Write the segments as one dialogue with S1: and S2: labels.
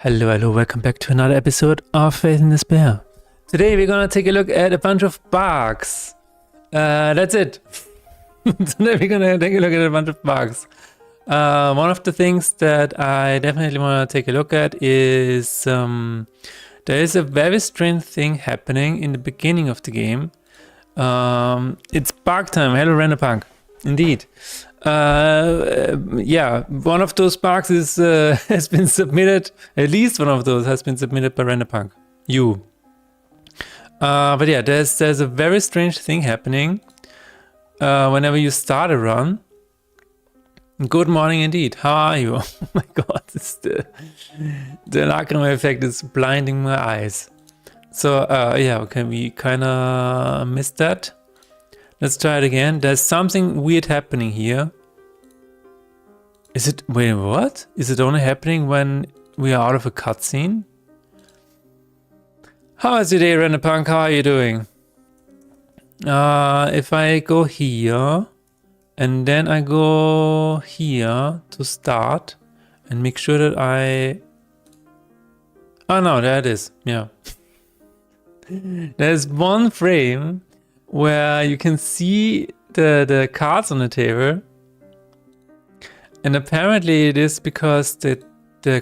S1: Hello, welcome back to another episode of Faith and Despair. Today we're gonna take a look at a bunch of bugs. That's it. Today we're gonna take a look at a bunch of bugs. One of the things that I definitely wanna take a look at is there is a very strange thing happening in the beginning of the game. It's bug time. Hello, Renderpunk. Indeed. Yeah, one of those bugs is has been submitted. At least one of those has been submitted by Renderpunk. You. But yeah, there's a very strange thing happening whenever you start a run. Good morning indeed. How are you? Oh my god, the Lacrima effect is blinding my eyes. So yeah, okay, we kinda missed that. Let's try it again. There's something weird happening here. Is it... wait, what? Is it only happening when we are out of a cutscene? How is your day, Renderpunk? How are you doing? If I go here, and then I go here to start, and make sure that I... oh no, there it is. Yeah. There's one frame where you can see the cards on the table, and apparently it is because the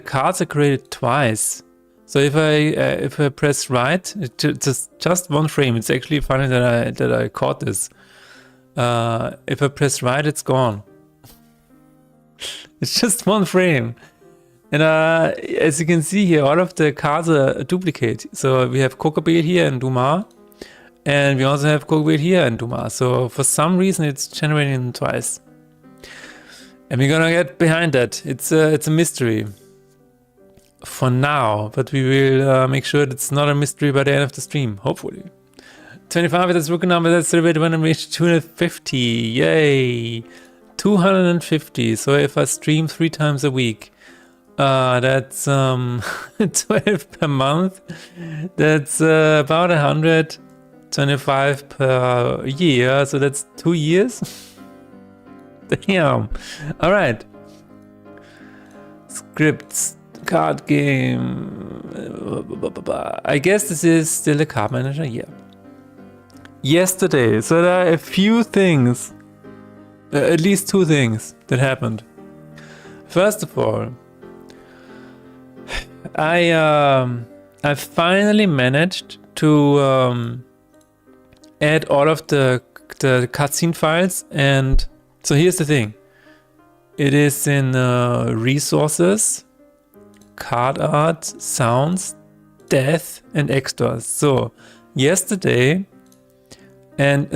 S1: cards are created twice. So if I press right, just one frame. It's actually funny that I caught this. If I press right, it's gone. It's just one frame. And as you can see here, all of the cards are a duplicate. So we have Kokobel here and Dumar. And we also have Kokobel here and Dumar. So for some reason it's generating them twice. And we're gonna get behind that. It's a mystery. For now. But we will make sure it's not a mystery by the end of the stream. Hopefully. 25, that's rookie number. That's celebrated when I reach 250. Yay! 250. So if I stream 3 times a week. That's 12 per month. That's about 125 per year. So that's 2 years. Damn. All right. Scripts, card game. I guess this is still a card manager. Yeah. Yesterday. So there are a few things, at least 2 things that happened. First of all, I finally managed to add all of the cutscene files, and so here's the thing. It is in resources, card art, sounds, death, and extras. So yesterday, and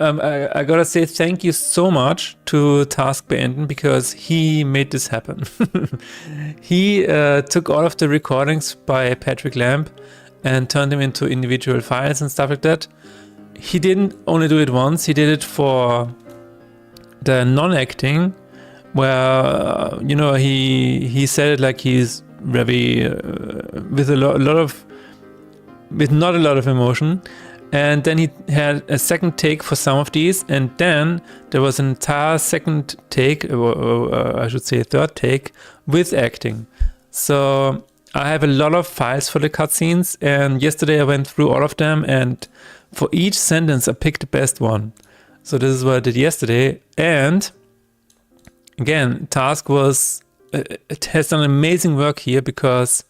S1: I gotta say thank you so much to Task Beenden because he made this happen. He took all of the recordings by Patrick Lamb and turned them into individual files and stuff like that. He didn't only do it once, he did it for the non-acting, where you know, he said it like he's very with not a lot of emotion. And then he had a second take for some of these, and then there was an entire second take, or I should say a third take, with acting. So I have a lot of files for the cutscenes, and yesterday I went through all of them, and for each sentence I picked the best one. So this is what I did yesterday, and again, Task has done amazing work here because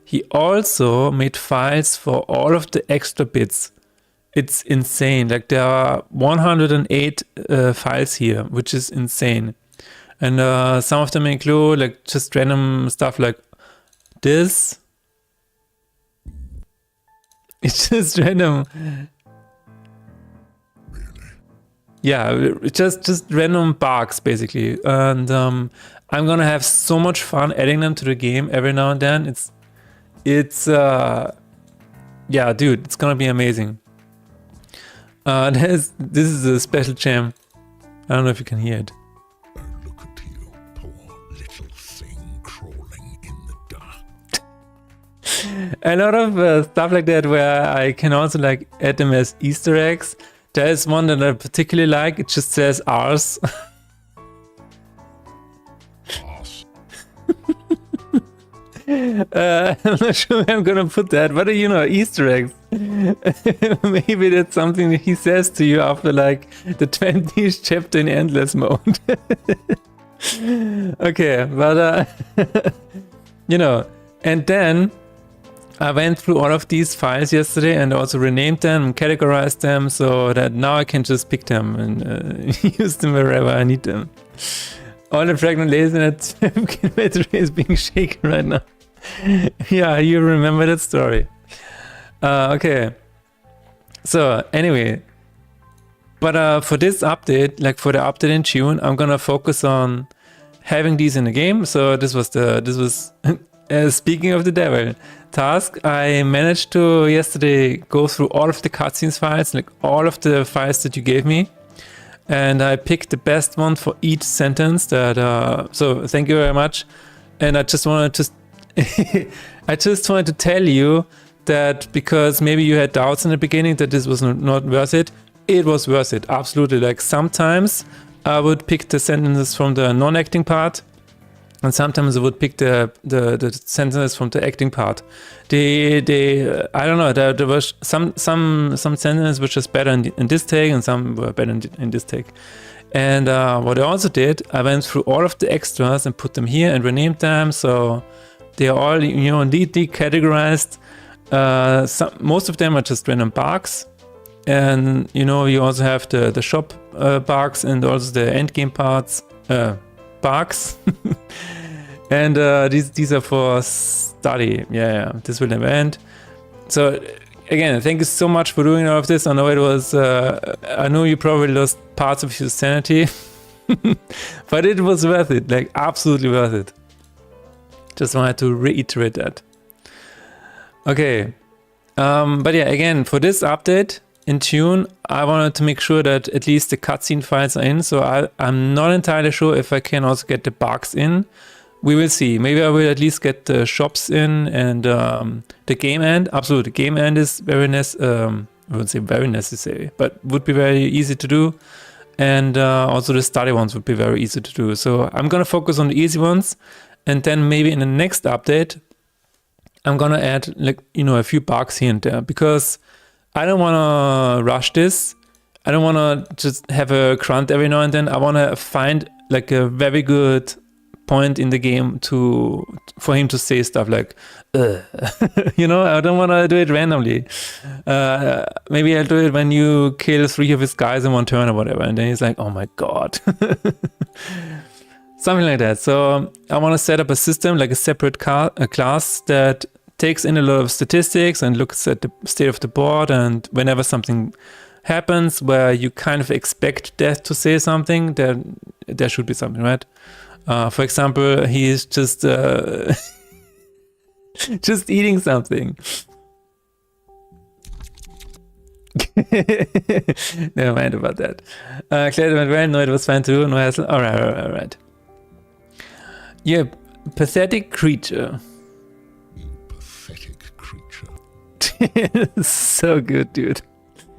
S1: he also made files for all of the extra bits. It's insane. Like there are 108 files here, which is insane. And some of them include like just random stuff like this. It's just random. Yeah, just random bugs basically. And I'm gonna have so much fun adding them to the game every now and then. It's yeah, dude, it's gonna be amazing. This is a special jam. I don't know if you can hear it.
S2: Oh, look at you, poor little thing crawling in the dark.
S1: A lot of stuff like that where I can also like add them as Easter eggs. There's one that I particularly like. It just says ours. I'm not sure where I'm gonna put that, but you know, Easter eggs. Maybe that's something that he says to you after like the 20th chapter in endless mode. Okay, but you know, and then I went through all of these files yesterday and also renamed them and categorized them so that now I can just pick them and use them wherever I need them. All the pregnant ladies in that battery is being shaken right now. Yeah, you remember that story. Okay. So anyway, but for this update, like for the update in June, I'm gonna focus on having these in the game. So this was speaking of the devil task. I managed to yesterday go through all of the cutscenes files, like all of the files that you gave me. And I picked the best one for each sentence that, so thank you very much. And I just wanted to, I just wanted to tell you that because maybe you had doubts in the beginning that this was not worth it, it was worth it, absolutely. Like sometimes I would pick the sentences from the non-acting part, and sometimes I would pick the sentences from the acting part. I don't know, there was some sentences which was better in this take and some were better in this take. And what I also did, I went through all of the extras and put them here and renamed them, so they are all, you know, neatly categorized. Most of them are just random bugs. And you know, you also have the shop bugs and also the end game parts bugs. And these are for study. Yeah, this will never end. So again, thank you so much for doing all of this. I know it was I know you probably lost parts of your sanity, but it was worth it, like absolutely worth it. Just wanted to reiterate that. Okay, but yeah, again, for this update in June, I wanted to make sure that at least the cutscene files are in. So I'm not entirely sure if I can also get the bugs in. We will see. Maybe I will at least get the shops in and the game end. Absolutely, game end is very I wouldn't say very necessary, but would be very easy to do. And also the study ones would be very easy to do. So I'm gonna focus on the easy ones, and then maybe in the next update, I'm gonna add, like, you know, a few bugs here and there, because I don't wanna rush this. I don't wanna just have a grunt every now and then. I wanna find like a very good point in the game for him to say stuff like, you know, I don't want to do it randomly. Maybe I'll do it when you kill 3 of his guys in one turn or whatever, and then he's like, oh my god. Something like that. So I want to set up a system, like a separate class that takes in a lot of statistics and looks at the state of the board, and whenever something happens where you kind of expect Death to say something, then there should be something, right? For example, he is just just eating something. Never mind about that. Claire went well. No, it was fine too. No hassle. All right. Yeah, pathetic creature.
S2: You pathetic creature.
S1: So good, dude.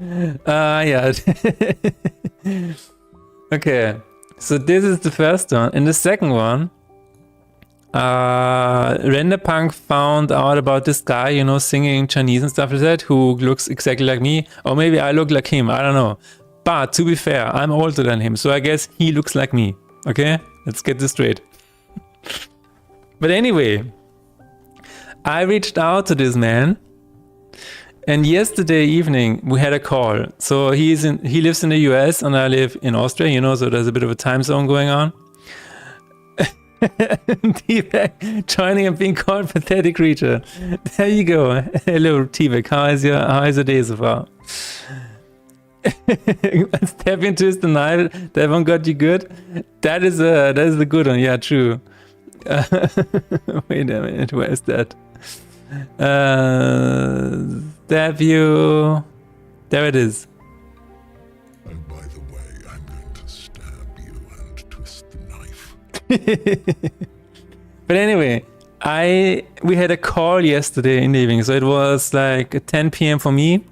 S1: Yeah. Okay. So this is the first one. In the second one, Renderpunk found out about this guy, you know, singing Chinese and stuff like that, who looks exactly like me. Or maybe I look like him, I don't know. But to be fair, I'm older than him, so I guess he looks like me. Okay? Let's get this straight. But anyway, I reached out to this man, and yesterday evening we had a call. So he lives in the US and I live in Austria, you know, so there's a bit of a time zone going on. T-Bag joining and being called pathetic creature. There you go. Hello T-Bag, how is your day so far? Step into his denial. That one got you good. That is the good one. Yeah, true. Wait a minute, where is that? Stab you. There it is.
S2: And by the way, I'm going to stab you and twist the knife.
S1: But anyway, we had a call yesterday in the evening, so it was like 10 p.m. for me.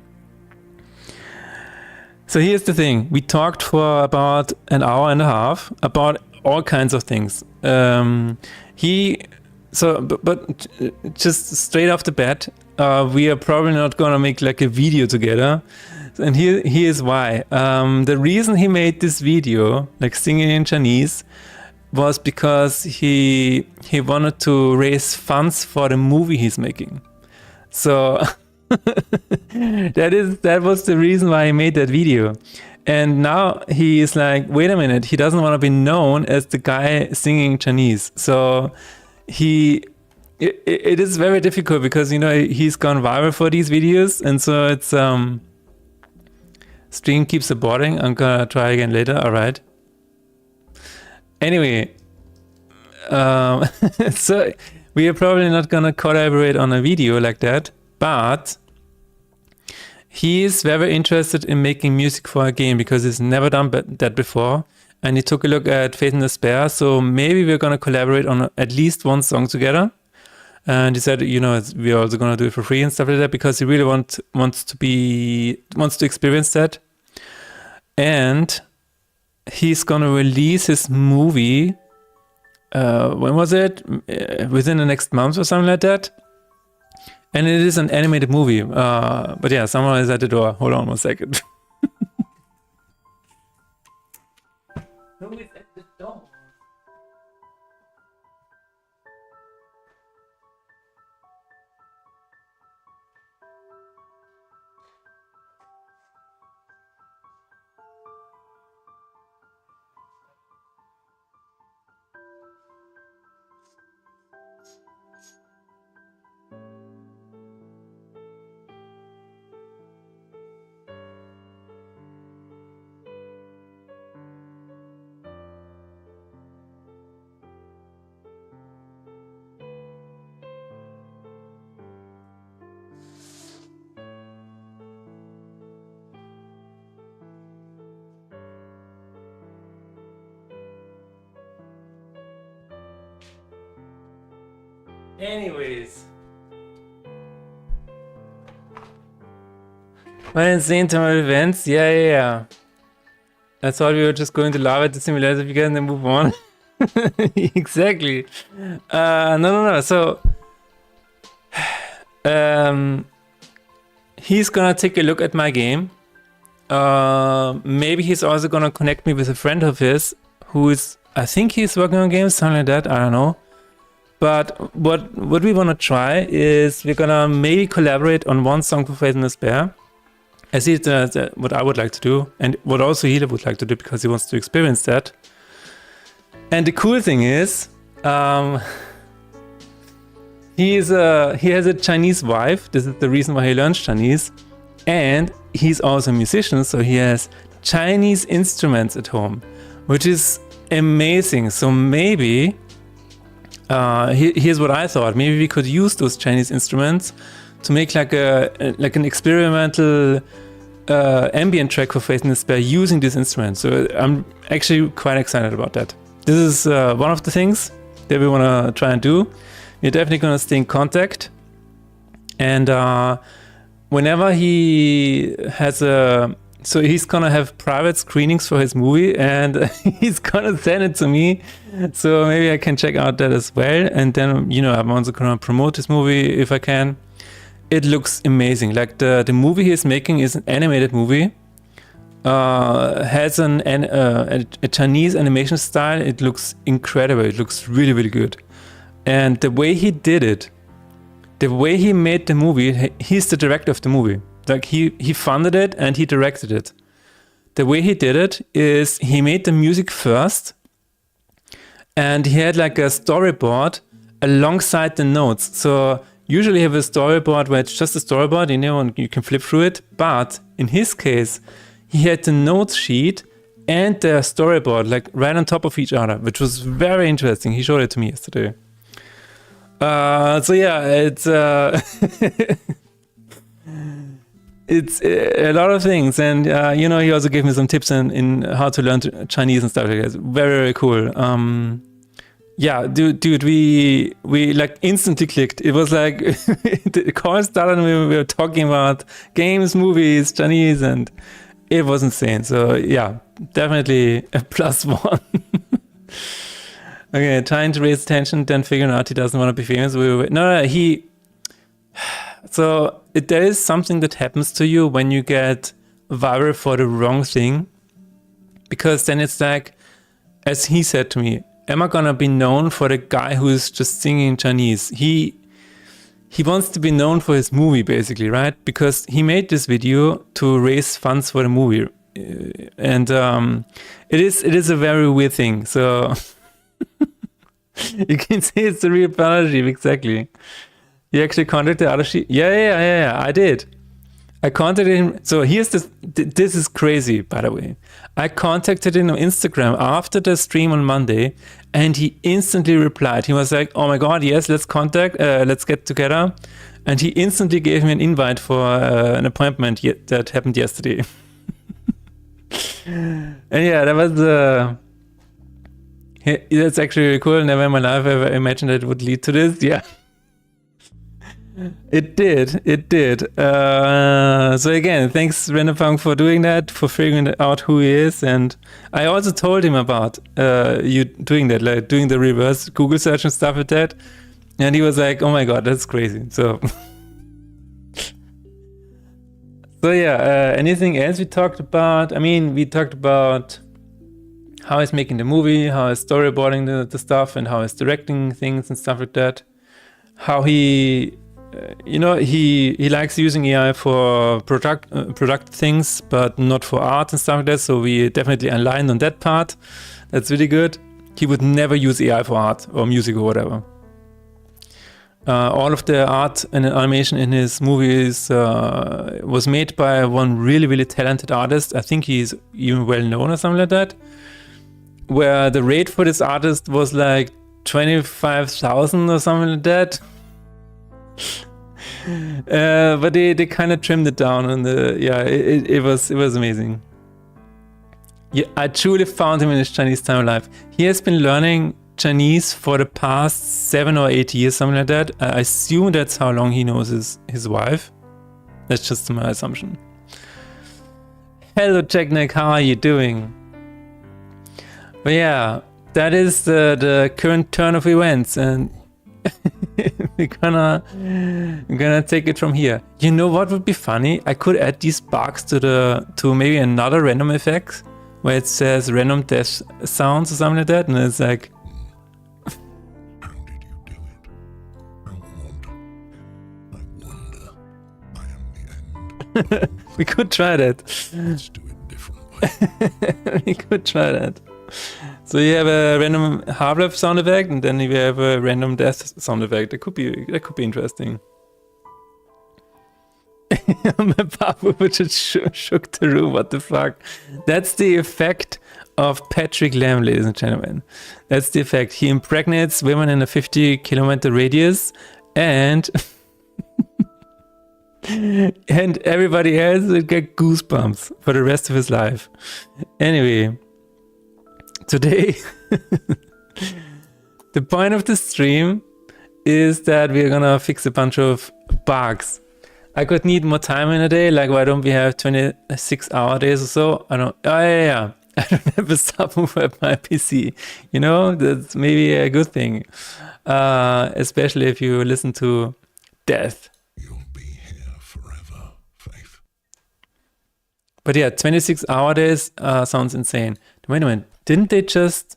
S1: So here's the thing. We talked for about an hour and a half about all kinds of things. He So, but just straight off the bat, we are probably not gonna make like a video together. And here's why. The reason he made this video, like singing in Chinese, was because he wanted to raise funds for the movie he's making. So that was the reason why he made that video. And now he is like, wait a minute, he doesn't want to be known as the guy singing Chinese. So it is very difficult because, you know, he's gone viral for these videos, and so it's stream keeps aborting. I'm gonna try again later. All right. Anyway, so we are probably not gonna collaborate on a video like that, but he is very interested in making music for a game because he's never done that before. And he took a look at Faith and Despair, so maybe we're gonna collaborate on at least one song together. And he said, you know, we're also gonna do it for free and stuff like that because he really wants to experience that. And he's gonna release his movie. When was it? Within the next month or something like that. And it is an animated movie. But yeah, someone is at the door. Hold on 1 second. Who is at the door? Anyways. When insane time events, yeah. I thought we were just going to laugh at the simulator again and then move on. Exactly. No. So, he's gonna take a look at my game. Maybe he's also gonna connect me with a friend of his who is, I think he's working on games, something like that. I don't know. But what we want to try is we're gonna maybe collaborate on one song for Faith and Despair. I see what I would like to do, and what also he would like to do because he wants to experience that. And the cool thing is, he has a Chinese wife. This is the reason why he learns Chinese, and he's also a musician, so he has Chinese instruments at home, which is amazing. So maybe. Here's what I thought. Maybe we could use those Chinese instruments to make like an experimental ambient track for Faith and Despair using these instruments. So I'm actually quite excited about that. This is one of the things that we want to try and do. We're definitely going to stay in contact. And whenever he has so he's gonna have private screenings for his movie, and he's gonna send it to me, so maybe I can check out that as well. And then, you know, I'm also gonna promote his movie if I can. It looks amazing. Like the movie he's making is an animated movie, has a Chinese animation style. It looks incredible. It looks really, really good. And the way he did it, the way he made the movie, he's the director of the movie. Like he funded it and he directed it. The way he did it is he made the music first, and he had like a storyboard alongside the notes. So usually you have a storyboard where it's just a storyboard, you know, and you can flip through it. But in his case, he had the notes sheet and the storyboard like right on top of each other, which was very interesting. He showed it to me yesterday. So yeah, it's it's a lot of things, and you know, he also gave me some tips in how to learn Chinese and stuff like that. Very, very cool. Yeah, dude, we like instantly clicked. It was like the call started and we were talking about games, movies, Chinese, and it was insane. So yeah, definitely a +1. Okay, trying to raise attention, then figuring out he doesn't want to be famous. No, he. So there is something that happens to you when you get viral for the wrong thing, because then it's like, as he said to me, am I gonna be known for the guy who is just singing in Chinese? He wants to be known for his movie, basically, right? Because he made this video to raise funds for the movie, and it is a very weird thing. So you can say it's a real partnership, exactly. You actually contacted Arashi? Yeah, I did. I contacted him. So here's this is crazy, by the way. I contacted him on Instagram after the stream on Monday, and he instantly replied. He was like, oh my God, yes, let's get together. And he instantly gave me an invite for an appointment that happened yesterday. And yeah, that was that's actually really cool. Never in my life ever imagined that it would lead to this. Yeah. It did. So again, thanks Random Punk for doing that, for figuring out who he is. And I also told him about you doing that, like doing the reverse Google search and stuff like that. And he was like, oh my God, that's crazy. So, so yeah, anything else we talked about? I mean, we talked about how he's making the movie, how he's storyboarding the stuff, and how he's directing things and stuff like that. How he... he likes using AI for product things, but not for art and stuff like that. So we definitely aligned on that part. That's really good. He would never use AI for art or music or whatever. All of the art and animation in his movies was made by one really, really talented artist. I think he's even well known or something like that. Where the rate for this artist was like 25,000 or something like that. But they kind of trimmed it down, and it was amazing. Yeah, I truly found him in his Chinese time of life. He has been learning Chinese for the past 7 or 8 years, something like that. I assume that's how long he knows his wife. That's just my assumption. Hello, Jackneck, how are you doing? But yeah, that is the current turn of events, and we're gonna take it from here. You know what would be funny? I could add these bugs to maybe another random effect where it says random death sounds or something like that, and it's like,
S2: How did you do it? I wonder. I am the end.
S1: we could try that.
S2: Let's do it differently.
S1: We could try that. So you have a random Half-Life sound effect, and then you have a random death sound effect. That could be interesting. My papa just shook the room. What the fuck? That's the effect of Patrick Lamb, ladies and gentlemen. That's the effect. He impregnates women in a 50-kilometer radius, and and everybody else will get goosebumps for the rest of his life. Anyway. Today, the point of the stream is that we're gonna fix a bunch of bugs. I could need more time in a day, like why don't we have 26-hour days or so? I don't have a subwoofer at my PC. That's maybe a good thing. Especially if you listen to death.
S2: You'll be here forever, Faith.
S1: But yeah, 26-hour days sounds insane. Wait a minute. Didn't they just...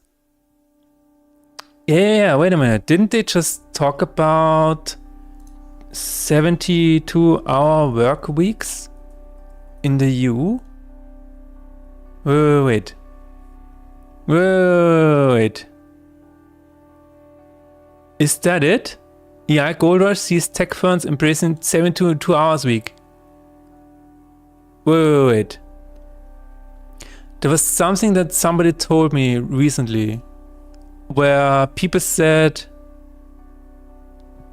S1: Yeah, wait a minute. Didn't they just talk about 72-hour work weeks in the EU? Wait. Is that it? AI Gold Rush sees tech firms embracing 72 hours week. Wait. There was something that somebody told me recently where people said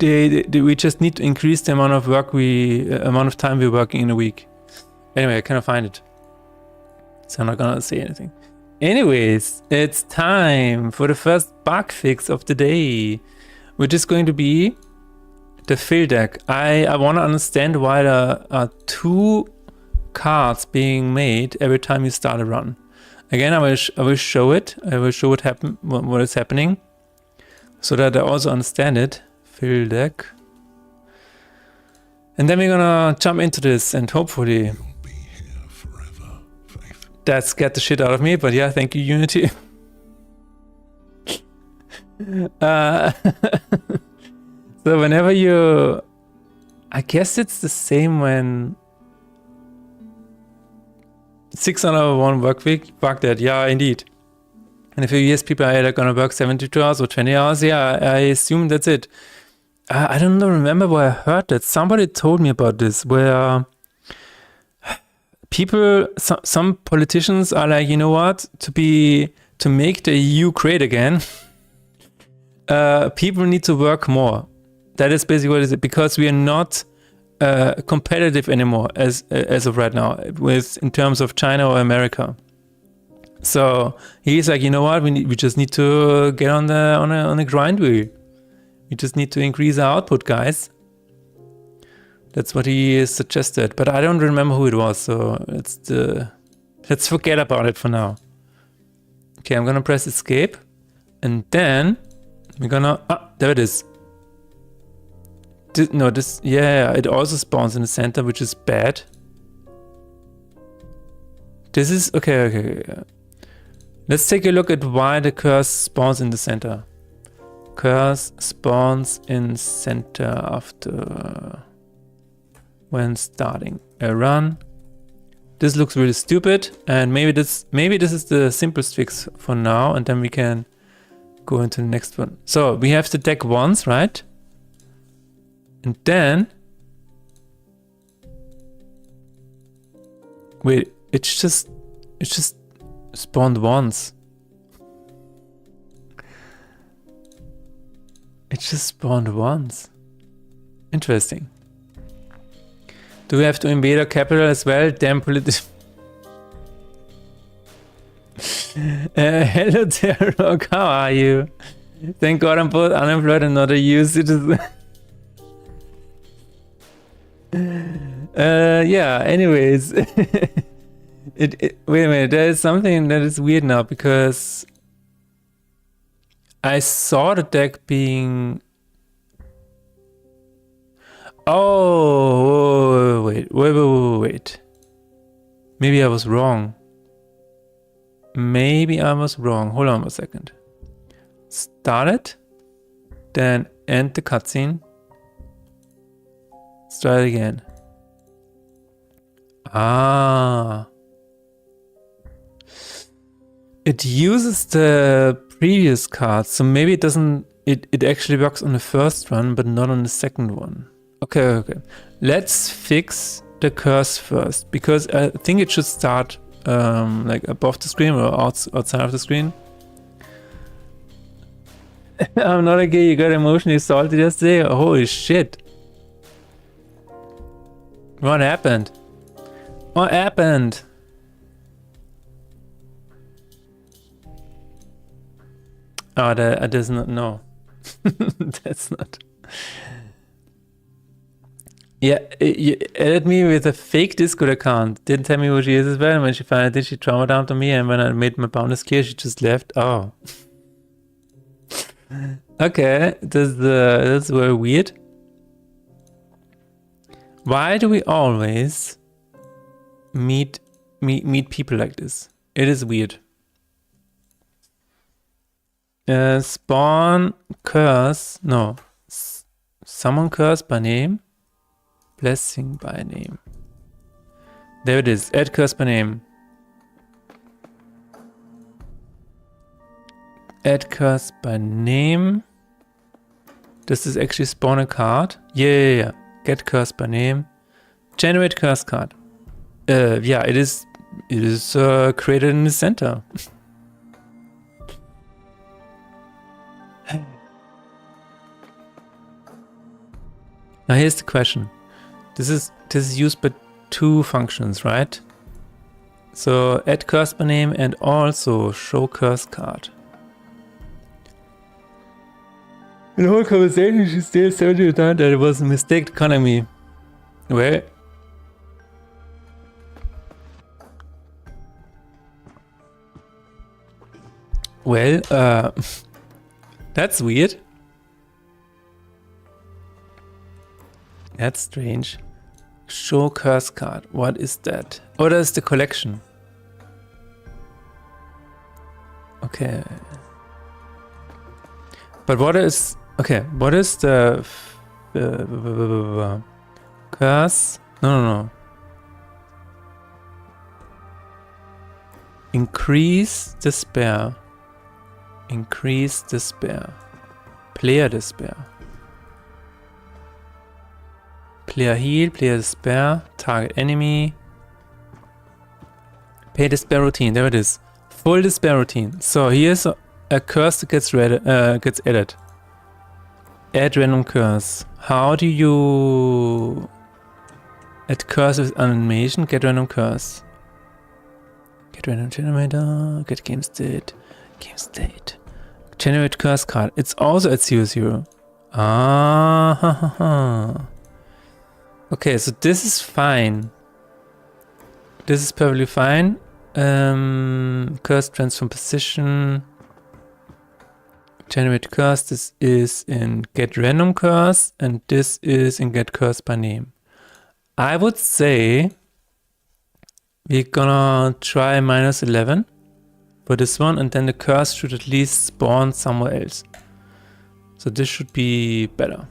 S1: we just need to increase the amount of time we're working in a week. Anyway, I cannot find it, so I'm not gonna say anything. Anyways, it's time for the first bug fix of the day, which is going to be the fill deck. I want to understand why there are 2 cards being made every time you start a run. Again, I will show it. I will show what is happening. so that I also understand it. Fill deck. And then we're gonna jump into this and hopefully
S2: You'll be here forever, Faith.
S1: that scared the shit out of me, but yeah, thank you, Unity. So whenever you... I guess it's the same when 601 work week, fuck that, yeah, indeed. In a few years, people are either gonna work 72 hours or 20 hours. Yeah, I assume that's it. I don't know, remember where I heard that. Somebody told me about this, where people, some politicians are like, you know what, to make the EU great again, people need to work more. That is basically what it is, because we are not competitive anymore as of right now in terms of China or America. So he's like, you know what, we just need to get on the grind wheel. We just need to increase our output, guys. That's what he suggested, but I don't remember who it was, so let's forget about it for now. Okay, I'm gonna press escape, and then we're gonna, there it is. Yeah, it also spawns in the center, which is bad. This is, okay. Let's take a look at why the curse spawns in the center. Curse spawns in center after when starting a run. This looks really stupid, and maybe this is the simplest fix for now, and then we can go into the next one. So we have the deck once, right? And then wait, it's just spawned once. It just spawned once. Interesting. Do we have to invade our capital as well? Damn politics. Hello there, Rock. How are you? Thank God I'm both unemployed and not a EU citizen. Yeah, anyways. Wait a minute, there is something that is weird now, because I saw the deck being... Oh, wait. Maybe I was wrong. Hold on a second. Start it, then end the cutscene. Let's try it again. It uses the previous cards, so maybe it doesn't. It actually works on the first run, but not on the second one. Okay. Let's fix the curse first, because I think it should start like above the screen or outside of the screen. I'm not okay. You got emotionally assaulted yesterday. Holy shit! What happened? What happened? Oh, that does not know. That's not. Yeah, you added me with a fake Discord account. Didn't tell me who she is as well. And when she finally did, she trauma dumped on me. And when I made my boundless clear, she just left. Oh. Okay, that's very weird. Why do we always meet people like this? It is weird. Spawn curse. No. Summon curse by name. Blessing by name. There it is. Add curse by name. Add curse by name. Does this actually spawn a card? Yeah. Get curse by name. Generate curse card. Yeah, it is created in the center. Now here's the question. This is used by two functions, right? So add curse by name and also show curse card. In the whole conversation, she still said that it was a mistake economy. Well, that's weird. That's strange. Show curse card. What is that? Oh, that's the collection. Okay. But what is... Okay, what is the... curse? No. Increase despair. Increase despair. Player despair. Player heal, player despair, target enemy. Pay despair routine, there it is. Full despair routine. So here's a curse that gets added. Add random curse. How do you add curse with animation? Get random curse. Get random generator. Get game state. Game state. Generate curse card. It's also at 0, 0. Ah, ha, ha, ha. Okay, so this is fine. This is perfectly fine. Curse transform position. Generate curse. This is in get random curse, and this is in get curse by name. I would say we're gonna try -11 for this one, and then the curse should at least spawn somewhere else. So this should be better.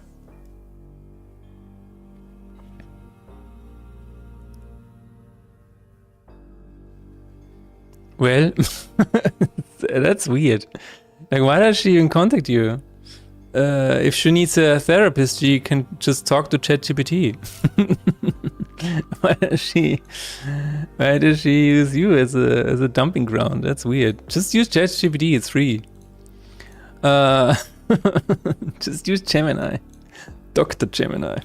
S1: Well, that's weird. Like, why does she even contact you? If she needs a therapist, she can just talk to ChatGPT. Why does she use you as a dumping ground? That's weird. Just use ChatGPT, it's free. Just use Gemini. Dr. Gemini.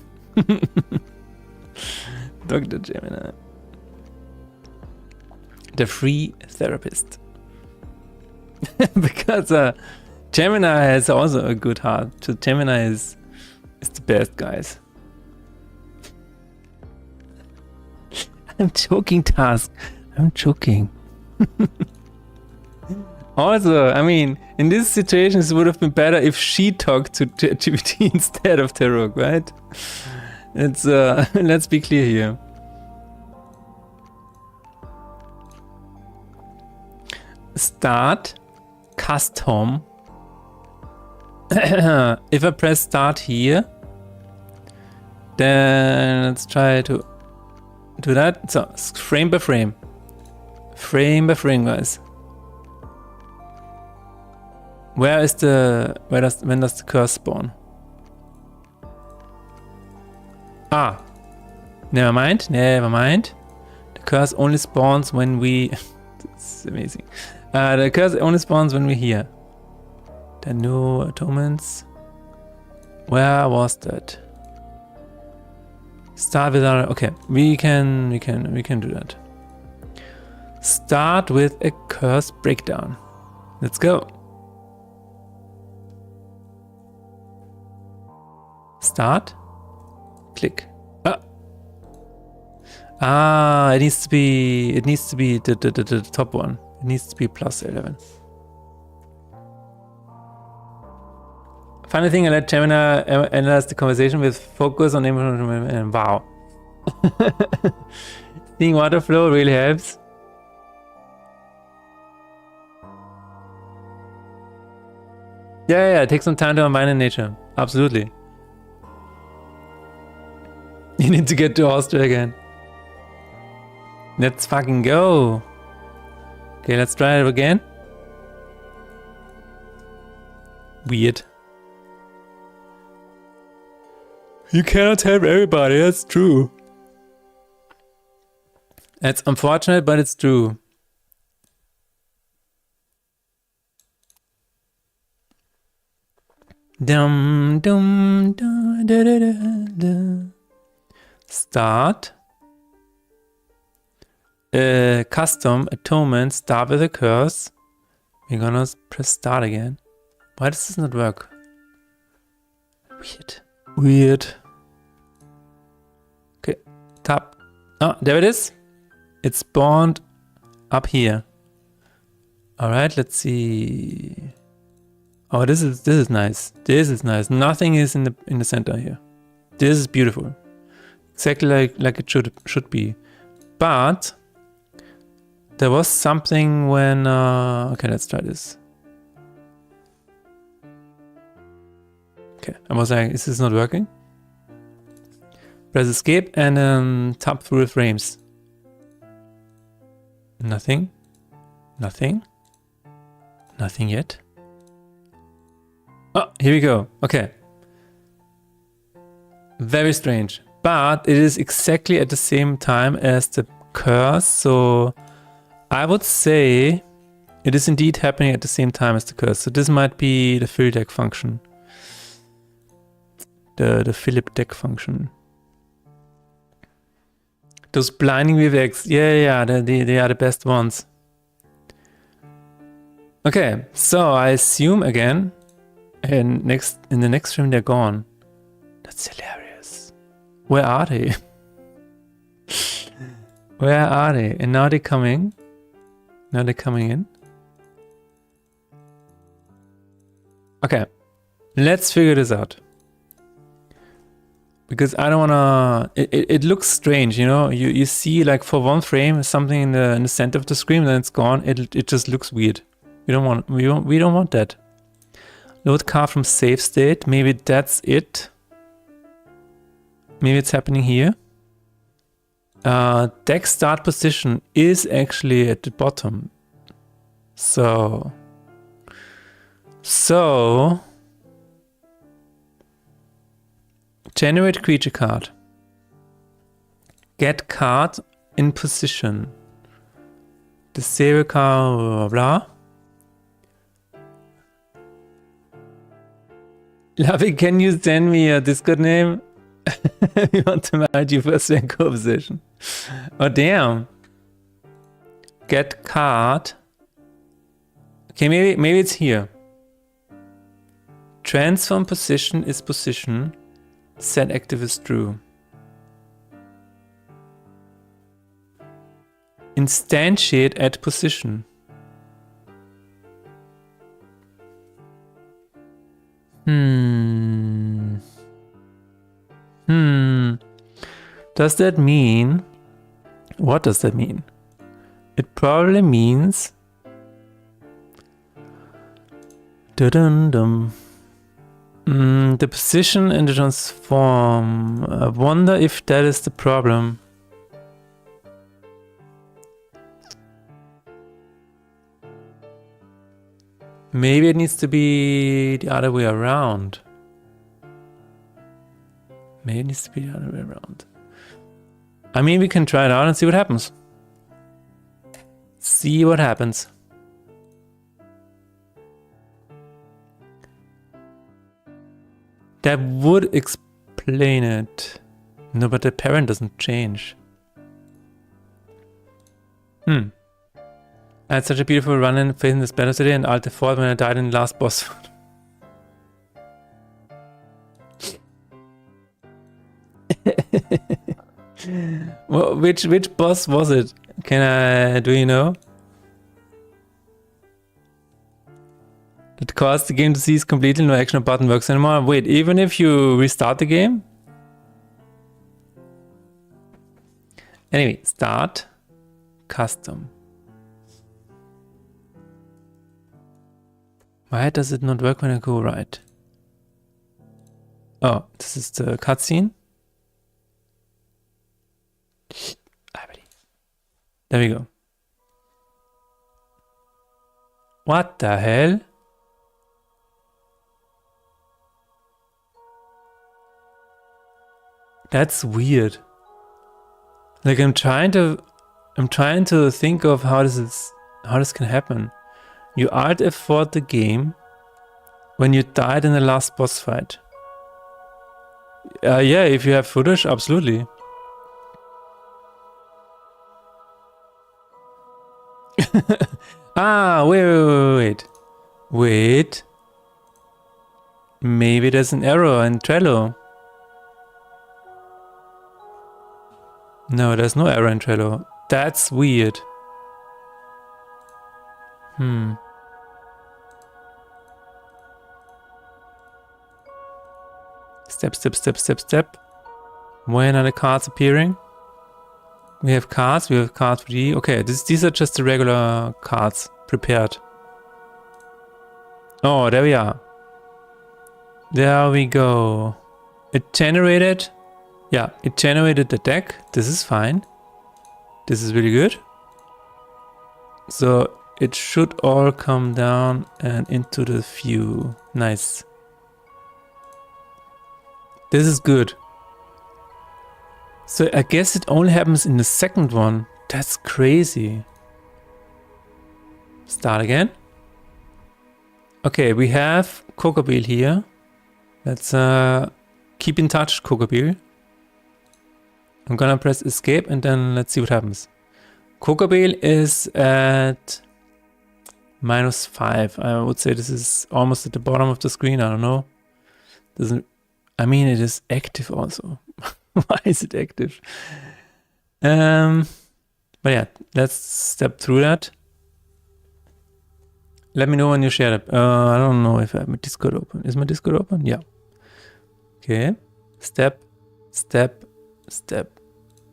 S1: Dr. Gemini. The free therapist. Because Gemini has also a good heart. So Gemini is the best, guys. I'm joking, Task. I'm joking. Also, I mean, in this situation, it would have been better if she talked to ChatGPT instead of Tarok, right? It's let's be clear here. Start custom. If I press start here, then let's try to do that. So frame by frame, guys. When does the curse spawn? Ah, never mind. The curse only spawns when we. It's amazing. The curse only spawns when we're here. The new atonements. Where was that? Start with our. Okay, we can do that. Start with a curse breakdown. Let's go. Start. Click. It needs to be the top one. It needs to be +11. Funny thing, I let Gemini analyze the conversation with focus on and wow. Seeing water flow really helps. Yeah, take some time to unwind in nature. Absolutely. You need to get to Austria again. Let's fucking go. Okay, let's try it again. Weird. You cannot help everybody, that's true. It's unfortunate, but it's true. Dum dum da da da da da. Start. Custom atonement. Start with a curse. We're gonna press start again. Why does this not work? Weird. Okay, tap. Ah, there it is. It spawned up here. All right, let's see. Oh, this is nice. This is nice. Nothing is in the center here. This is beautiful. Exactly like it should be. But there was something when okay, let's try this. Okay, I was like, is this not working? Press escape and tap through the frames. Nothing. Nothing. Nothing yet. Oh, here we go. Okay. Very strange. But it is exactly at the same time as the curse. So I would say it is indeed happening at the same time as the curse. So this might be the fill deck function. The Philip deck function. Those blinding VFX. Yeah, they are the best ones. Okay, so I assume again, in the next stream they're gone. That's hilarious. Where are they? Where are they? And now they're coming. Now they're coming in. Okay, let's figure this out. Because I don't wanna. It looks strange, you know. You see like for one frame something in the center of the screen, then it's gone. It just looks weird. We don't want that. Load car from save state. Maybe that's it. Maybe it's happening here. Deck start position is actually at the bottom. So generate creature card. Get card in position. Disable card, blah, blah, blah. Lavi, can you send me a Discord name? We want to manage you first in co-position. Oh, damn. Get card. Okay, maybe it's here. Transform position is position. Set active is true. Instantiate at position. Does that mean... What does that mean? It probably means... Dun-dun-dum. The position and the transform. I wonder if that is the problem. Maybe it needs to be the other way around. Maybe it needs to be the other way around. I mean, we can try it out and see what happens. See what happens. That would explain it. No, but the parent doesn't change. I had such a beautiful run-in facing this battle today and Alt F4 when I died in the last boss fight. Well, which boss was it? Do you know? It caused the game to cease completely, no action or button works anymore. Wait, even if you restart the game? Anyway, start, custom. Why does it not work when I go right? Oh, this is the cutscene. There we go. What the hell? That's weird. Like I'm trying to think of how this can happen. You Alt F4 the game when you died in the last boss fight. Yeah, if you have footage, absolutely. Wait. Maybe there's an error in Trello. No, there's no error in Trello. That's weird. Step. When are the cards appearing? We have cards for D. Okay, these are just the regular cards prepared. Oh, there we are. There we go. It generated, yeah, it generated the deck. This is fine. This is really good. So it should all come down and into the view. Nice. This is good. So I guess it only happens in the second one. That's crazy. Start again. Okay, we have Kokobeel here. Let's keep in touch, Kokobeel. I'm gonna press escape and then let's see what happens. Kokobeel is at -5. I would say this is almost at the bottom of the screen. I don't know. Doesn't. I mean, it is active also. Why is it active? But yeah, let's step through that. Let me know when you share it. I don't know if I have my Discord open. Is my Discord open? Yeah. Okay. Step, step, step,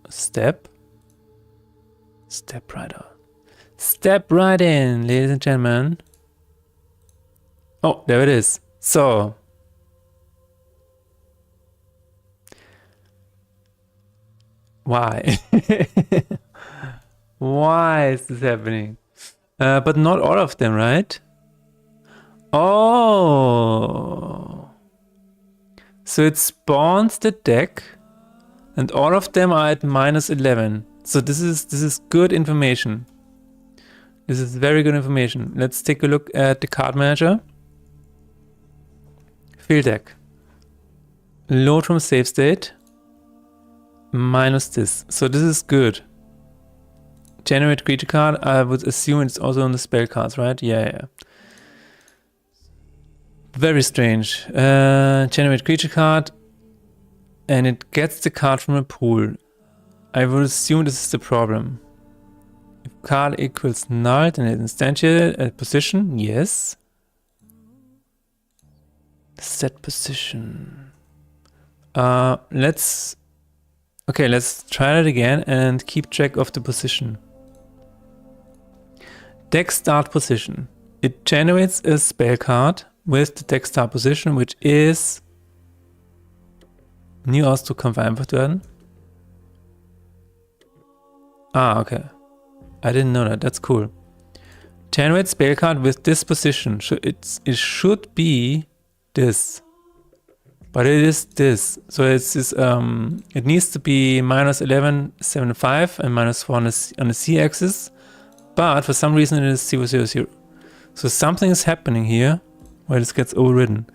S1: step. Step right out. Step right in, ladies and gentlemen. Oh, there it is. So. Why? Why is this happening? But not all of them, right? Oh. So it spawns the deck and all of them are at -11. So this is good information. This is very good information. Let's take a look at the card manager. Fill deck. Load from save state. Minus this. So this is good. Generate creature card. I would assume it's also on the spell cards, right? Yeah. Very strange. Generate creature card. And it gets the card from a pool. I would assume this is the problem. If card equals null, then it instantiated at position. Yes. Set position. Let's try that again and keep track of the position. Deck start position. It generates a spell card with the deck start position, which is new Ausdruck kann vereinfacht werden. Ah, okay. I didn't know that. That's cool. Generate spell card with this position. It should be this. But it is this. So it needs to be -11.75 and -4 on the z-axis. But for some reason it is 0, 0, 0. So something is happening here where this gets overridden.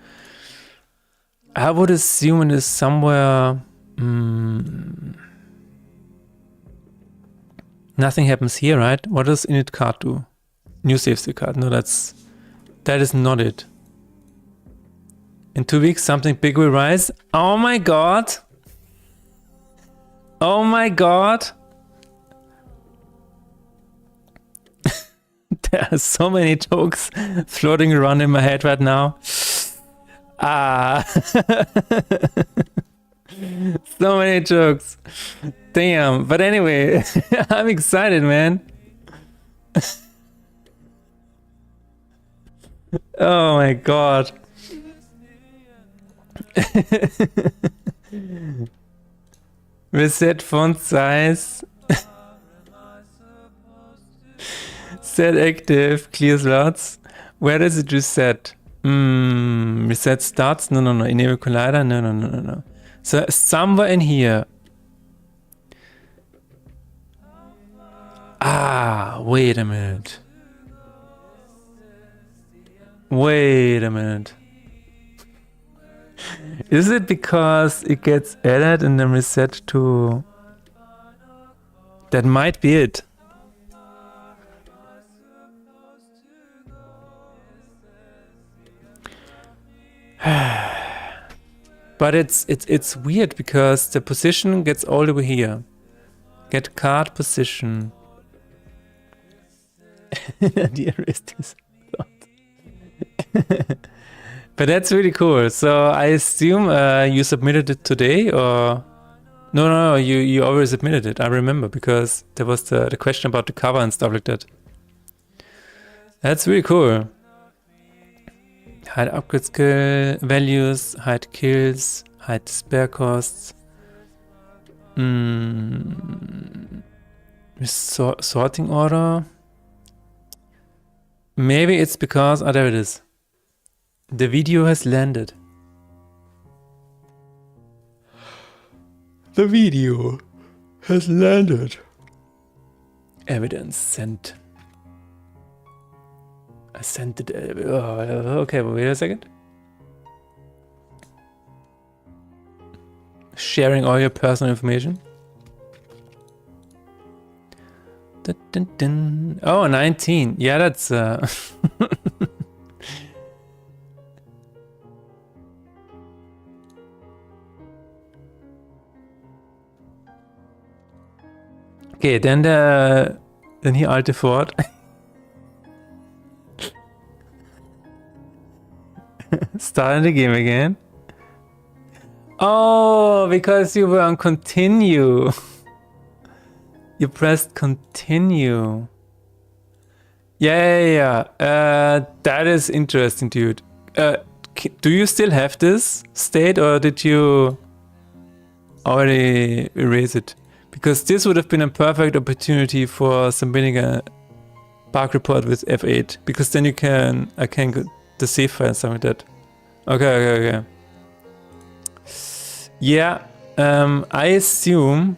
S1: I would assume it is somewhere... nothing happens here, right? What does init card do? New save state card. No, that is not it. In 2 weeks, something big will rise. Oh my god! Oh my god! There are so many jokes floating around in my head right now. So many jokes. Damn. But anyway, I'm excited, man. Oh my god. Reset font size. Set active, clear slots. Where does it reset? Reset starts? No. Enable collider? No. So somewhere in here. Ah, wait a minute. Wait a minute. Is it because it gets added and then reset to... That might be it. But it's weird because the position gets all the way here. Get card position. The arrest is but that's really cool. So I assume you submitted it today or No, you already submitted it. I remember, because there was the question about the cover and stuff like that. That's really cool. Hide upgrade skill values, hide kills, hide spare costs. Sorting order. Maybe it's because, there it is. The video has landed. The video has landed. Evidence sent. I sent it. Okay, wait a second. Sharing all your personal information. Dun, dun, dun. Oh, 19. Yeah, that's... Okay, then he alte fort. Starting the game again. Oh, because you were on continue. You pressed continue. Yeah. That is interesting, dude. Do you still have this state, or did you already erase it? Because this would have been a perfect opportunity for submitting a bug report with F8. Because then I can go the save file and stuff like that. Okay. Yeah, I assume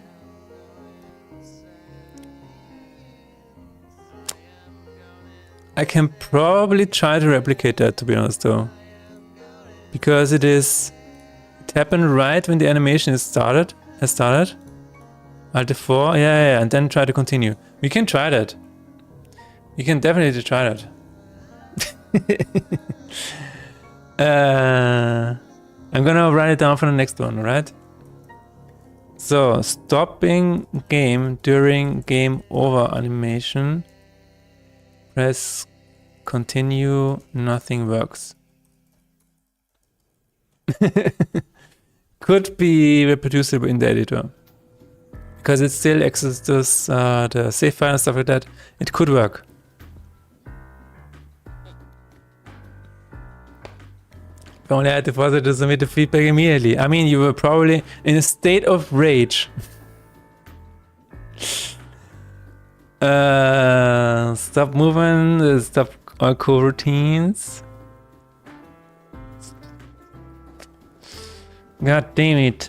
S1: I can probably try to replicate that, to be honest, though. Because it happened right when the animation has started. Alt 4, yeah, and then try to continue. We can try that. We can definitely try that. I'm gonna write it down for the next one, alright? So, stopping game during game over animation. Press continue, nothing works. Could be reproducible in the editor. Because it still accesses the save file and stuff like that. It could work. If only I had the foresight to submit the feedback immediately. I mean, you were probably in a state of rage. Stop moving, stop all coroutines. God damn it.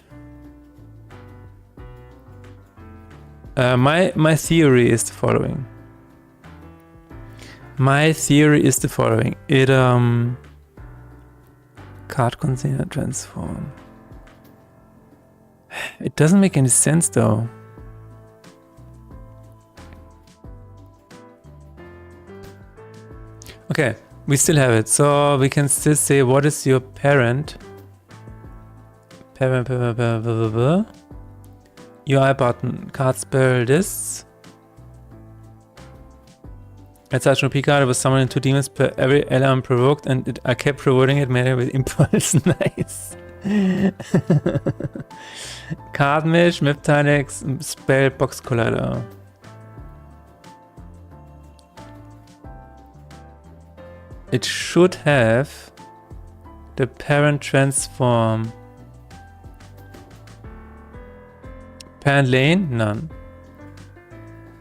S1: My theory is the following. It card container transform. It doesn't make any sense though. Okay, we still have it, so we can still say what is your parent. UI button, card spell lists. At such an OP card, I was summoning 2 demons per every alarm provoked, and I kept rewarding it manually with impulse. Nice. Card mesh, map tilex, spell box collider. It should have the parent transform. Parent lane? None.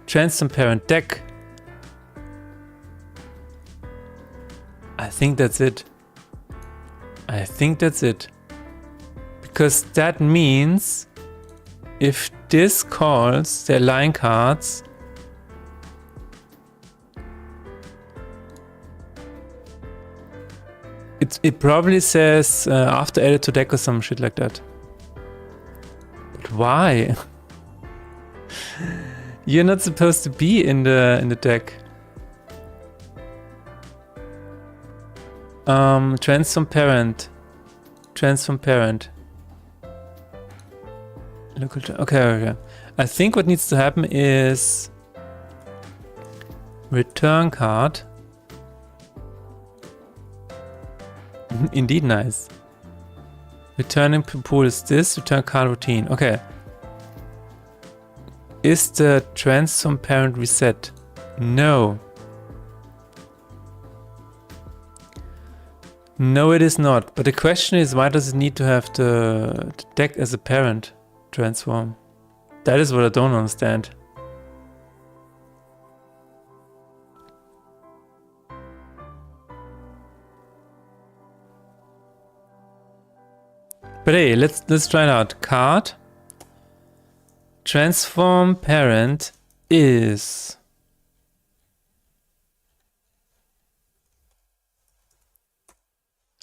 S1: Transform parent deck. I think that's it. Because that means if this calls their line cards, it probably says after added to deck or some shit like that. But why? You're not supposed to be in the deck. Transform parent. Okay. I think what needs to happen is return card. Indeed nice. Returning pool is this, return card routine. Okay. is the transform parent reset? No. No, it is not. But the question is, why does it need to have the deck as a parent transform? That is what I don't understand. But hey, let's try it out. Card transform parent is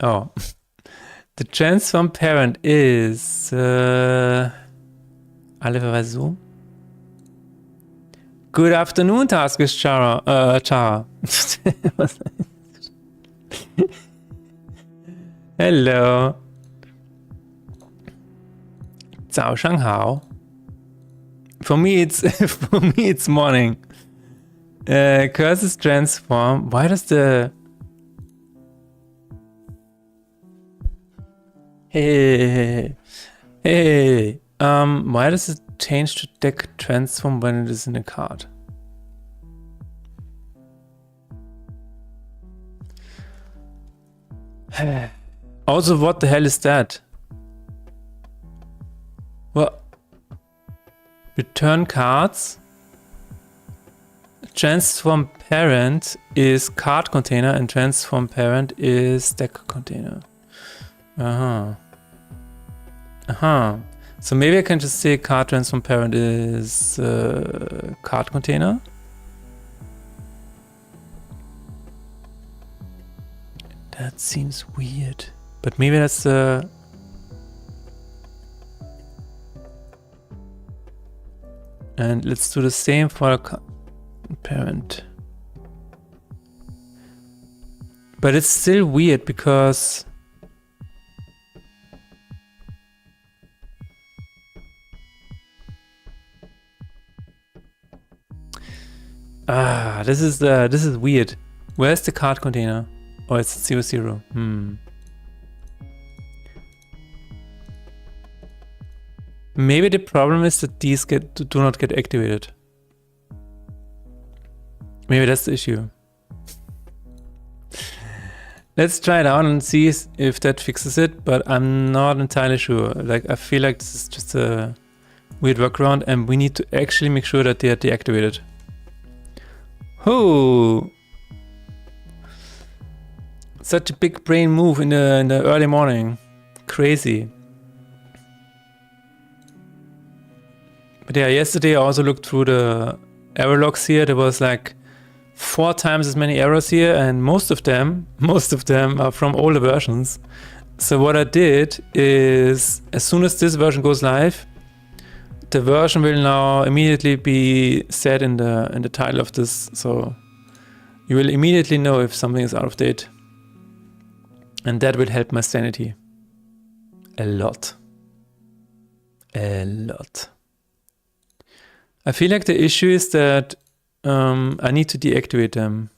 S1: oh the transform parent is alle verweise so. Good afternoon, Taskish Chara. Chara. Hello. 早上好. For me, it's morning. Curses transform. Why does the hey why does it change to deck transform when it is in a card? Also, what the hell is that? Well, return cards. Transform parent is card container and transform parent is deck container. So maybe I can just say card transform parent is card container. That seems weird, but maybe that's and let's do the same for a parent. But it's still weird because this is weird. Where's the card container? Oh, it's 0, 0. Maybe the problem is that these do not get activated. Maybe that's the issue. Let's try it out and see if that fixes it, but I'm not entirely sure. Like, I feel like this is just a weird workaround and we need to actually make sure that they are deactivated. Oh! Such a big brain move in the early morning. Crazy. But yeah, yesterday I also looked through the error logs here. There was like 4 times as many errors here, and most of them are from older versions. So what I did is, as soon as this version goes live, the version will now immediately be set in the title of this. So you will immediately know if something is out of date. And that will help my sanity. A lot. A lot. I feel like the issue is that I need to deactivate them.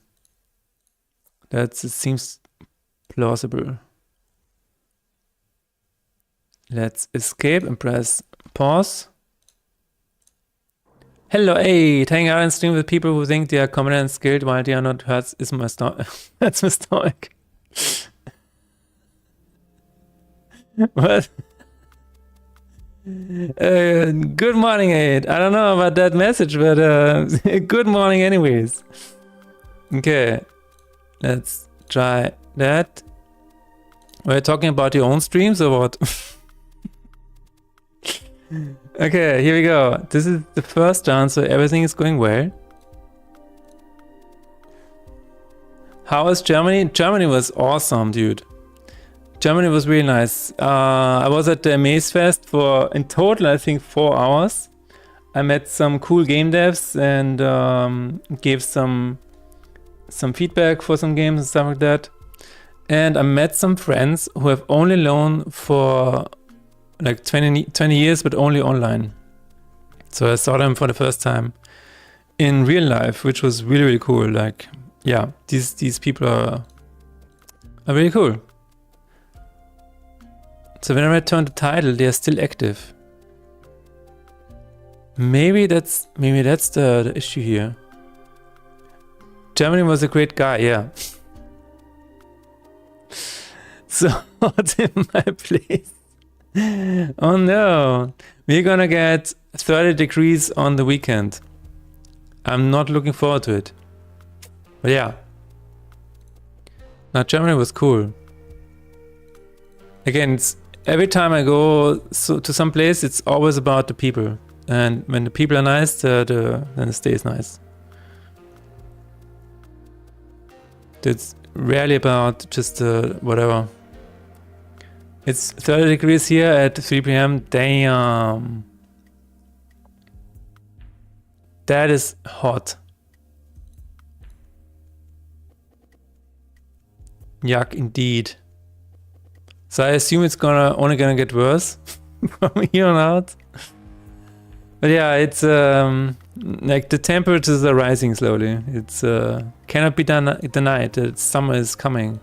S1: It seems plausible. Let's escape and press pause. Hello, hey, hang out and stream with people who think they are competent and skilled while they are not. Is my stomach. That's my stomach. What? Good morning, Aid. I don't know about that message, but good morning anyways. Okay, let's try that. We're talking about your own streams or what? Okay, here we go. This is the first round, so everything is going well. How was Germany? Germany was awesome, dude. Germany was really nice. I was at the Amaze Fest for, in total, I think 4 hours. I met some cool game devs and gave some feedback for some games and stuff like that. And I met some friends who have only known for like 20 years, but only online. So I saw them for the first time in real life, which was really, really cool. Like, yeah, these people are really cool. So whenever I turn the title, they are still active. Maybe that's the issue here. Germany was a great guy, yeah. So hot in my place. Oh no. We're gonna get 30 degrees on the weekend. I'm not looking forward to it. But yeah. Now Germany was cool. Again, it's every time I go to some place, it's always about the people. And when the people are nice, then the stay is nice. It's rarely about just whatever. It's 30 degrees here at 3 p.m. Damn. That is hot. Yuck, indeed. So I assume it's only gonna get worse from here on out. But yeah, it's like the temperatures are rising slowly. It's cannot be denied that summer is coming.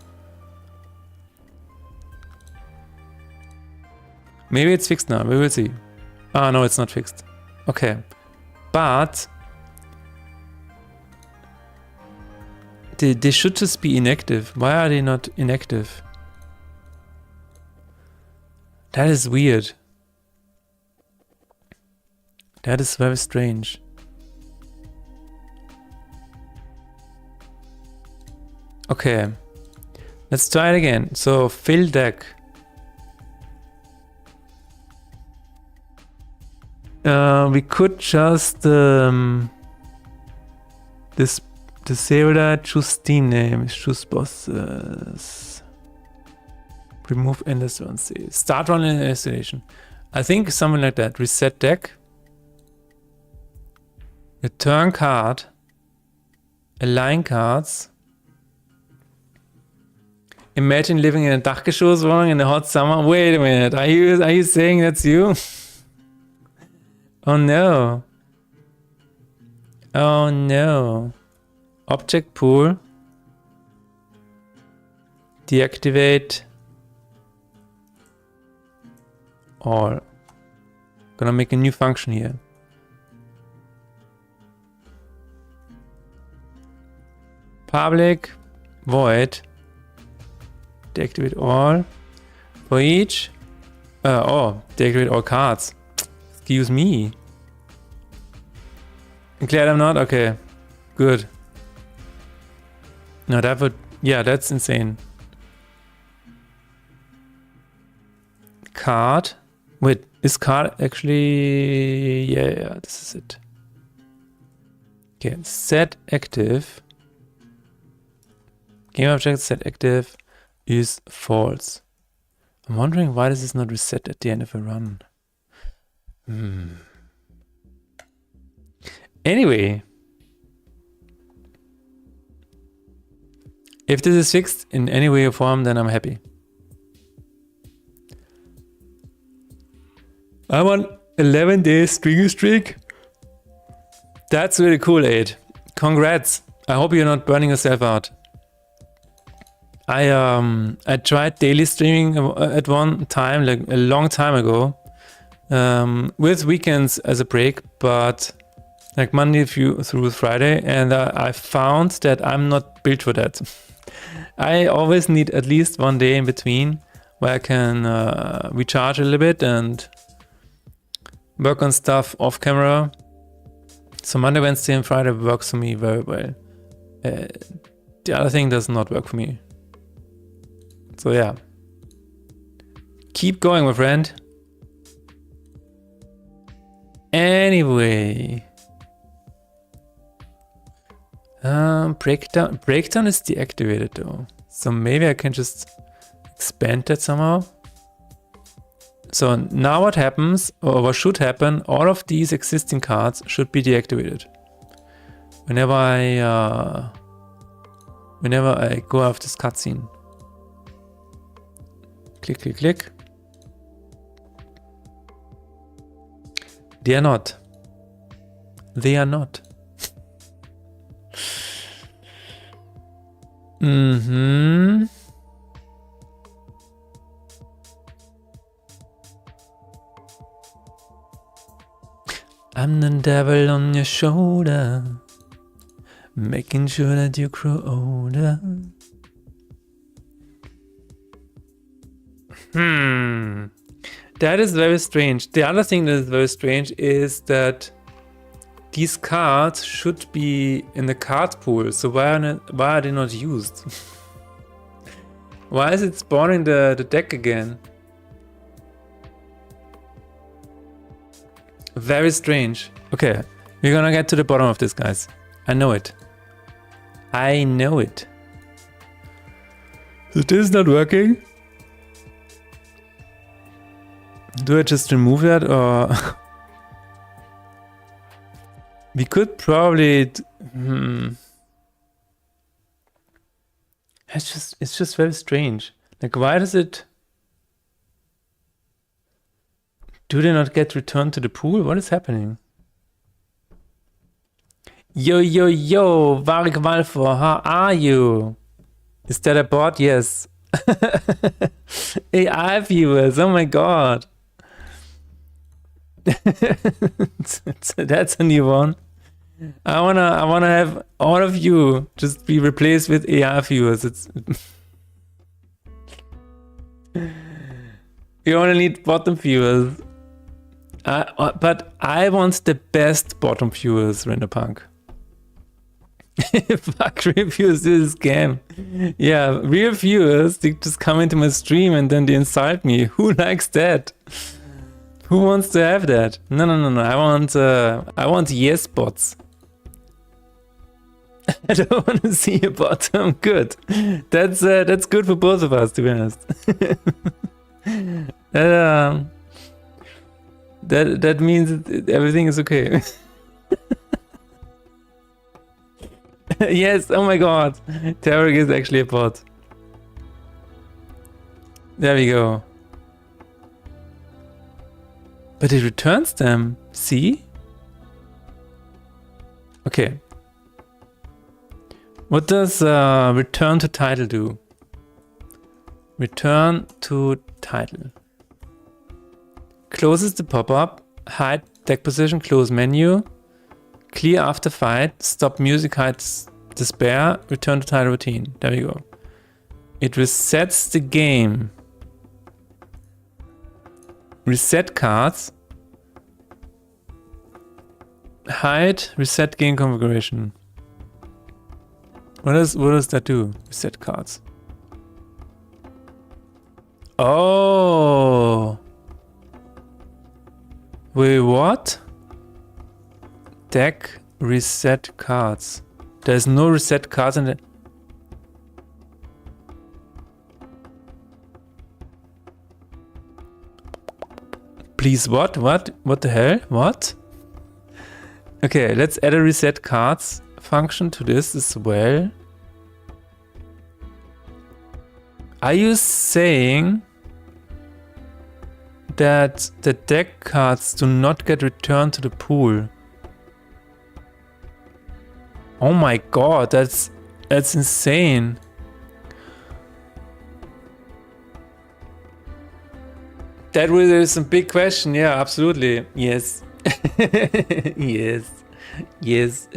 S1: Maybe it's fixed now. We will see. Oh no, it's not fixed. Okay, but they should just be inactive. Why are they not inactive? That is weird. That is very strange. Okay, let's try it again. So fill deck. We could just disable that. Choose team name. Choose bosses. Remove endless run save. Start run in installation. I think something like that. Reset deck. Return card. Align cards. Imagine living in a Dachgeschosswohnung in the hot summer. Wait a minute. Are you saying that's you? Oh no. Oh no. Object pool. Deactivate all. Gonna make a new function here. Public void. Deactivate all. For each. Deactivate all cards. Excuse me. Declared I'm not? Okay. Good. No, that would... Yeah, that's insane. Card. Wait, is card actually... Yeah, this is it. Okay, set active. Game object set active is false. I'm wondering why this is not reset at the end of a run. Anyway, if this is fixed in any way or form, then I'm happy. I'm on 11 days streaming streak. That's really cool, Aid. Congrats. I hope you're not burning yourself out. I tried daily streaming at one time, like a long time ago. With weekends as a break, but like Monday through Friday, and I found that I'm not built for that. I always need at least one day in between where I can recharge a little bit and work on stuff off camera. So Monday, Wednesday, and Friday works for me very well. The other thing does not work for me. So yeah, keep going, my friend. Anyway, breakdown is deactivated though, so maybe I can just expand that somehow. So now what happens, or what should happen, all of these existing cards should be deactivated whenever I go off this cutscene. Click, click, click. They are not. They are not. I'm the devil on your shoulder, making sure that you grow older. That is very strange. The other thing that is very strange is that these cards should be in the card pool. So why are they not used? Why is it spawning the deck again? Very strange. Okay, we're gonna get to the bottom of this, guys. I know it. I know it. Is this not working? Do I just remove that, or we could probably it's just very strange. Like, why does it, do they not get returned to the pool? What is happening? Yo, Varik Valfor, how are you? Is that a bot? Yes. AI viewers, oh my god. That's a new one. I wanna have all of you just be replaced with AI viewers. It's you only need bottom viewers. But I want the best bottom viewers, Renderpunk. Fuck reviews, this is scam. Yeah, real viewers, they just come into my stream and then they insult me. Who likes that? Who wants to have that? No. I want yes bots. I don't want to see a bottom. Good. That's good for both of us, to be honest. That means everything is okay. Yes. Oh my god. Tarek is actually a bot. There we go. But it returns them. See? Okay. What does return to title do? Return to title. Closes the pop-up, hide deck position, close menu, clear after fight, stop music, hides despair, return to title routine. There we go. It resets the game. Reset cards. Hide, reset game configuration. What does that do? Reset cards. Oh. Wait, what? Deck reset cards. There's no reset cards in it. Please, what? What the hell? What? Okay, let's add a reset cards function to this as well. Are you saying that the deck cards do not get returned to the pool? Oh my god, that's insane. That is a big question. Yeah, absolutely. Yes. Yes.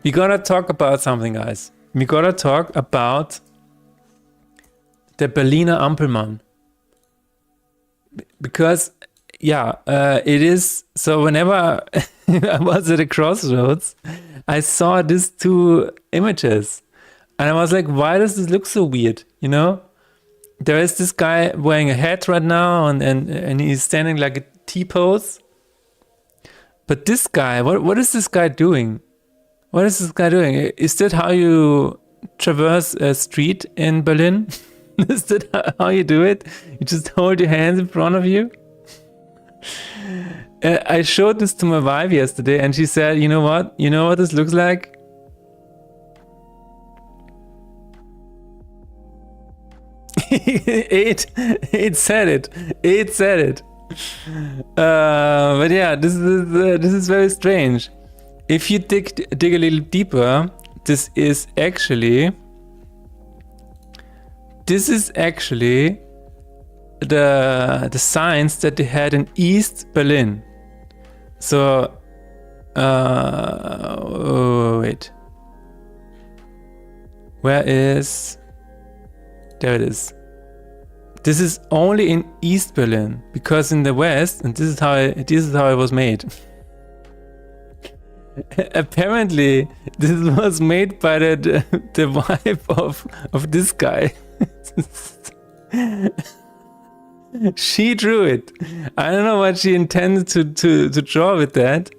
S1: We gotta talk about something, guys. We gotta talk about the Berliner Ampelmann. Because, yeah, it is. So whenever I was at a crossroads, I saw these two images. And I was like, why does this look so weird? You know? There is this guy wearing a hat right now and he's standing like a T-pose. But this guy, what is this guy doing? What is this guy doing? Is that how you traverse a street in Berlin? Is that how you do it? You just hold your hands in front of you? I showed this to my wife yesterday and she said, you know what? You know what this looks like? It said it. But yeah, this is very strange. If you dig a little deeper, this is actually the signs that they had in East Berlin. So, wait. Where is... There it is. This is only in East Berlin, because in the West, and this is how it was made. Apparently, this was made by the wife of this guy. She drew it. I don't know what she intended to draw with that.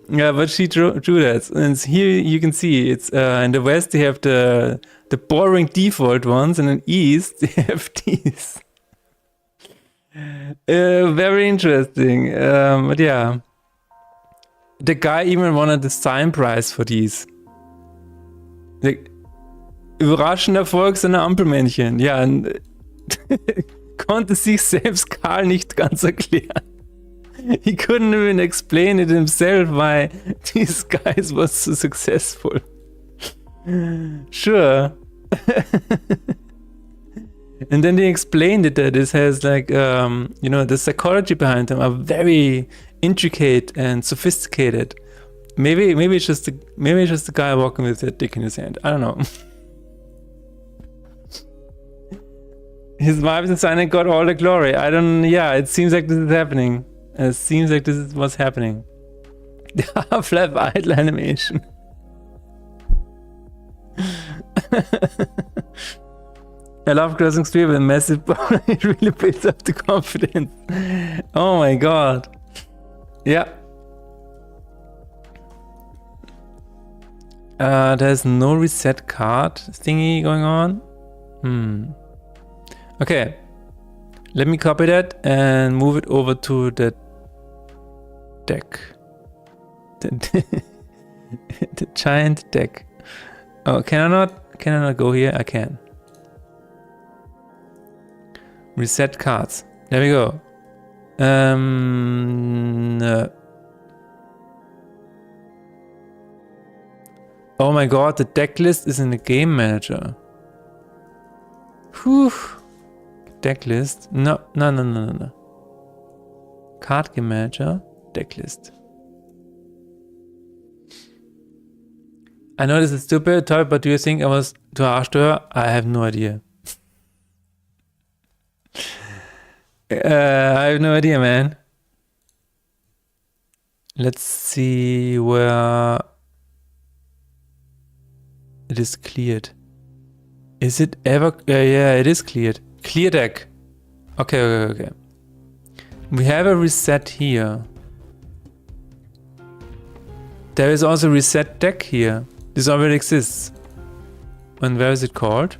S1: Yeah, but she drew that. And here you can see it's in the West they have the boring default ones, and in East they have these. Very interesting. But yeah. The guy even won a design prize for these. Überraschender Erfolg seiner Ampelmännchen. Ja, konnte sich selbst Karl nicht ganz erklären. He couldn't even explain it himself why these guys was so successful. Sure. And then they explained it that this has like, you know, the psychology behind them are very intricate and sophisticated. Maybe it's just the guy walking with a dick in his hand. I don't know. His wife designer got all the glory. Yeah, it seems like this is happening. It seems like this is what's happening. The Half-Life idle animation. I love crossing street with a massive bar. It really builds up the confidence. Oh my god. Yeah. There's no reset card thingy going on. Okay. Let me copy that and move it over to the deck. The giant deck. Oh, can I not go here? I can. Reset cards. There we go. Oh my god, the deck list is in the game manager. Whew. Deck list. No. Card game manager. Deck list. I know this is stupid, Toy, but do you think I was too harsh to her? I have no idea. I have no idea, man. Let's see where it is cleared. Is it ever? Yeah, it is cleared. Clear deck. Okay. We have a reset here. There is also reset deck here. This already exists. And where is it called?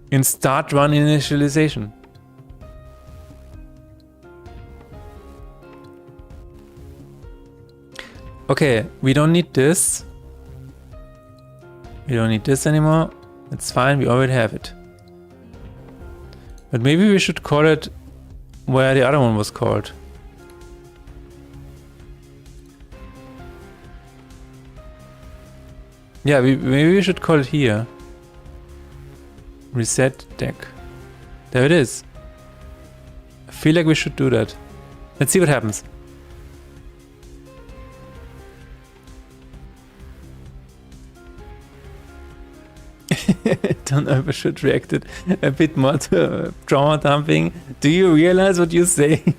S1: In start run initialization. Okay, we don't need this. We don't need this anymore. It's fine, we already have it. But maybe we should call it where the other one was called. Yeah, maybe we should call it here. Reset deck. There it is. I feel like we should do that. Let's see what happens. Don't know if I should react it a bit more to trauma dumping. Do you realize what you're saying?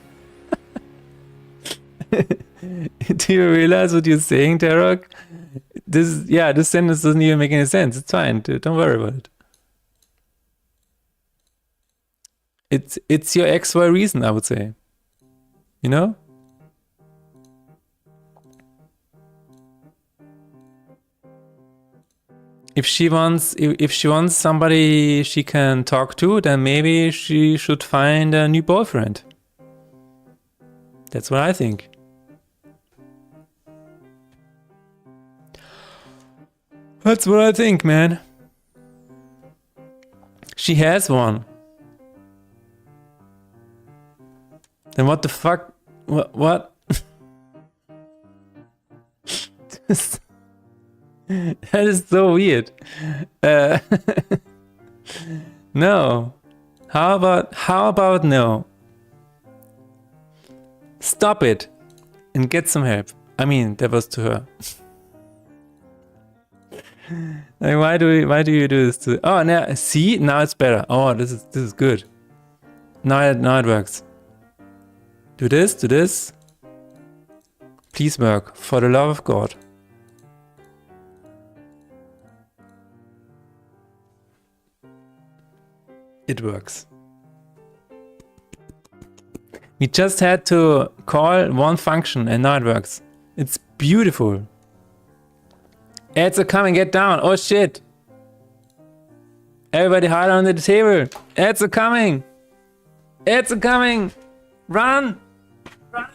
S1: Do you realize what you're saying, Tarok? This sentence doesn't even make any sense. It's fine, dude. Don't worry about it. It's your XY reason, I would say. You know? If she wants somebody she can talk to, then maybe she should find a new boyfriend. That's what I think. That's what I think, man. She has one. Then what the fuck? What? That is so weird. No. How about no? Stop it and get some help. I mean, that was to her. Like, why do you do this to? Oh, now see, now it's better. Oh, this is good. Now it works. Do this, do this. Please work, for the love of God. It works. We just had to call one function and now it works. It's beautiful. Ads are coming, get down. Oh shit. Everybody hide under the table. Ads are coming. Ads are coming. Run. Run.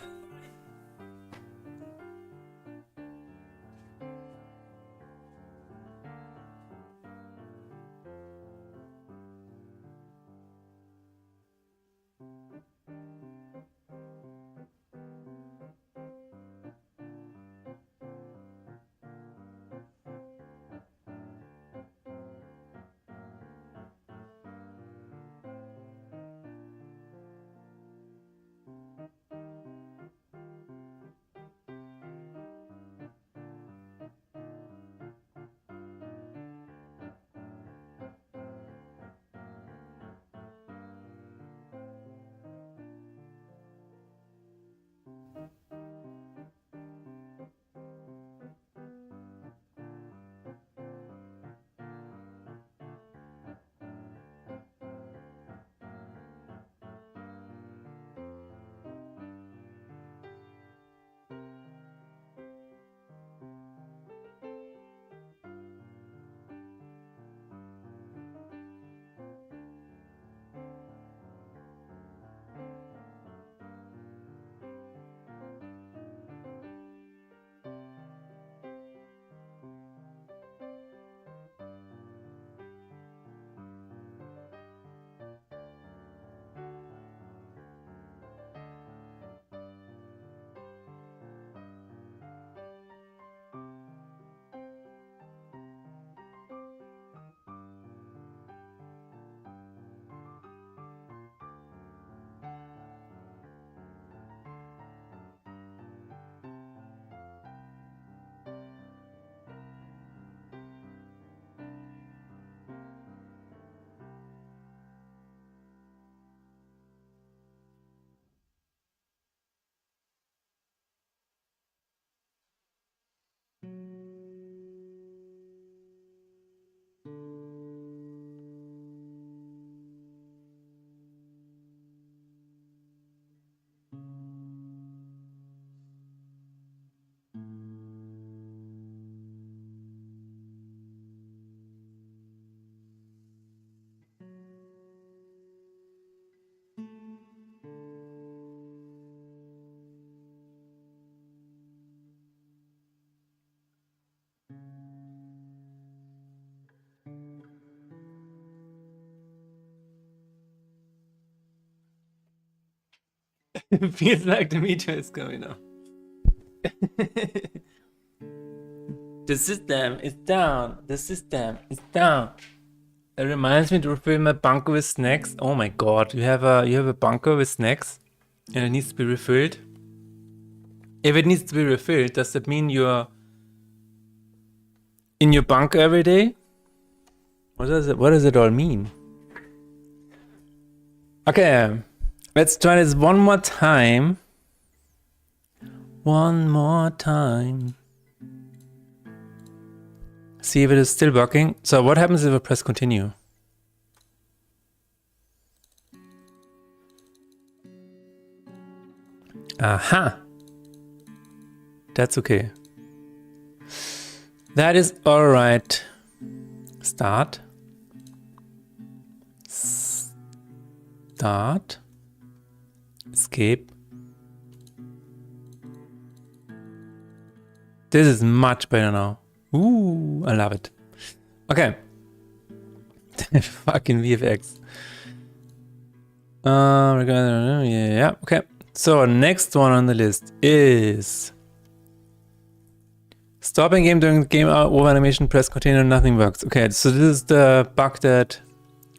S1: It feels like the meteor is coming now. The system is down. The system is down. It reminds me to refill my bunker with snacks. Oh my god, you have a bunker with snacks and it needs to be refilled. If it needs to be refilled, does that mean you're in your bunker every day? What does it all mean? Okay, let's try this one more time. One more time. See if it is still working. So what happens if I press continue? Aha! That's okay. That is alright. Start. Start. Escape. This is much better now. Ooh, I love it. Okay. Fucking VFX. Yeah, okay. So next one on the list is stopping game during the game over animation, press continue, nothing works. Okay, so this is the bug that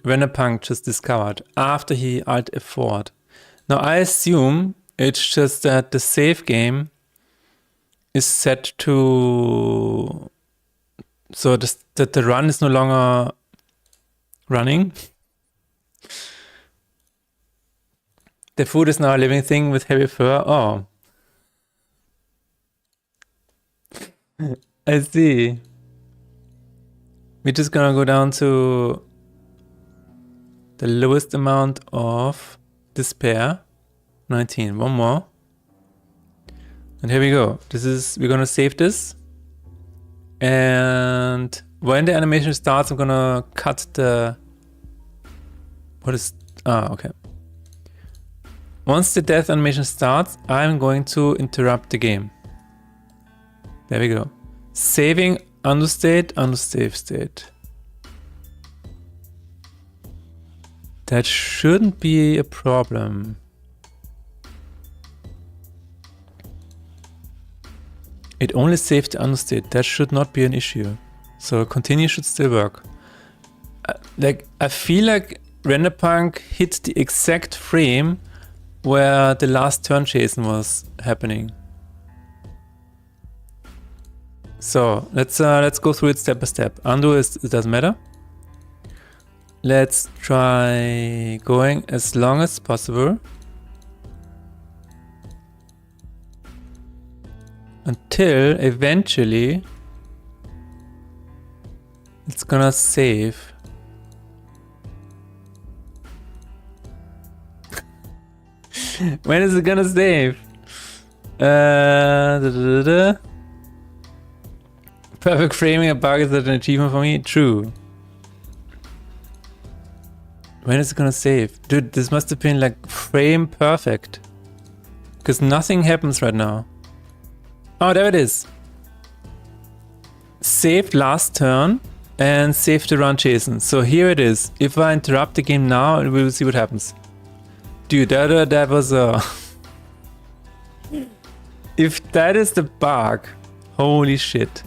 S1: Rennerpunk just discovered after he Alt F4'd. Now I assume It's just that the save game is set to so that the run is no longer running. The food is now a living thing with heavy fur. Oh. I see. We're just gonna go down to the lowest amount of despair. 19. One more. And here we go. We're gonna save this. And when the animation starts, I'm gonna cut the... okay. Once the death animation starts, I'm going to interrupt the game. There we go. Saving undo state, undo save state. That shouldn't be a problem. It only saved the undo state. That should not be an issue. So continue should still work. I feel like RenderPunk hit the exact frame where the last turn chasing was happening. So let's go through it step by step. Undo it doesn't matter. Let's try going as long as possible until eventually it's gonna save. When is it gonna save? Perfect framing a bug is that an achievement for me? True. When is it gonna save? Dude, this must have been like frame perfect. Because nothing happens right now. Oh, there it is. Saved last turn and saved the run chasing. So here it is. If I interrupt the game now, we will see what happens. Dude, that was a... If that is the bug, holy shit.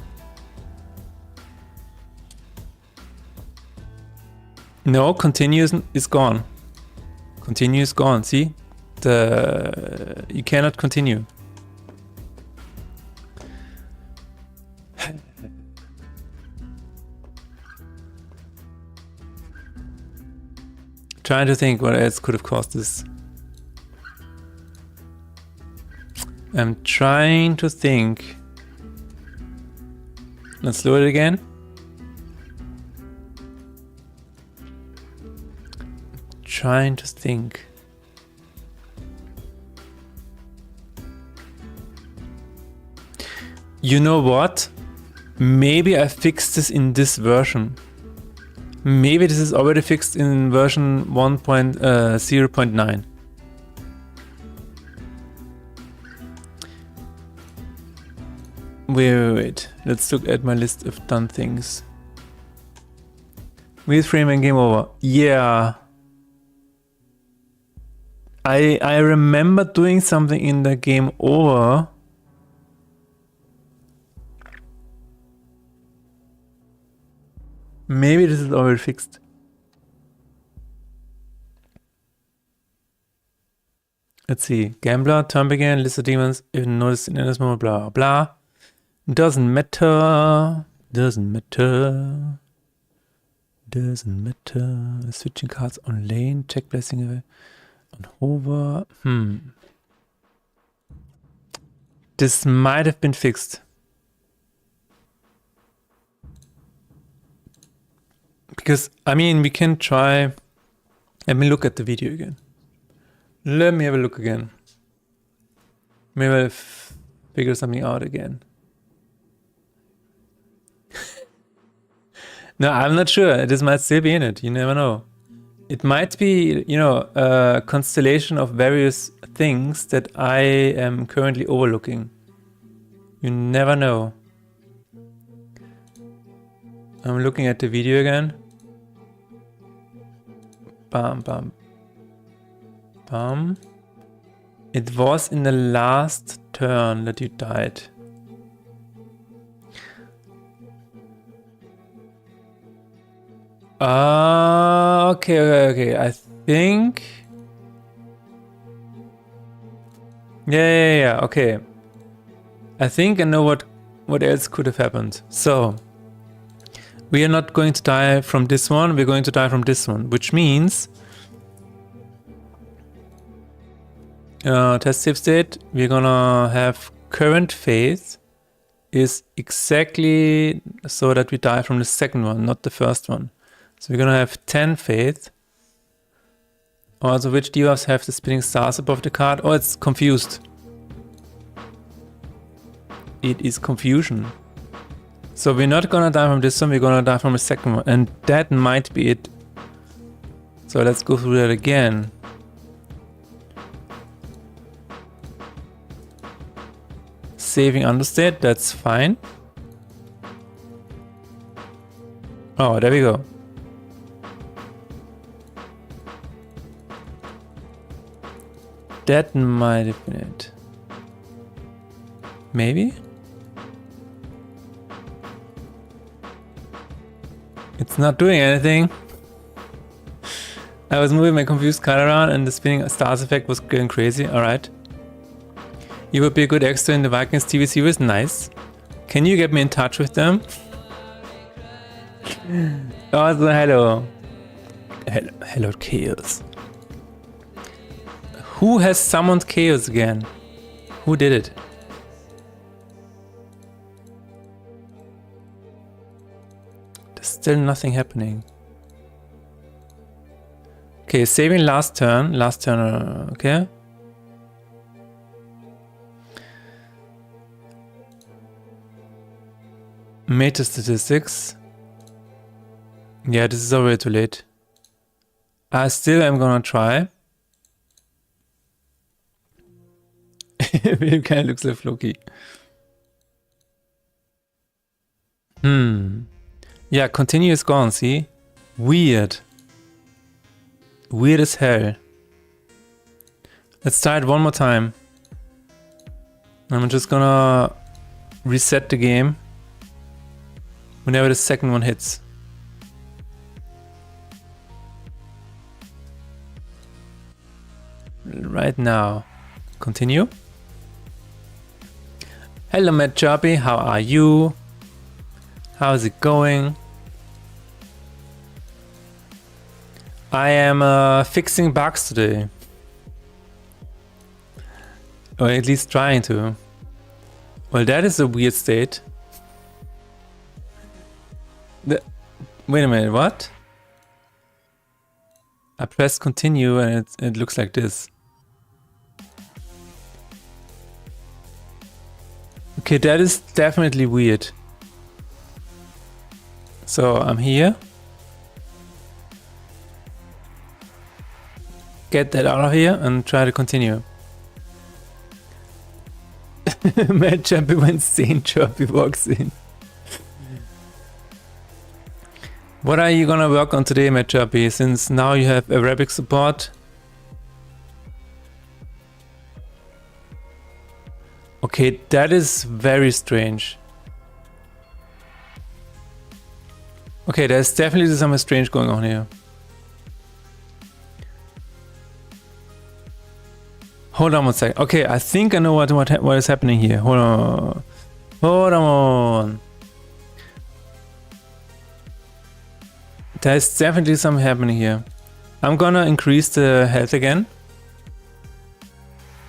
S1: No, continue is gone. Continue is gone, see? You cannot continue. Trying to think what else could have caused this. I'm trying to think. Let's do it again. Trying to think. You know what? Maybe I fixed this in this version. Maybe this is already fixed in version 1.0.9. Wait. Let's look at my list of done things. With frame and game over. Yeah. I remember doing something in the game over. Maybe this is already fixed. Let's see. Gambler, turn begin, list of demons, if noticed in endless mode, blah blah. Doesn't matter. Doesn't matter. Doesn't matter. Switching cards on lane, check blessing away. On hover. This might have been fixed. Because, I mean, we can try... Let me look at the video again. Let me have a look again. Maybe I'll figure something out again. No, I'm not sure. This might still be in it. You never know. It might be, you know, a constellation of various things that I am currently overlooking. You never know. I'm looking at the video again. Bam, bam, bam. It was in the last turn that you died. Okay. I think Yeah, okay. I think I know what else could have happened. So, we are not going to die from this one, we're going to die from this one, which means test save state, we're gonna have current phase is exactly so that we die from the second one, not the first one. So we're gonna have 10 phase. Also, which debuffs have the spinning stars above the card? Oh, it's confused. It is confusion. So we're not gonna die from this one, we're gonna die from the second one. And that might be it. So let's go through that again. Saving understate, that's fine. Oh, there we go. That might have been it. Maybe? It's not doing anything. I was moving my confused card around and the spinning stars effect was going crazy. Alright. You would be a good extra in the Vikings TV series. Nice. Can you get me in touch with them? Also, hello. Hello, Chaos. Who has summoned Chaos again? Who did it? There's still nothing happening. Okay, saving last turn. Okay. Meta statistics. Yeah, this is already too late. I still am gonna try. It kind of looks like Floki. Yeah, continue is gone, see? Weird. Weird as hell. Let's try it one more time. I'm just gonna reset the game whenever the second one hits. Right now. Continue. Hello, Matt Choppy. How are you? How's it going? I am fixing bugs today. Or at least trying to. Well, that is a weird state. Wait a minute, what? I pressed continue and it looks like this. Okay, that is definitely weird. So I'm here. Get that out of here and try to continue. Mad Jumpy went insane, Chirpy walks in. What are you gonna work on today, Mad Chirpy, since now you have Arabic support? Okay, that is very strange. Okay, there's definitely something strange going on here. Hold on one sec. Okay, I think I know what is happening here. Hold on. Hold on. There's definitely something happening here. I'm gonna increase the health again.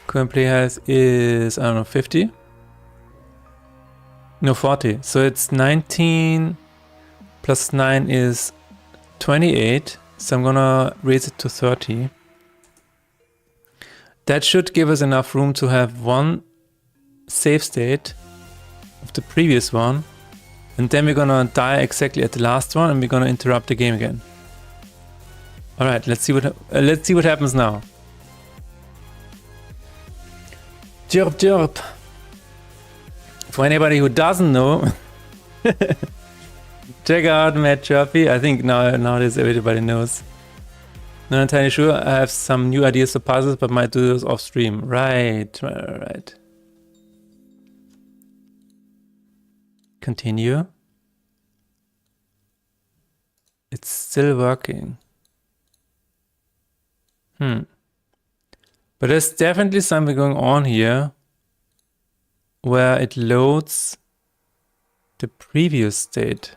S1: Current play health is, I don't know, 50? No, 40. So it's 19 plus 9 is 28. So I'm gonna raise it to 30. That should give us enough room to have one save state of the previous one. And then we're gonna die exactly at the last one and we're gonna interrupt the game again. Alright, let's see what happens now. Chirp chirp. For anybody who doesn't know, check out Mad Chirpy. I think nowadays everybody knows. Not entirely sure. I have some new ideas for puzzles, but might do those off stream. Right. Continue. It's still working. But there's definitely something going on here where it loads the previous state.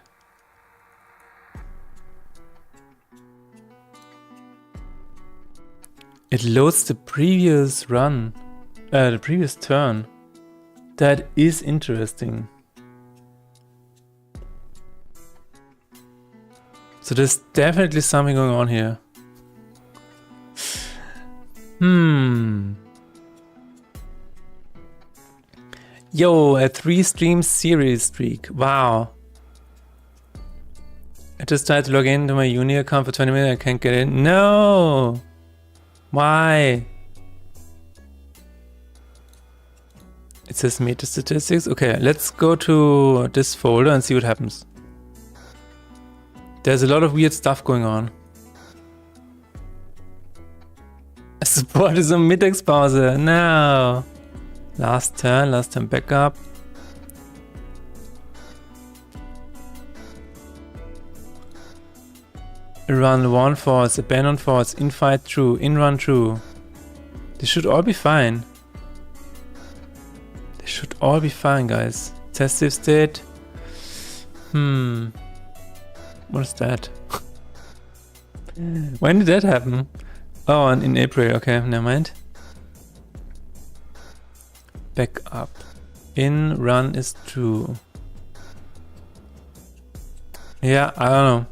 S1: It loads the previous run, the previous turn. That is interesting. So there's definitely something going on here. Yo, a 3-stream series streak. Wow. I just tried to log into my uni account for 20 minutes. I can't get in. No! Why? It says meta statistics. Okay, let's go to this folder and see what happens. There's a lot of weird stuff going on. Support is on Mittagspause. No. Last turn backup. Run 1 false, abandon false, infight true, in-run true. This should all be fine. They should all be fine, guys. Test save state. What is that? When did that happen? Oh, in April. Okay, never mind. Backup. In run is true. Yeah, I don't know.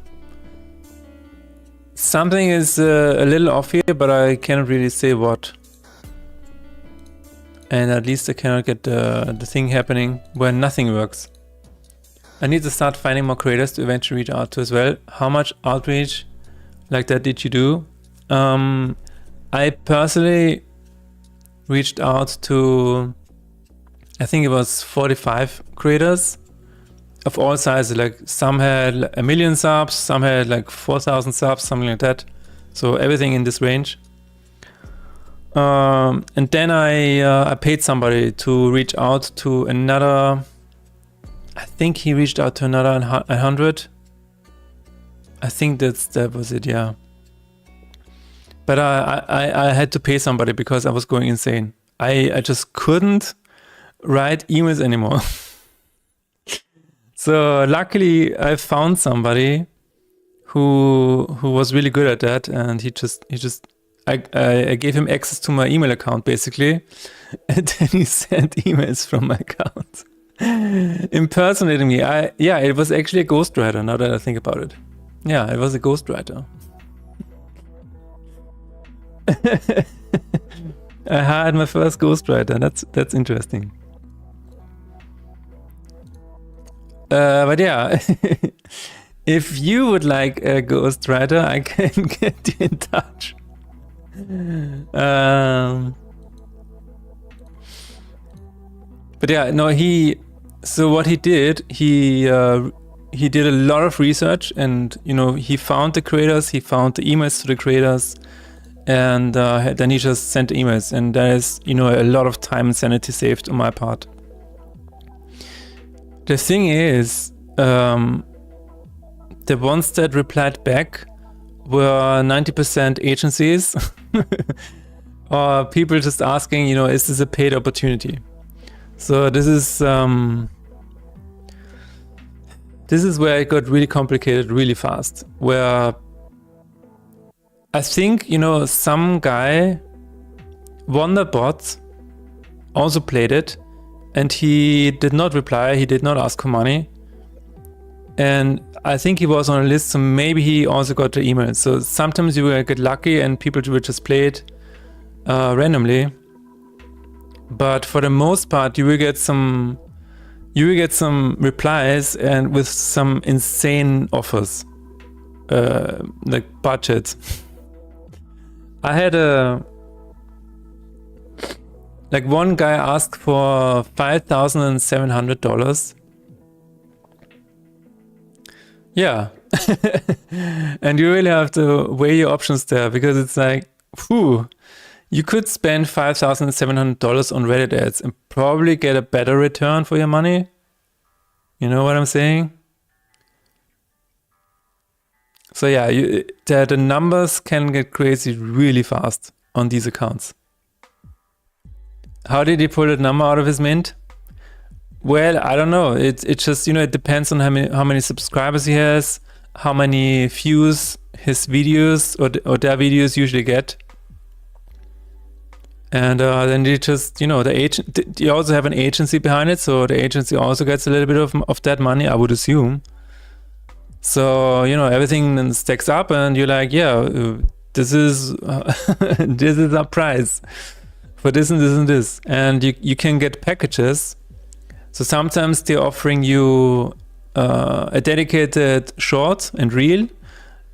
S1: Something is a little off here, but I cannot really say what. And at least I cannot get the thing happening where nothing works. I need to start finding more creators to eventually reach out to as well. How much outreach like that did you do? I personally reached out to, I think it was 45 creators of all sizes. Like some had 1 million subs, some had like 4,000 subs, something like that. So everything in this range. And then I paid somebody to reach out to another. I think he reached out to another 100. I think that was it, yeah. But I had to pay somebody because I was going insane. I just couldn't write emails anymore. So luckily I found somebody who was really good at that, and I gave him access to my email account basically, and then he sent emails from my account. Impersonating me. Yeah, it was actually a ghostwriter now that I think about it. Yeah, it was a ghostwriter. I hired my first ghostwriter. That's interesting. But yeah, if you would like a ghostwriter, I can get you in touch. But yeah, no, so what he did, he did a lot of research, and he found the creators, he found the emails to the creators, and then he just sent emails, and there is a lot of time and sanity saved on my part. The thing is, the ones that replied back were 90% agencies or people just asking, is this a paid opportunity? So this is where it got really complicated really fast, where I think, some guy, Wonderbot, also played it, and he did not reply, he did not ask for money. And I think he was on a list, so maybe he also got the email. So sometimes you will get lucky and people will just play it randomly. But for the most part, you will get some replies and with some insane offers, like budget. I had one guy asked for $5,700. Yeah. And you really have to weigh your options there, because it's like, whew, you could spend $5,700 on Reddit ads and probably get a better return for your money. You know what I'm saying? So yeah, the numbers can get crazy really fast on these accounts. How did he pull that number out of his mint? Well, I don't know. It just, you know, it depends on how many subscribers he has, how many views his videos or their videos usually get. And then they just, you know, you also have an agency behind it, so the agency also gets a little bit of that money, I would assume. So, you know, everything then stacks up and you're like, yeah, this is this is our price for this and this and this. And you can get packages. So sometimes they're offering you a dedicated short and reel.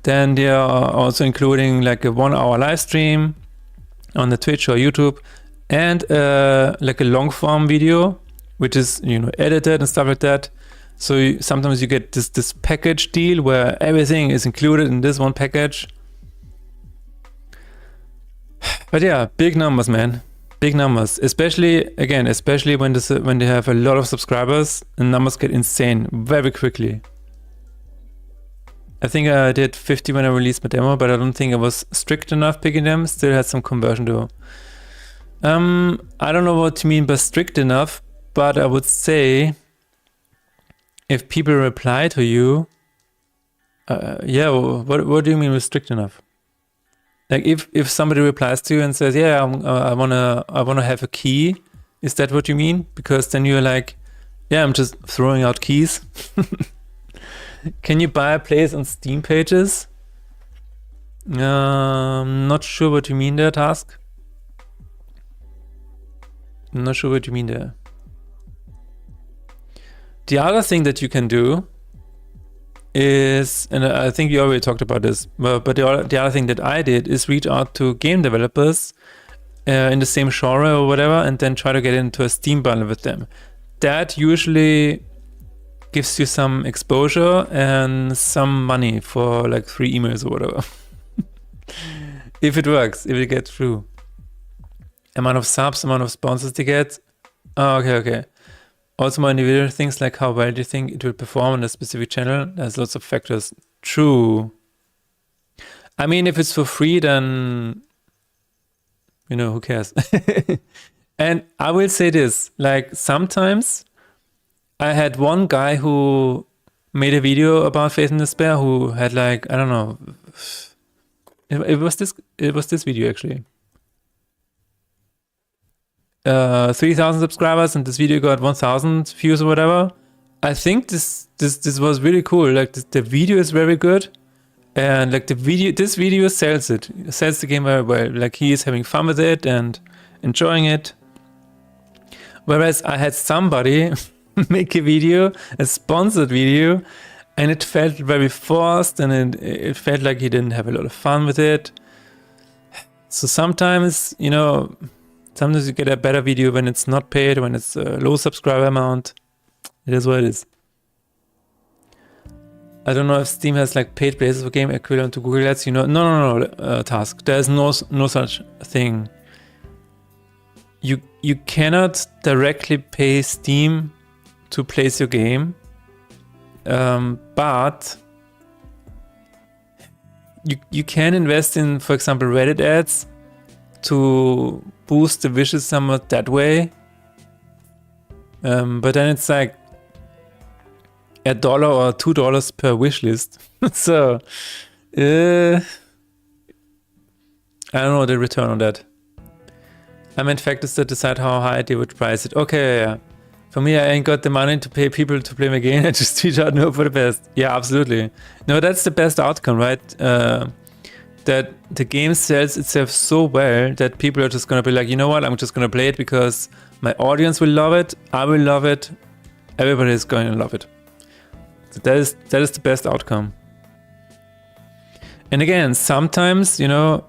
S1: Then they are also including like a 1 hour live stream on the Twitch or YouTube, and like a long form video, which is, you know, edited and stuff like that. So sometimes you get this package deal where everything is included in this one package. But yeah, big numbers, man, big numbers. Especially when they have a lot of subscribers, the numbers get insane very quickly. I think I did 50 when I released my demo, but I don't think I was strict enough picking them. Still had some conversion though. I don't know what you mean by strict enough, but I would say if people reply to you, yeah, what do you mean with strict enough? Like if somebody replies to you and says, yeah, I wanna have a key, is that what you mean? Because then you're like, yeah, I'm just throwing out keys. Can you buy a place on Steam pages? Not sure what you mean there, Task. I'm not sure what you mean there. The other thing that you can do is, and I think you already talked about this, but the other thing that I did is reach out to game developers in the same genre or whatever, and then try to get into a Steam bundle with them. That usually gives you some exposure and some money for like 3 emails or whatever. If it works, if it gets through. Amount of subs, amount of sponsors they get. Oh, okay. Also more individual things like how well do you think it will perform on a specific channel. There's lots of factors. True. I mean, if it's for free, then, you know, who cares? And I will say this, like sometimes I had one guy who made a video about Faith and Despair who had like, I don't know, it was this video actually. 3,000 subscribers, and this video got 1,000 views or whatever. I think this was really cool. Like the video is very good, and like this video sells the game very well. Like he is having fun with it and enjoying it. Whereas I had somebody make a video, a sponsored video, and it felt very forced, and it felt like he didn't have a lot of fun with it. So sometimes, you know, sometimes you get a better video when it's not paid, when it's a low subscriber amount. It is what it is. I don't know if Steam has like paid places for game equivalent to Google Ads. You know, no, Task. There's no such thing. You cannot directly pay Steam to place your game, but you can invest in, for example, Reddit ads to boost the wishes somewhat that way. But then it's like $1 or $2 per wish list. So I don't know the return on that. I meant factors that decide how high they would price it. Okay, yeah. For me, I ain't got the money to pay people to play my game. I just tweet out no for the best. Yeah, absolutely. No, that's the best outcome, right? That the game sells itself so well that people are just gonna be like, you know what, I'm just gonna play it because my audience will love it, I will love it, everybody is going to love it. So that is the best outcome. And again, sometimes, you know,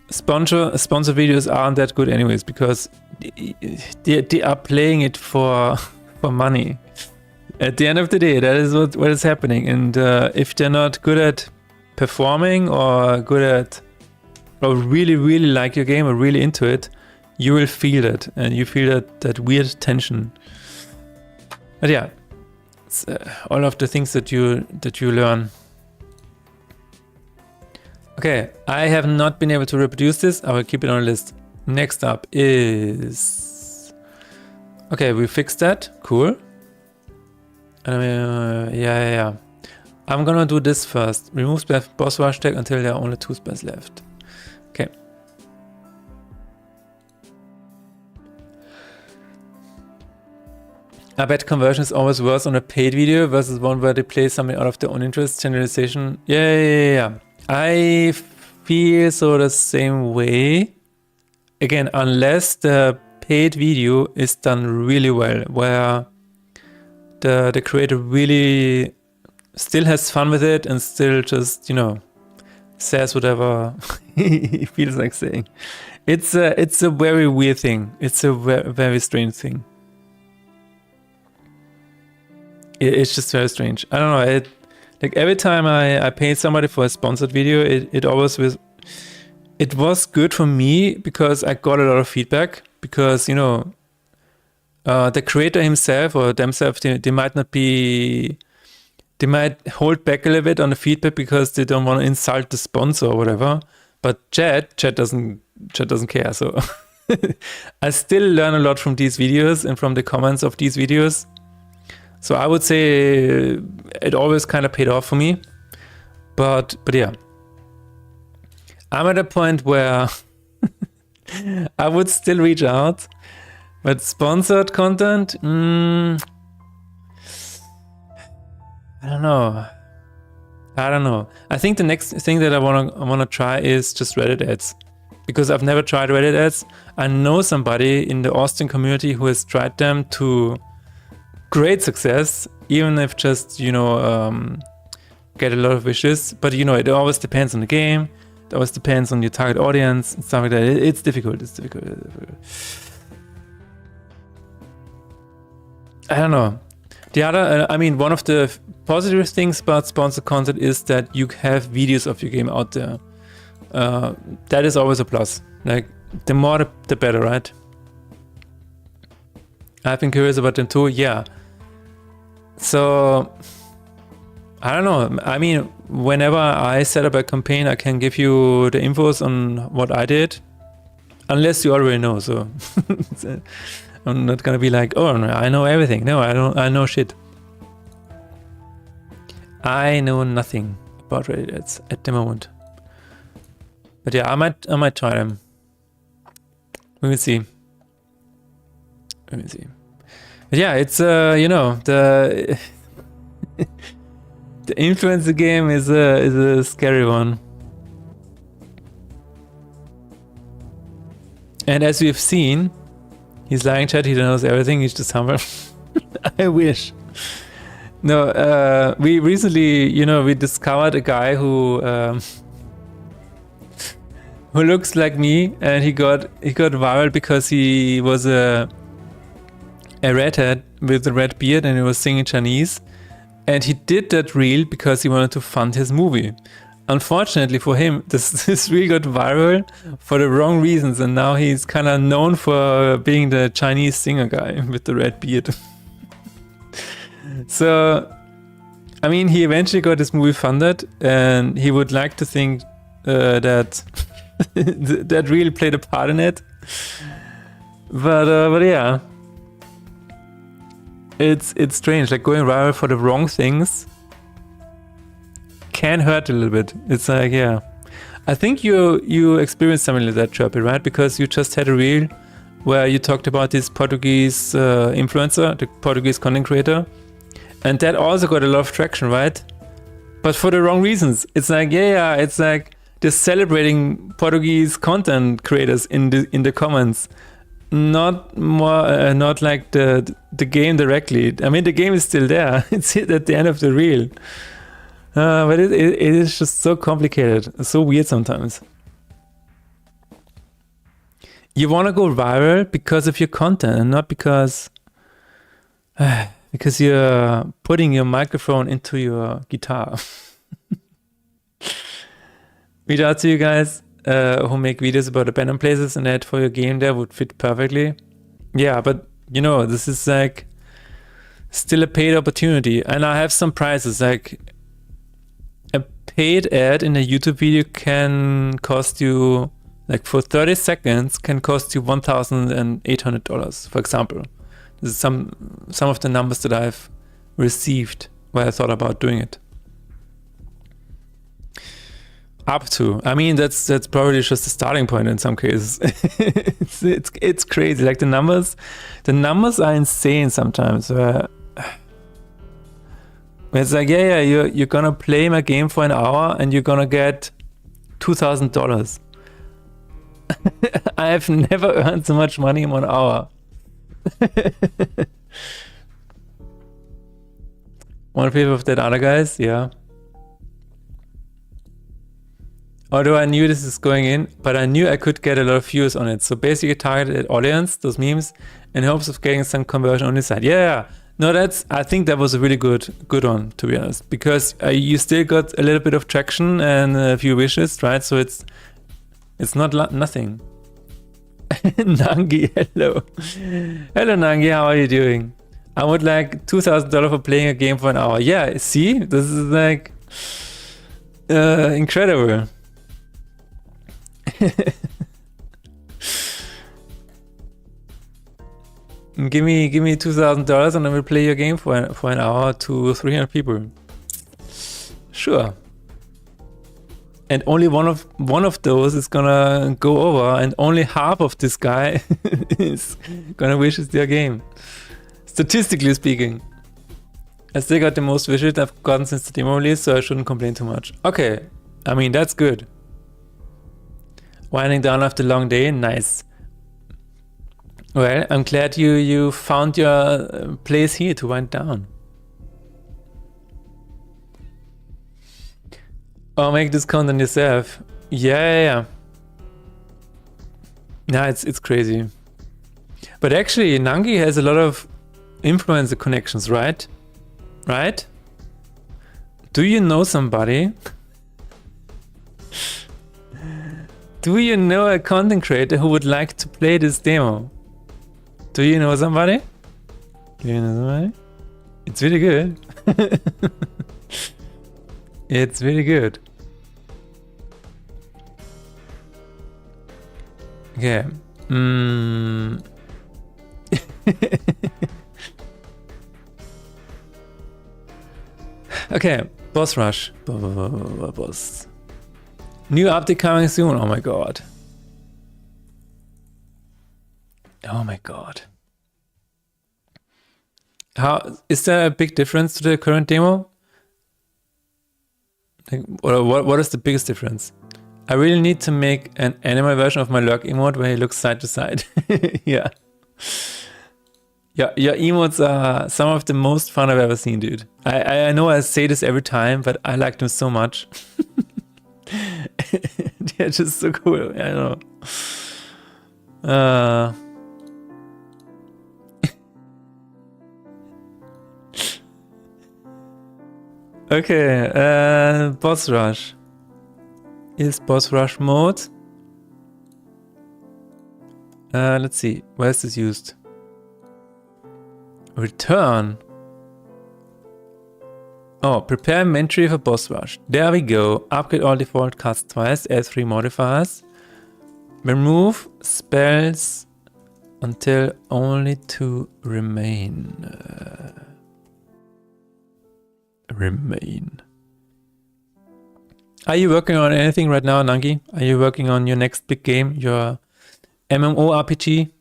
S1: sponsor videos aren't that good anyways, because they are playing it for money. At the end of the day, that is what is happening. And if they're not good at performing or good at, or really like your game or really into it, you will feel it, and you feel that weird tension. But yeah, it's all of the things that you learn. Okay, I have not been able to reproduce this. I will keep it on a list. Next up is... Okay, we fixed that. Cool. Yeah. I'm gonna do this first. Remove boss rush tag until there are only 2 spells left. Okay. I bet conversion is always worse on a paid video versus one where they play something out of their own interest. Generalization. Yeah. I feel so the same way. Again, unless the paid video is done really well, where the creator really still has fun with it and still just, you know, says whatever he feels like saying. It's a very weird thing. It's a very strange thing. It's just very strange. I don't know. Like every time I paid somebody for a sponsored video, it always was. It was good for me because I got a lot of feedback. Because, you know, the creator himself or themselves, they might not be. They might hold back a little bit on the feedback because they don't want to insult the sponsor or whatever. But chat doesn't care. So I still learn a lot from these videos and from the comments of these videos. So I would say it always kind of paid off for me. But yeah. I'm at a point where I would still reach out. But sponsored content, I don't know. I think the next thing that I wanna try is just Reddit ads. Because I've never tried Reddit ads. I know somebody in the Austin community who has tried them to great success, even if just, you know, get a lot of wishes. But, you know, it always depends on the game. It always depends on your target audience and stuff like that. It's difficult. I don't know. The other, I mean, one of the positive things about sponsored content is that you have videos of your game out there. That is always a plus. Like, the more the better, right? I've been curious about them too, yeah. So, I don't know. I mean, whenever I set up a campaign, I can give you the infos on what I did. Unless you already know, so... I'm not gonna be like, oh, no, I know everything. No, I don't. I know shit. I know nothing about Reddit ads at the moment. But yeah, I might try them. We will see. But yeah, it's you know, the the influencer game is a scary one. And as we've seen, he's lying, chat, he knows everything, he's just humble. I wish. No, we recently, you know, we discovered a guy who looks like me, and he got viral because he was a redhead with a red beard and he was singing Chinese. And he did that reel because he wanted to fund his movie. Unfortunately for him, this reel got viral for the wrong reasons, and now he's kind of known for being the Chinese singer guy with the red beard. So, I mean, he eventually got his movie funded, and he would like to think that that reel played a part in it. But yeah, it's strange. Like, going viral for the wrong things can hurt a little bit. It's like, yeah, I think you experienced something like that, Chirpy, right? Because you just had a reel where you talked about this Portuguese influencer, the Portuguese content creator, and that also got a lot of traction, right? But for the wrong reasons. It's like, yeah, it's like just celebrating Portuguese content creators in the comments, not more, not like the game directly. I mean, the game is still there. It's hit at the end of the reel. But it is just so complicated, so weird sometimes. You want to go viral because of your content and not because you're putting your microphone into your guitar. Reach out to you guys who make videos about abandoned places, and that for your game there would fit perfectly. Yeah, but you know, this is like still a paid opportunity, and I have some prices. Like, a paid ad in a YouTube video can cost you like for 30 seconds can cost you $1,800, for example. This is some of the numbers that I've received while I thought about doing it. Up to, I mean, that's probably just the starting point in some cases. it's crazy. Like the numbers are insane sometimes. It's like, you're gonna play my game for an hour and you're gonna get $2,000. I have never earned so much money in 1 hour. Want to play with that other guys? Yeah. Although I knew this is going in, but I knew I could get a lot of views on it. So basically targeted audience, those memes, in hopes of getting some conversion on the side. Yeah. No, I think that was a really good one, to be honest, because you still got a little bit of traction and a few wishes, right? So it's not nothing. Nangi, hello. Hello, Nangi, how are you doing? I would like $2,000 for playing a game for an hour. Yeah, see? This is like incredible. Give me $2,000 and I will play your game for an hour to 300 people. Sure. And only one of those is gonna go over, and only half of this guy is gonna wish it's their game. Statistically speaking. I still got the most wishes I've gotten since the demo release, so I shouldn't complain too much. Okay, I mean, that's good. Winding down after a long day, nice. Well, I'm glad you found your place here to wind down. Or make this content yourself. Yeah. Nah, it's crazy. But actually, Nangi has a lot of influencer connections, right? Right? Do you know somebody? Do you know a content creator who would like to play this demo? Do you know somebody? Do you know somebody? It's really good. It's really good. Okay. Okay, boss rush. Boss. New update coming soon. Oh my god. Oh my god. How is there a big difference to the current demo? Like, what is the biggest difference? I really need to make an animal version of my lurk emote where he looks side to side. Yeah. Yeah, your emotes are some of the most fun I've ever seen, dude. I know I say this every time, but I like them so much. They're just so cool. I don't know. Okay, boss rush. Is boss rush mode? Let's see. Where is this used? Return. Oh, prepare inventory for boss rush. There we go. Upgrade all default cards twice. Add 3 modifiers. Remove spells until only 2 remain. Remain. Are you working on anything right now, Nangi? Are you working on your next big game, your MMORPG?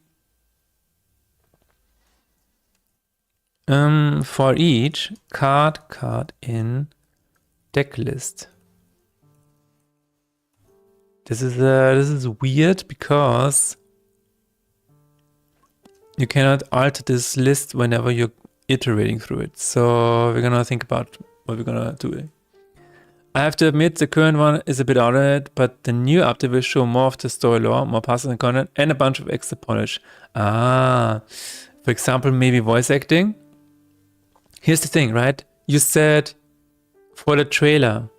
S1: For each card in deck list. This is weird because you cannot alter this list whenever you're iterating through it. So we're gonna think about what we're gonna do. I have to admit the current one is a bit out of it, but the new update will show more of the story lore, more puzzles and content, and a bunch of extra polish. For example, maybe voice acting. Here's the thing, right? You said for the trailer.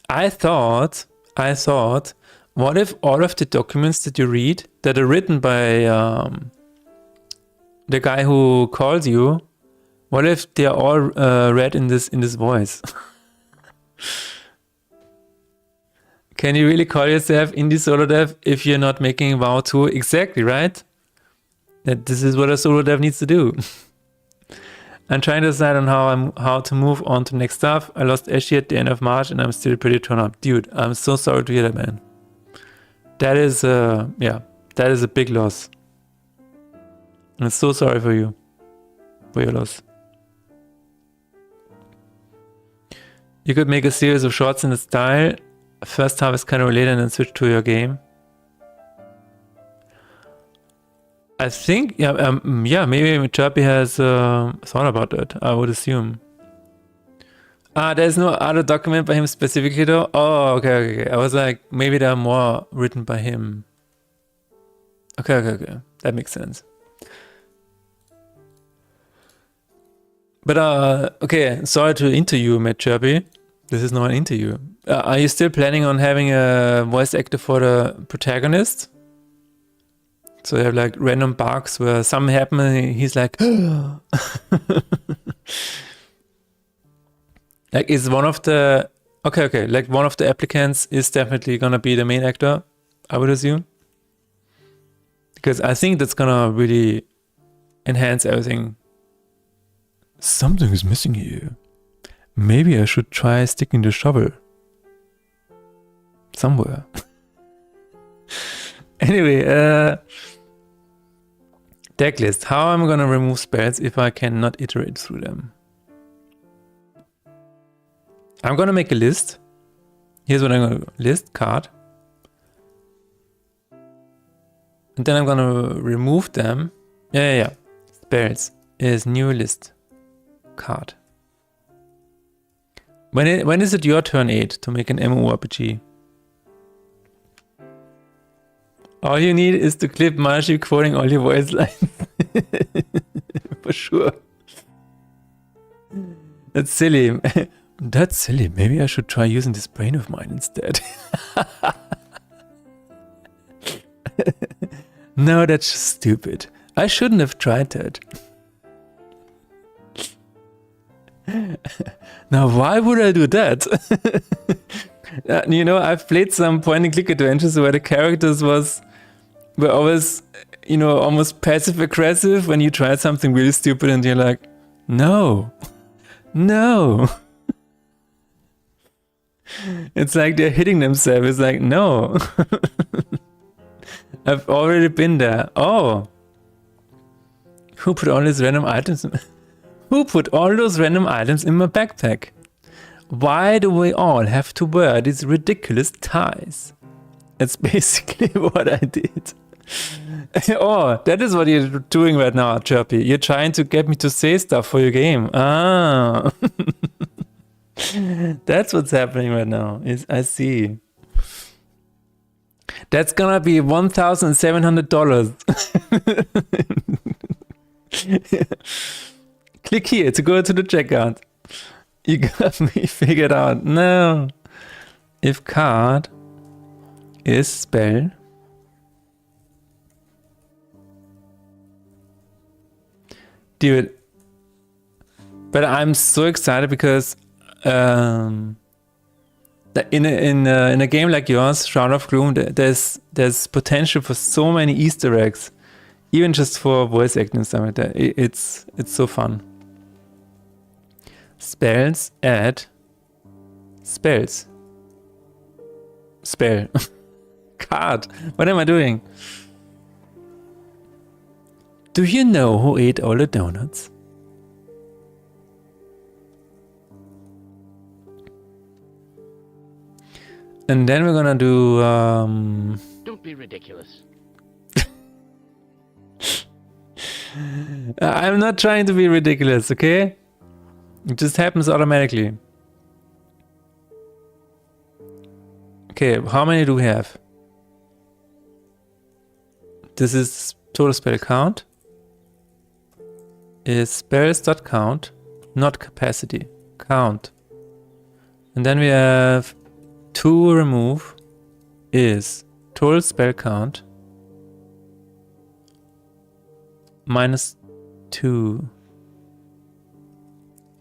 S1: I thought, what if all of the documents that you read that are written by the guy who calls you, what if they are all read in this voice? Can you really call yourself indie solo dev if you're not making WoW 2? Exactly, right? That this is what a solo dev needs to do. I'm trying to decide on how to move on to next stuff. I lost Ashy at the end of March and I'm still pretty torn up. Dude, I'm so sorry to hear that, man. That is that is a big loss. I'm so sorry for you. For your loss. You could make a series of shorts in the style. First half is kind of related and then switch to your game. I think, maybe Chirpy has thought about that, I would assume. There's no other document by him specifically though? Oh, okay. I was like, maybe there are more written by him. Okay. That makes sense. But, okay, sorry to interview you, Matt Chirpy. This is not an interview. Are you still planning on having a voice actor for the protagonist? So you have like random barks where something happens and he's like, like is one of the, okay, like one of the applicants is definitely gonna be the main actor, I would assume. Because I think that's gonna really enhance everything. Something is missing here. Maybe I should try sticking the shovel somewhere. Anyway, deck list. How am I gonna remove spells if I cannot iterate through them? I'm gonna make a list. Here's what I'm gonna do. List card. And then I'm gonna remove them. Yeah. Spells is new list card. When is it your turn 8 to make an MMORPG? All you need is to clip Marshi quoting all your voice lines. For sure. That's silly. That's silly. Maybe I should try using this brain of mine instead. No, that's just stupid. I shouldn't have tried that. Now, why would I do that? You know, I've played some point-and-click adventures where the characters were always, you know, almost passive-aggressive when you tried something really stupid and you're like, no. It's like they're hitting themselves. It's like, no. I've already been there. Oh. Who put all these random items in... Who put all those random items in my backpack? Why do we all have to wear these ridiculous ties? That's basically what I did. Oh, that is what you're doing right now, Chirpy. You're trying to get me to say stuff for your game. Ah. That's what's happening right now. I see. That's gonna be $1,700. Click here to go to the checkout. You got me figured out. No. If card is spell, dude. But I'm so excited because in a game like yours, Shroud of Gloom, there's potential for so many Easter eggs, even just for voice acting and stuff like that. It's so fun. Spells, add spells. Spell. Card. What am I doing? Do you know who ate all the donuts? And then we're gonna do
S3: Don't be ridiculous.
S1: I'm not trying to be ridiculous, okay? It just happens automatically. Okay, how many do we have? This is total spell count. Is spells.count, not capacity. Count. And then we have to remove is total spell count minus 2.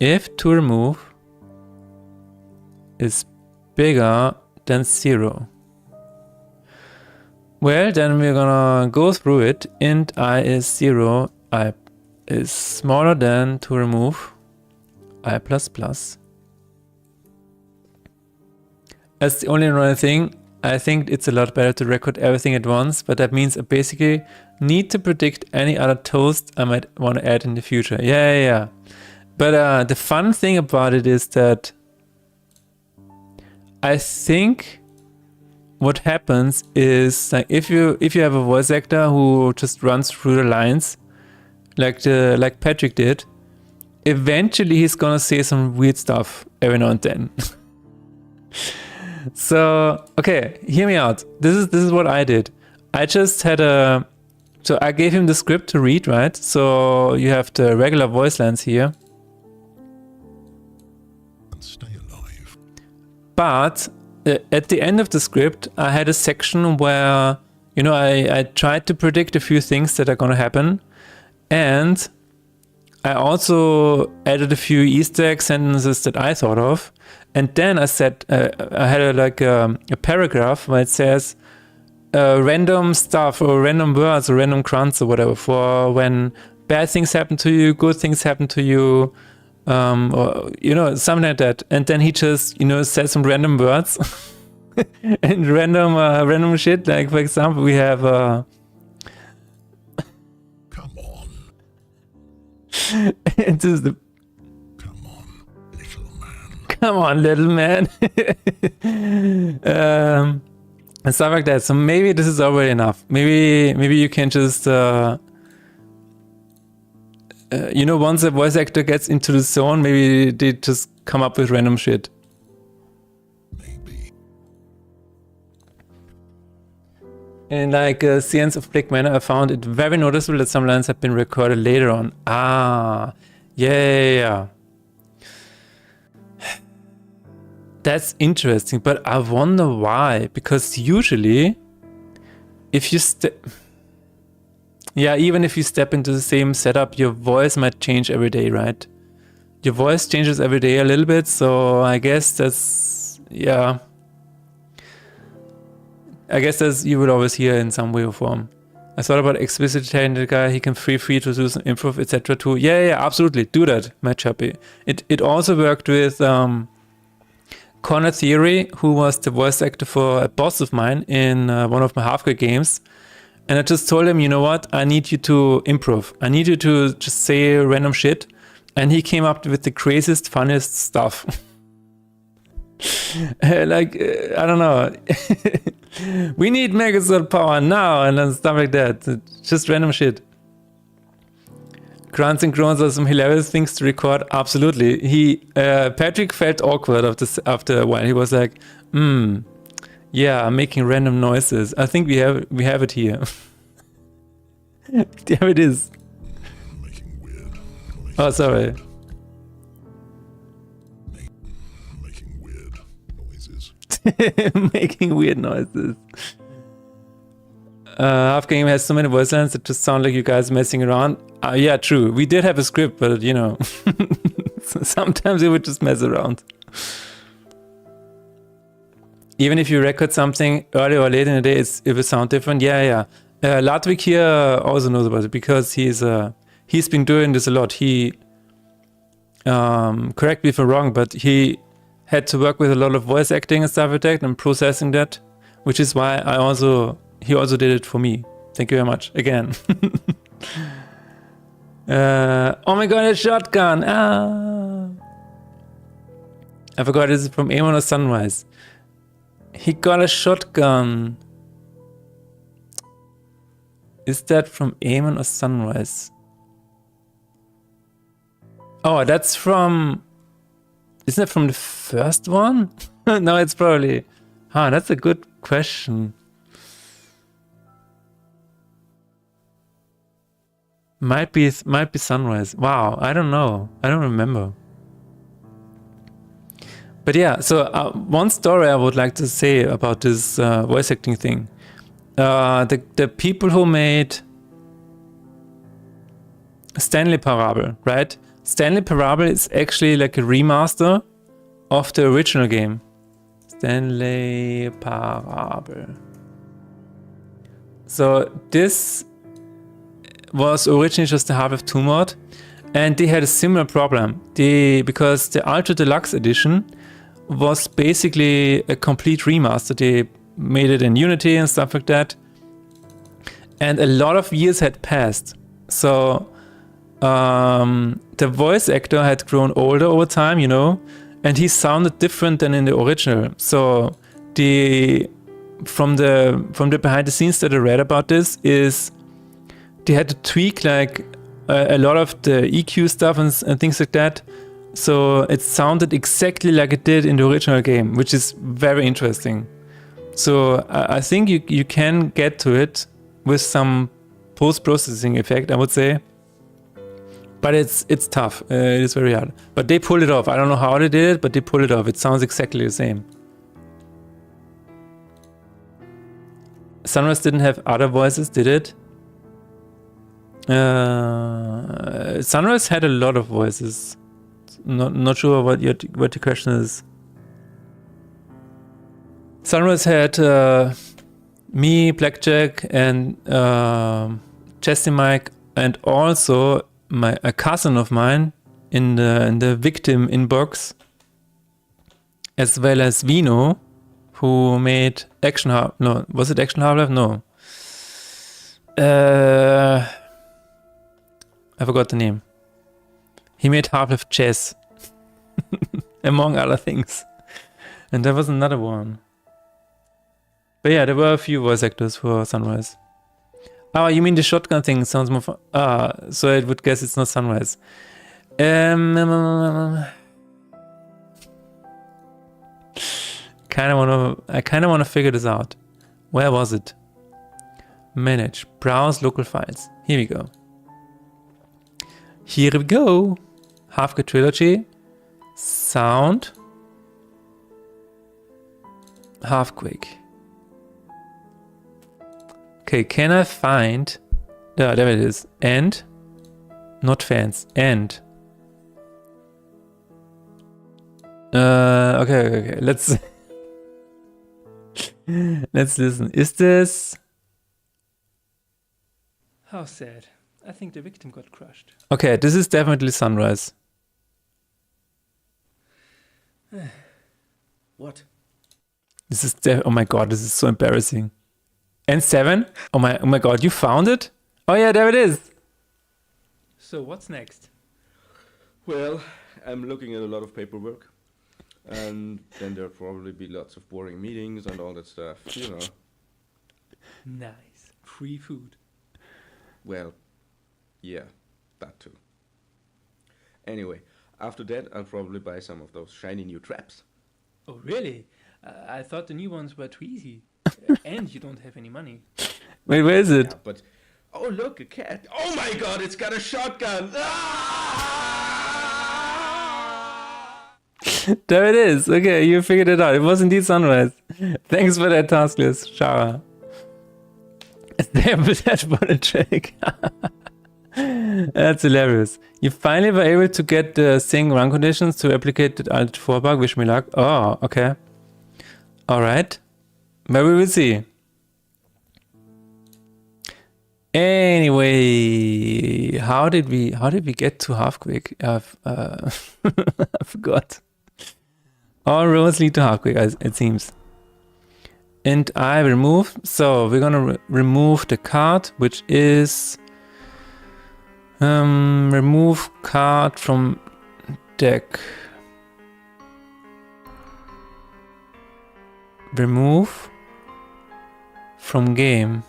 S1: If to remove is bigger than 0. Well, then we're gonna go through it. Int I is 0, I is smaller than to remove I++. That's the only another thing. I think it's a lot better to record everything at once, but that means I basically need to predict any other toast I might want to add in the future. Yeah. But the fun thing about it is that I think what happens is, like, if you have a voice actor who just runs through the lines, like Patrick did, eventually he's gonna say some weird stuff every now and then. So, okay, hear me out. This is what I did. I just had so I gave him the script to read, right? So you have the regular voice lines here.
S2: And stay alive.
S1: But at the end of the script, I had a section where, you know, I tried to predict a few things that are gonna happen. And I also added a few Easter egg sentences that I thought of. And then I said, I had a paragraph where it says random stuff or random words or random grunts or whatever for when bad things happen to you, good things happen to you, or, you know, something like that. And then he just, you know, said some random words and random shit. Like, for example, we have...
S2: Come on.
S1: It is the...
S2: Come on, little man.
S1: And stuff like that. So maybe this is already enough. Maybe you can just, you know, once a voice actor gets into the zone, maybe they just come up with random shit.
S2: Maybe.
S1: In like Scenes of Black Manor, I found it very noticeable that some lines have been recorded later on. Ah, yeah. That's interesting, but I wonder why. Because usually, if you even if you step into the same setup, your voice might change every day, right? Your voice changes every day a little bit, so I guess that's, yeah. I guess that's, you will always hear in some way or form. I thought about explicitly telling the guy he can feel free to do some improv, etc. too. Yeah, absolutely. Do that, Matt Chappie. It also worked with Connor Theory, who was the voice actor for a boss of mine in one of my half-grade games. And I just told him, you know what? I need you to improv. I need you to just say random shit. And he came up with the craziest, funniest stuff. I don't know. We need Megazord power now, and then stuff like that. Just random shit. Grunts and groans are some hilarious things to record. Absolutely. Patrick felt awkward after a while. He was like, yeah, I'm making random noises. I think we have it here. There it is.
S2: Making weird noises.
S1: Oh, sorry.
S2: Making weird noises.
S1: Making weird noises. Half Game has so many voice lines that just sound like you guys messing around. Yeah, true. We did have a script, but you know, sometimes we would just mess around. Even if you record something early or late in the day, it will sound different. Yeah. Ludwig here also knows about it because he's been doing this a lot. He, correct me if I'm wrong, but he had to work with a lot of voice acting and stuff like that and processing that, which is why he also did it for me. Thank you very much again. Oh my god, a shotgun! Ah! I forgot this is from Amon or Sunrise. He got a shotgun. Is that from Amon or Sunrise? Oh, that's from... Isn't that from the first one? No, it's probably... that's a good question. Might be Sunrise. Wow, I don't know. I don't remember. But yeah, so one story I would like to say about this voice acting thing. The people who made Stanley Parable, right? Stanley Parable is actually like a remaster of the original game. Stanley Parable. So this was originally just the Half-Life 2 mod, and they had a similar problem. Because the Ultra Deluxe Edition was basically a complete remaster. They made it in Unity and stuff like that. And a lot of years had passed. So the voice actor had grown older over time, you know, and he sounded different than in the original. So from the behind the scenes that I read about this is they had to tweak like a lot of the EQ stuff and things like that. So it sounded exactly like it did in the original game, which is very interesting. So I think you can get to it with some post-processing effect, I would say. But it's tough. It is very hard. But they pulled it off. I don't know how they did it, but they pulled it off. It sounds exactly the same. Sunrise didn't have other voices, did it? Sunrise had a lot of voices. Not sure what the question is. Sunrise had me, Blackjack, and Chesty Mike, and also a cousin of mine in the victim inbox, as well as Vino, who made Action Half. No, was it Action Half-Life? No. I forgot the name. He made Half-Life Chess, among other things. And there was another one. But yeah, there were a few voice actors for Sunrise. Oh, you mean the shotgun thing sounds more fun. So I would guess it's not Sunrise. I kind of wanna figure this out. Where was it? Manage, browse local files. Here we go. Here we go. Half-Life Trilogy. Sound. Half-Quake. Okay, can I find... there it is. And. Not fans. And. Okay. Let's... let's listen. Is this... How sad. I think the victim got crushed. Okay, this is definitely Sunrise.
S4: What?
S1: This is oh my god, this is so embarrassing. N7? Oh my god, you found it? Oh yeah, there it is. So what's next?
S4: Well, I'm looking at a lot of paperwork. And then there'll probably be lots of boring meetings and all that stuff, you know.
S1: Nice. Free food.
S4: Well, yeah, that too. Anyway, after that, I'll probably buy some of those shiny new traps.
S1: Oh really? I thought the new ones were too easy. And you don't have any money. Wait, where is it?
S4: Yeah, but oh look, a cat! Oh my God, it's got a shotgun!
S1: There it is. Okay, you figured it out. It was indeed Sunrise. Thanks for that task list, Shara. That's for the trick. That's hilarious. You finally were able to get the Sing run conditions to replicate the Alt 4 bug. Wish me luck. Oh, okay. Alright. But we will see. Anyway, how did we get to Half-Quake? I forgot. All roads lead to Half-Quake, it seems. And I remove, so we're gonna remove the card, which is remove card from deck. Remove from game.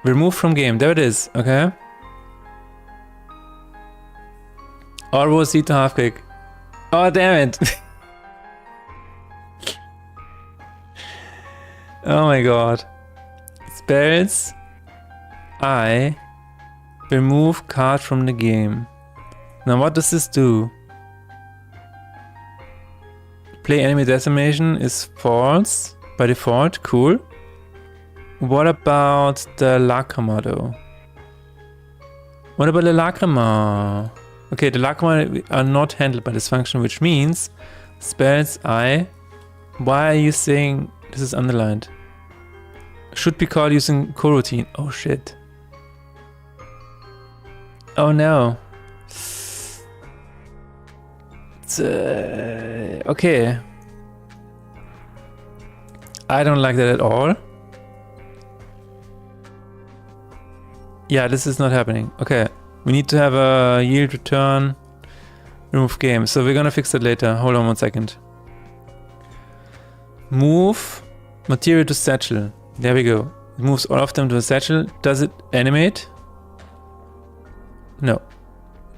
S1: Remove from game. There it is. Okay. All roads lead to Half-Quake. Oh damn it! Oh my god. Spells. I remove card from the game. Now what does this do? Play enemy decimation is false by default. Cool. What about the Lacrima though? What about the Lacrima? Okay, the Lacrima are not handled by this function, which means Spells I. Why are you saying this is underlined? Should be called using coroutine. Oh shit. Oh no. It's, okay. I don't like that at all. Yeah, this is not happening. Okay. We need to have a yield return. Remove game. So we're gonna fix that later. Hold on 1 second. Move material to satchel. There we go. It moves all of them to a satchel. Does it animate? No.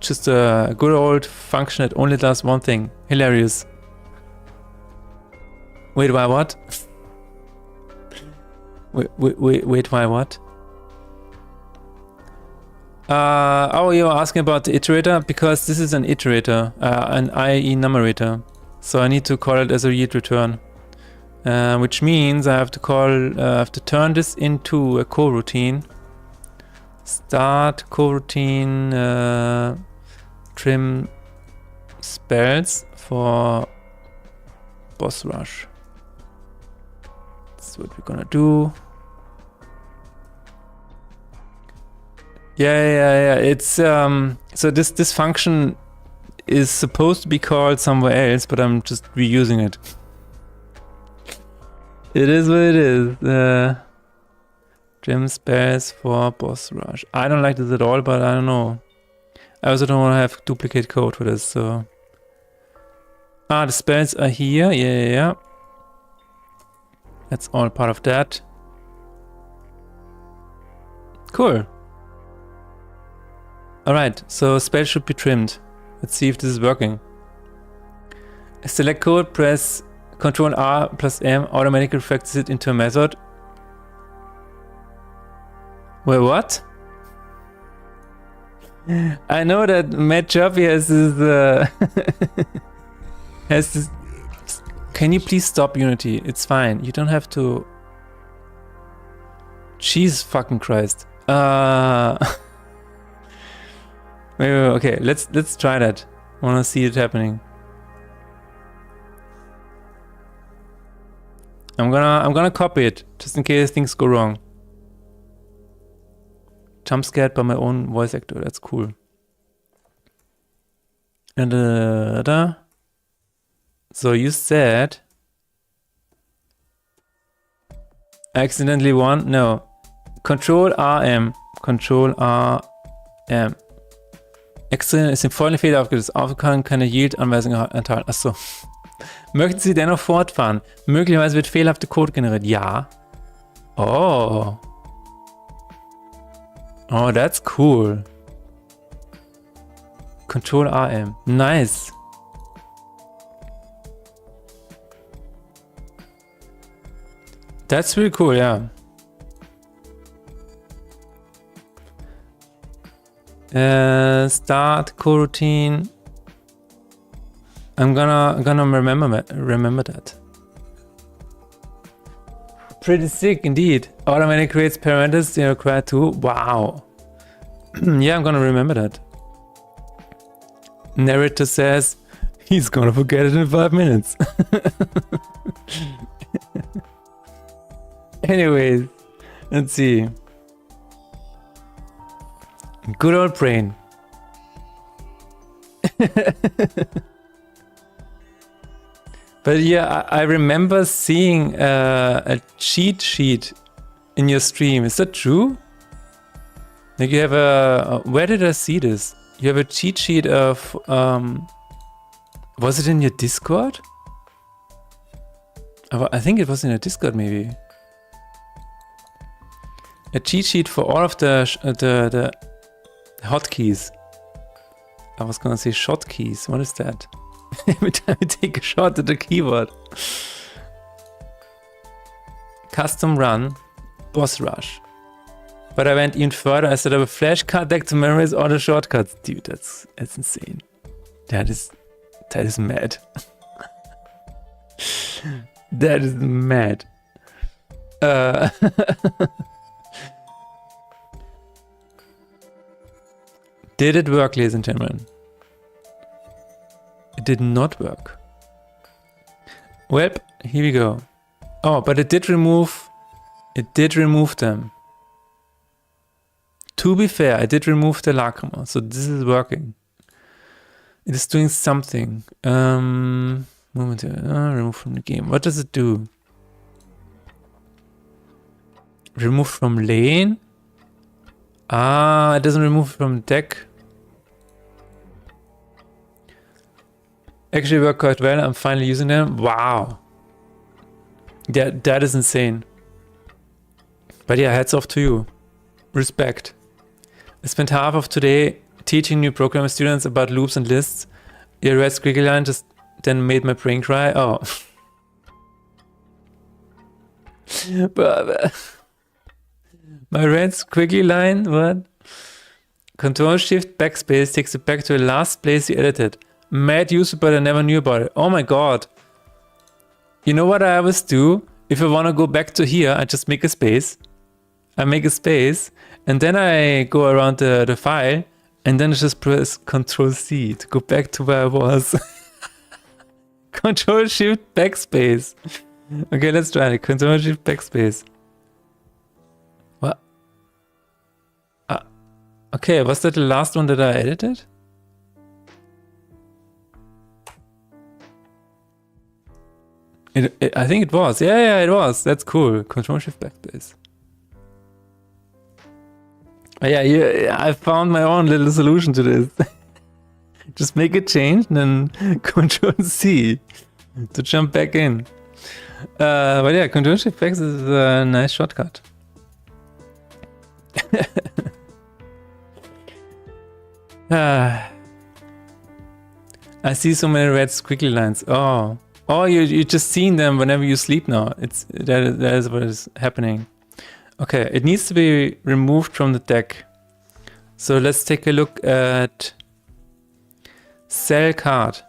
S1: Just a good old function that only does one thing. Hilarious. Wait, why what? wait, why what? Oh, you're asking about the iterator? Because this is an iterator, an IE numerator. So I need to call it as a yield return. Which means I have to turn this into a coroutine. Start coroutine, trim spells for boss rush. That's what we're gonna do. Yeah. It's so this function is supposed to be called somewhere else, but I'm just reusing it. It is what it is. Trim spells for boss rush. I don't like this at all, but I don't know. I also don't want to have duplicate code for this, so. The spells are here. Yeah. That's all part of that. Cool. Alright, so spells should be trimmed. Let's see if this is working. Select code, press Ctrl R plus M, automatically refactors it into a method. Wait, what? I know that Matt Choppy has this, has this. Can you please stop Unity? It's fine. You don't have to. Jesus fucking Christ. Wait, okay, let's try that. I wanna see it happening. I'm gonna copy it just in case things go wrong. Jump scared by my own voice actor. That's cool. And so you said I accidentally won? No. Control RM. Control RM. Extra ist im vollen Fehler aufgelöst. Aufgaben keine Yield-Anweisungen enthalten. Achso. Möchten Sie dennoch fortfahren? Möglicherweise wird fehlerhafte Code generiert. Ja. Oh. Oh, that's cool. Control RM. Nice. That's really cool, yeah. Start coroutine. I'm gonna remember that. Pretty sick indeed. Automatic creates parameters they require too. Wow. Yeah, I'm gonna remember that. Narrator says he's gonna forget it in 5 minutes. Anyways, let's see. Good old brain. But yeah, I remember seeing a cheat sheet in your stream. Is that true? Like you have a... Where did I see this? You have a cheat sheet of... was it in your Discord? I think it was in your Discord maybe. A cheat sheet for all of the hotkeys. I was gonna say shotkeys. What is that? Every time I take a shot at the keyboard. Custom run, boss rush. But I went even further. I set up a flashcard deck to memorize all the shortcuts. Dude, that's insane. That is mad. That is mad. Did it work, ladies and gentlemen? It did not work. Well, here we go. Oh, but it did remove them. To be fair, I did remove the lacrimal, so this is working. It is doing something. Remove from the game. What does it do? Remove from lane? Ah, it doesn't remove from deck. Actually worked quite well. I'm finally using them. Wow. That is insane. But yeah, hats off to you. Respect. I spent half of today teaching new programming students about loops and lists. Your red squiggly line just then made my brain cry. Oh. But, my red squiggly line, what? Control Shift Backspace takes it back to the last place you edited. Mad user, but I never knew about it. Oh my god. You know what I always do? If I want to go back to here, I just make a space. I make a space, and then I go around the file, and then I just press Control C to go back to where I was. Control Shift Backspace. Okay, let's try it. Control Shift Backspace. What? Okay, was that the last one that I edited? I think it was. Yeah, it was. That's cool. Control Shift Backspace. Yeah, I found my own little solution to this. Just make a change and then Control C to jump back in. But yeah, Control Shift Backspace is a nice shortcut. I see so many red squiggly lines. Oh, you just seen them whenever you sleep now. That is what is happening. Okay, it needs to be removed from the deck. So let's take a look at sell card.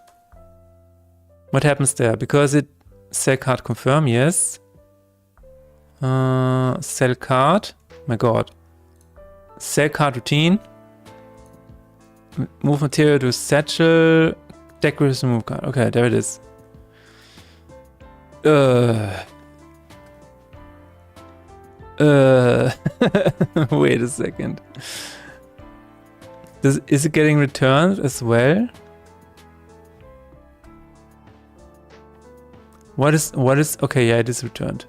S1: What happens there? Because it sell card confirm, yes. Sell card. My god. Sell card routine. Move material to satchel. Deck with remove card. Okay, there it is. Wait a second. Is it getting returned as well? What is okay, yeah, it is returned.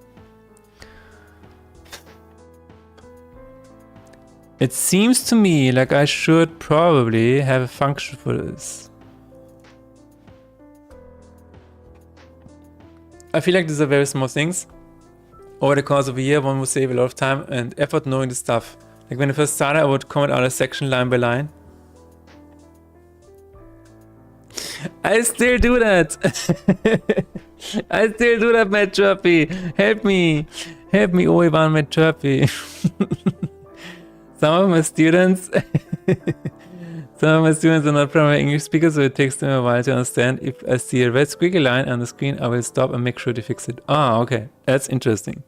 S1: It seems to me like I should probably have a function for this. I feel like these are very small things. Over the course of a year, one would save a lot of time and effort knowing this stuff. Like when I first started, I would comment out a section line by line. I still do that. I still do that, Matt Chirpy. Help me, Oivan Matt Chirpy. Some of my students are not primary English speakers, so it takes them a while to understand. If I see a red squiggly line on the screen, I will stop and make sure to fix it. Ah, okay. That's interesting.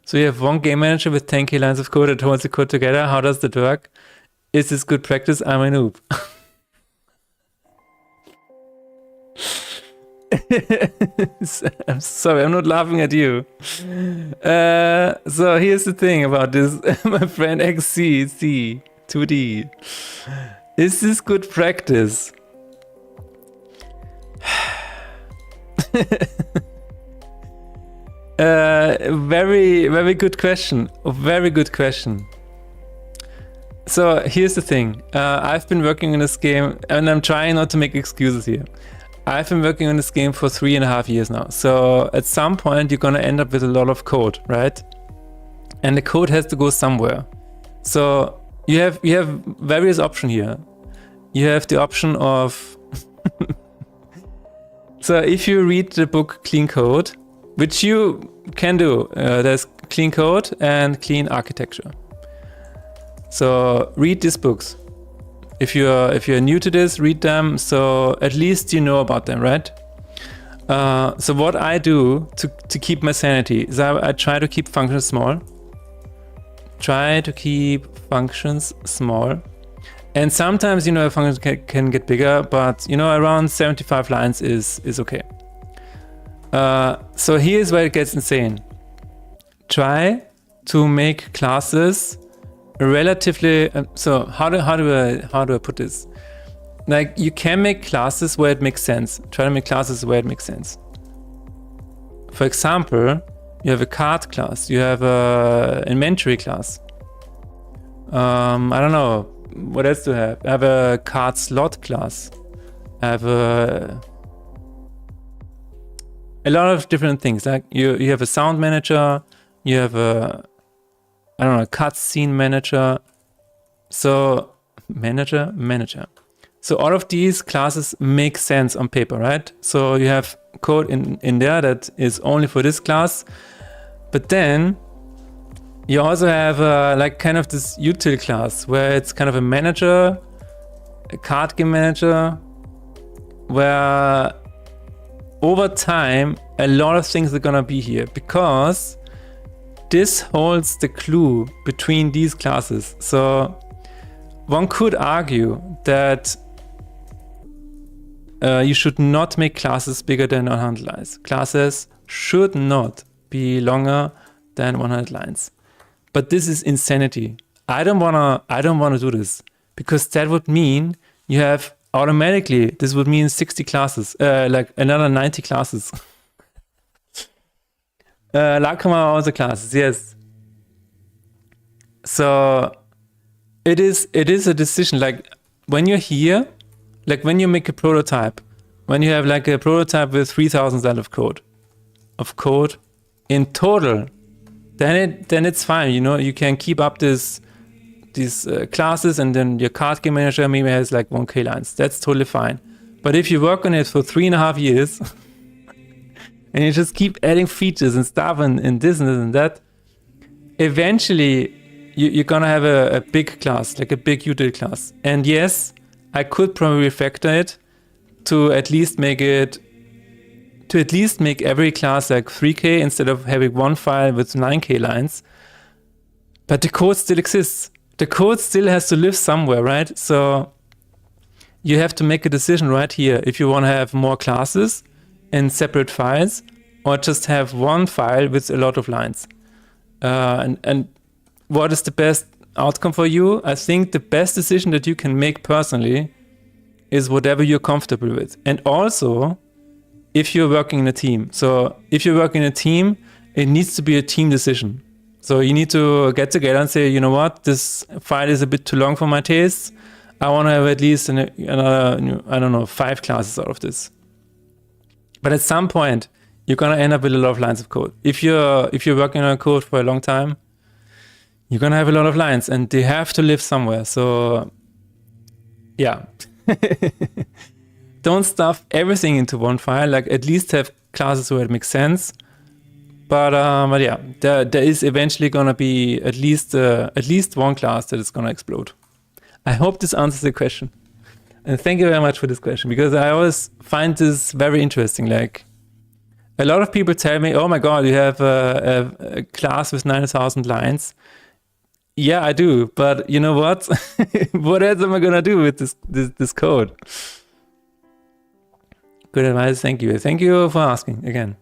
S1: So you have one game manager with 10k lines of code that holds the code together. How does that work? Is this good practice? I'm a noob. I'm sorry, I'm not laughing at you. So here's the thing about this, my friend XC2D. Is this good practice? Very, very good question. Very good question. So here's the thing. I've been working on this game, and I'm trying not to make excuses here. I've been working on this game for 3.5 years now. So at some point you're gonna end up with a lot of code, right? And the code has to go somewhere. So you have various options here. You have the option of so if you read the book Clean Code, which you can do, there's clean code and clean architecture. So read these books. If you're new to this, read them, so at least you know about them, right? So what I do to keep my sanity is I try to keep functions small. And sometimes, you know, a function can get bigger, but, you know, around 75 lines is okay. So here's where it gets insane. Try to make classes relatively. So how do I put this? Like, you can make classes where it makes sense. Try to make classes where it makes sense. For example, you have a card class. You have a inventory class. I don't know. What else do I have? I have a card slot class. I have a lot of different things. Like you have a sound manager. You have a, I don't know, cutscene manager. So manager. So all of these classes make sense on paper, right? So you have code in there that is only for this class. But then you also have like kind of this util class where it's kind of a manager, a card game manager, where over time a lot of things are gonna be here because this holds the clue between these classes. So one could argue that you should not make classes bigger than 100 lines. Classes should not be longer than 100 lines. But this is insanity. I don't wanna do this because that would mean you have automatically, this would mean 60 classes, like another 90 classes. Lakama also classes, yes. So it is a decision. Like when you're here, like when you make a prototype, when you have like a prototype with 3,000 lines of code in total, then it's fine. You know, you can keep up these classes, and then your card game manager maybe has like 1K lines. That's totally fine. But if you work on it for 3.5 years and you just keep adding features and stuff and this and that, eventually you're gonna have a big class, like a big util class. And yes, I could probably refactor it to at least make every class like 3K instead of having one file with 9K lines. But the code still exists. The code still has to live somewhere, right? So you have to make a decision right here if you want to have more classes in separate files or just have one file with a lot of lines. And what is the best outcome for you? I think the best decision that you can make personally is whatever you're comfortable with. And also, if you're working in a team. So if you're working in a team, it needs to be a team decision. So you need to get together and say, you know what, this file is a bit too long for my tastes. I want to have at least another, I don't know, 5 classes out of this. But at some point, you're gonna end up with a lot of lines of code. If you're working on code for a long time, you're gonna have a lot of lines, and they have to live somewhere. So, yeah, don't stuff everything into one file. Like, at least have classes where it makes sense. But yeah, there is eventually gonna be at least one class that is gonna explode. I hope this answers the question. And thank you very much for this question, because I always find this very interesting. Like, a lot of people tell me, oh my God, you have a class with 9,000 lines. Yeah, I do. But you know what? What else am I going to do with this code? Good advice. Thank you. Thank you for asking again.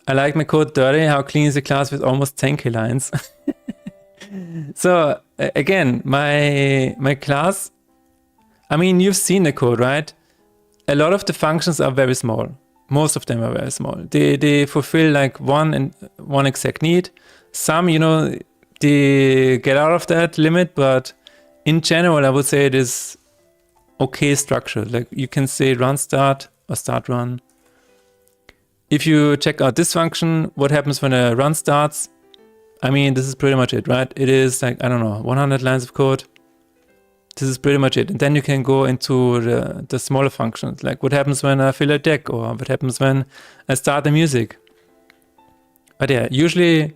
S1: I like my code dirty. How clean is the class with almost 10K lines? So again, my class, I mean, you've seen the code, right? A lot of the functions are very small. Most of them are very small. They fulfill like one exact need. Some, you know, they get out of that limit, but in general, I would say it is okay structured. Like, you can say run start or start run. If you check out this function, what happens when a run starts? I mean, this is pretty much it, right? It is like, I don't know, 100 lines of code. This is pretty much it. And then you can go into the smaller functions, like what happens when I fill a deck, or what happens when I start the music. But yeah, usually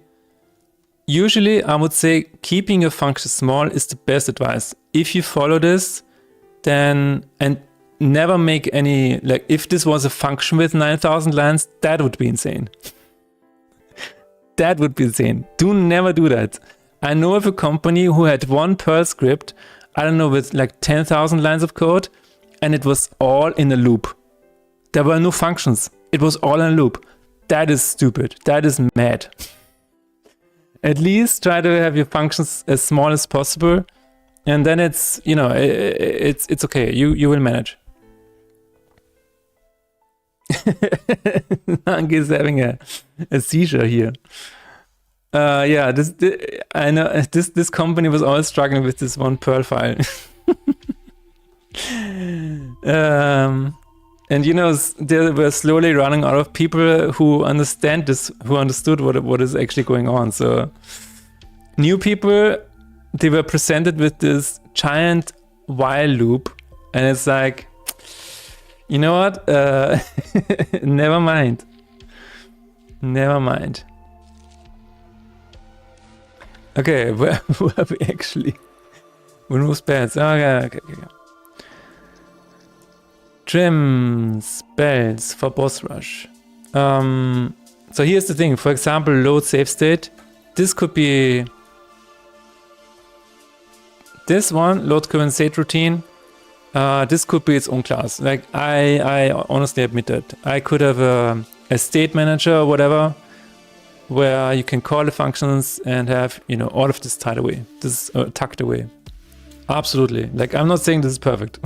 S1: I would say keeping your function small is the best advice. If you follow this, then, and never make any, like, if this was a function with 9,000 lines, that would be insane. That would be insane. Never do that. I know of a company who had one Perl script, I don't know, with like 10,000 lines of code, and it was all in a loop. There were no functions. it was all in a loop. That is stupid. That is mad. At least try to have your functions as small as possible, and then it's, you know, it's okay. You will manage. Hank is having a seizure here. Yeah, I know this company was always struggling with this one Perl file. And you know, they were slowly running out of people who understand this, who understood what is actually going on. So new people, they were presented with this giant while loop, and it's like, you know what? Never mind. Never mind. Okay, where are we actually? Remove spells. Okay. Trim spells for boss rush. So here's the thing. For example, load save state. This could be this one, load current state routine. This could be its own class. Like I honestly admit that I could have a state manager or whatever, where you can call the functions and have, you know, all of this tied away. This is tucked away. Absolutely. Like, I'm not saying this is perfect.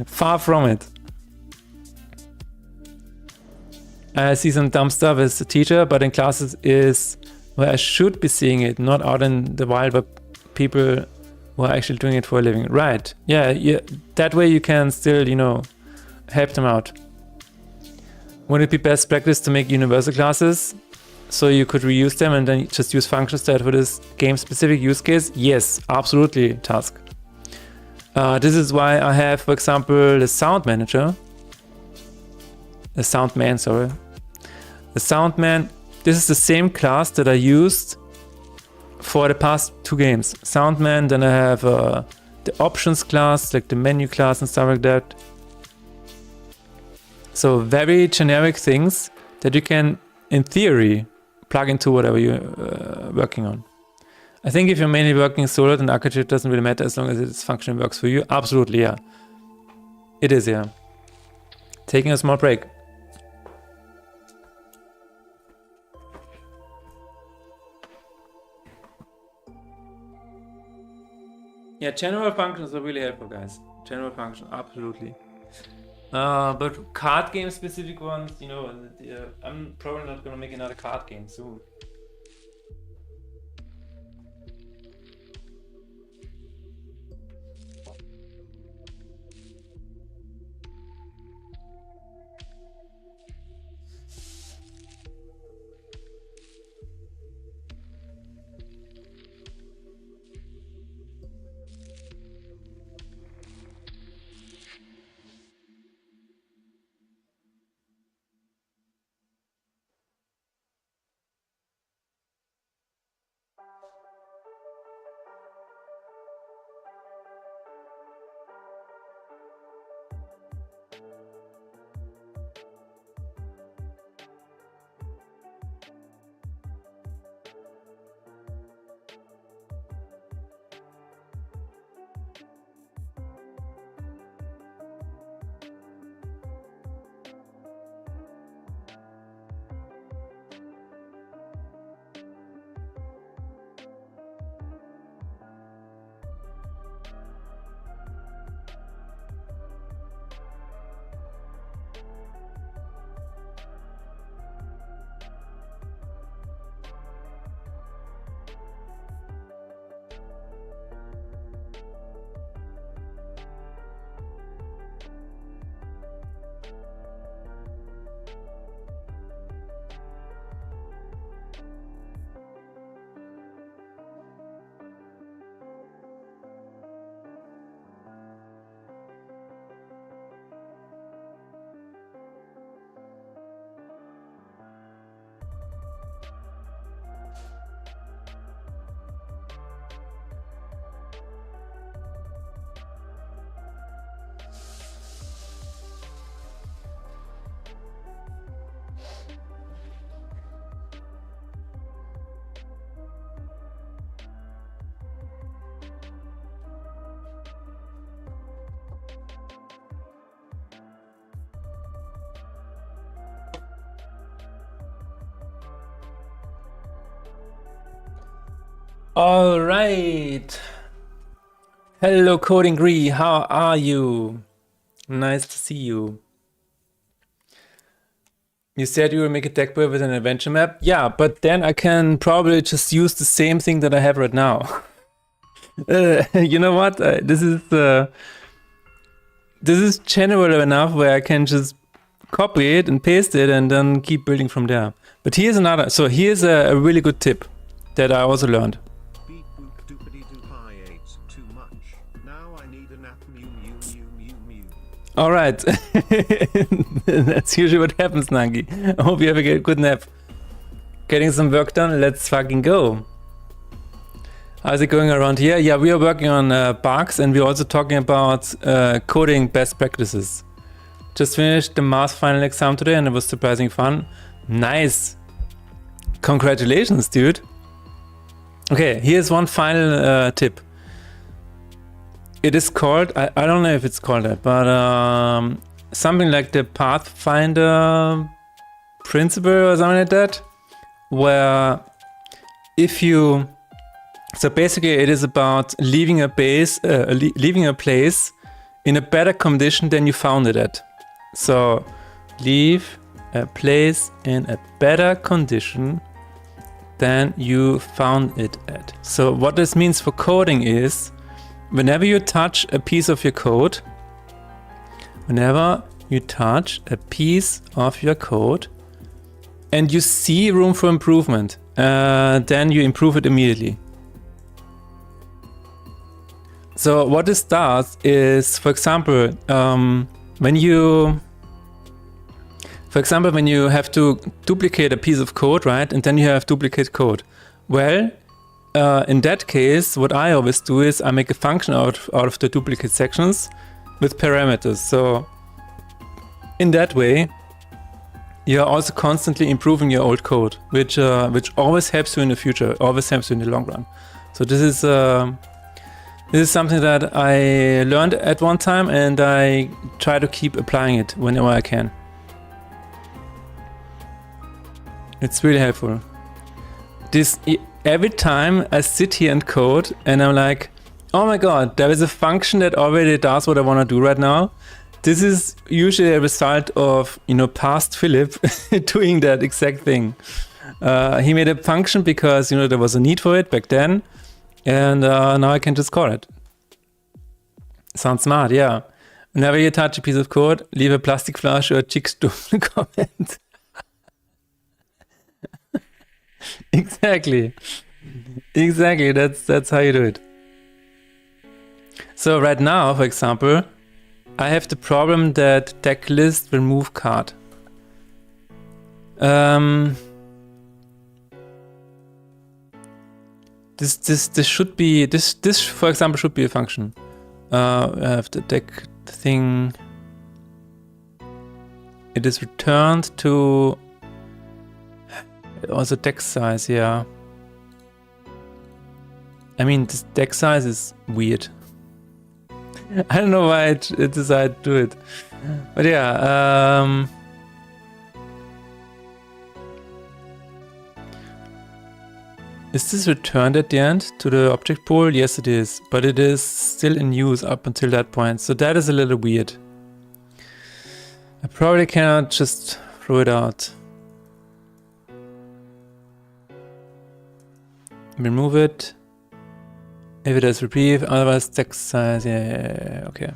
S1: Far from it. I see some dumb stuff as a teacher, but in classes is where I should be seeing it, not out in the wild, but people who are actually doing it for a living. Right. Yeah. That way you can still, you know, help them out. Would it be best practice to make universal classes so you could reuse them and then just use functions that for this game-specific use case? Yes, absolutely, Task. This is why I have, for example, the sound manager. The soundman, sorry. The soundman, this is the same class that I used for the past 2 games. Soundman, then I have the options class, like the menu class and stuff like that. So very generic things that you can, in theory, plug into whatever you're working on. I think if you're mainly working solo, then architecture doesn't really matter as long as its function works for you. Absolutely, yeah. It is, yeah. Taking a small break. Yeah, general functions are really helpful, guys. General function, absolutely. But card game specific ones, you know, I'm probably not gonna make another card game soon. All right. Hello, Coding Gree. How are you? Nice to see you. You said you will make a deck build with an adventure map. Yeah, but then I can probably just use the same thing that I have right now. You know what? This is general enough where I can just copy it and paste it and then keep building from there. But here's another. So here's a really good tip that I also learned.
S5: Beep boop doopity doop, I ate too much. Now I need a nap. Mew mew mew mew mew.
S1: All right. That's usually what happens, Nangi. I hope you have a good nap. Getting some work done. Let's fucking go. How's it going around here? Yeah, we are working on bugs, and we're also talking about coding best practices. Just finished the math final exam today and it was surprisingly fun. Nice. Congratulations, dude. Okay, here's one final tip. It is called, I don't know if it's called that, but something like the Pathfinder principle or something like that, where if you, so basically it is about leaving a base, leaving a place in a better condition than you found it at. So leave a place in a better condition than you found it at. So what this means for coding is, whenever you touch a piece of your code, and you see room for improvement, then you improve it immediately. So what this does is, for example, when you have to duplicate a piece of code, right? And then you have duplicate code. Well, in that case, what I always do is I make a function out of the duplicate sections with parameters. So in that way, you are also constantly improving your old code, which always helps you in the future, always helps you in the long run. So this is something that I learned at one time, and I try to keep applying it whenever I can. It's really helpful. Every time I sit here and code and I'm like, oh my god, there is a function that already does what I want to do right now. This is usually a result of, past Philip doing that exact thing. He made a function because, there was a need for it back then, and now I can just call it. Sounds smart, yeah. Whenever you touch a piece of code, leave a plastic flash or a chick-stuff comment. Exactly, that's how you do it. So right now, for example, I have the problem that deck list will move card. This should be, this for example should be a function. I have the deck thing. It is returned to also deck size, yeah. I mean, this deck size is weird. I don't know why it decided to do it. But yeah, is this returned at the end to the object pool? Yes, it is. But it is still in use up until that point. So that is a little weird. I probably cannot just throw it out. Remove it. If it has reprieve, otherwise text size, yeah, okay.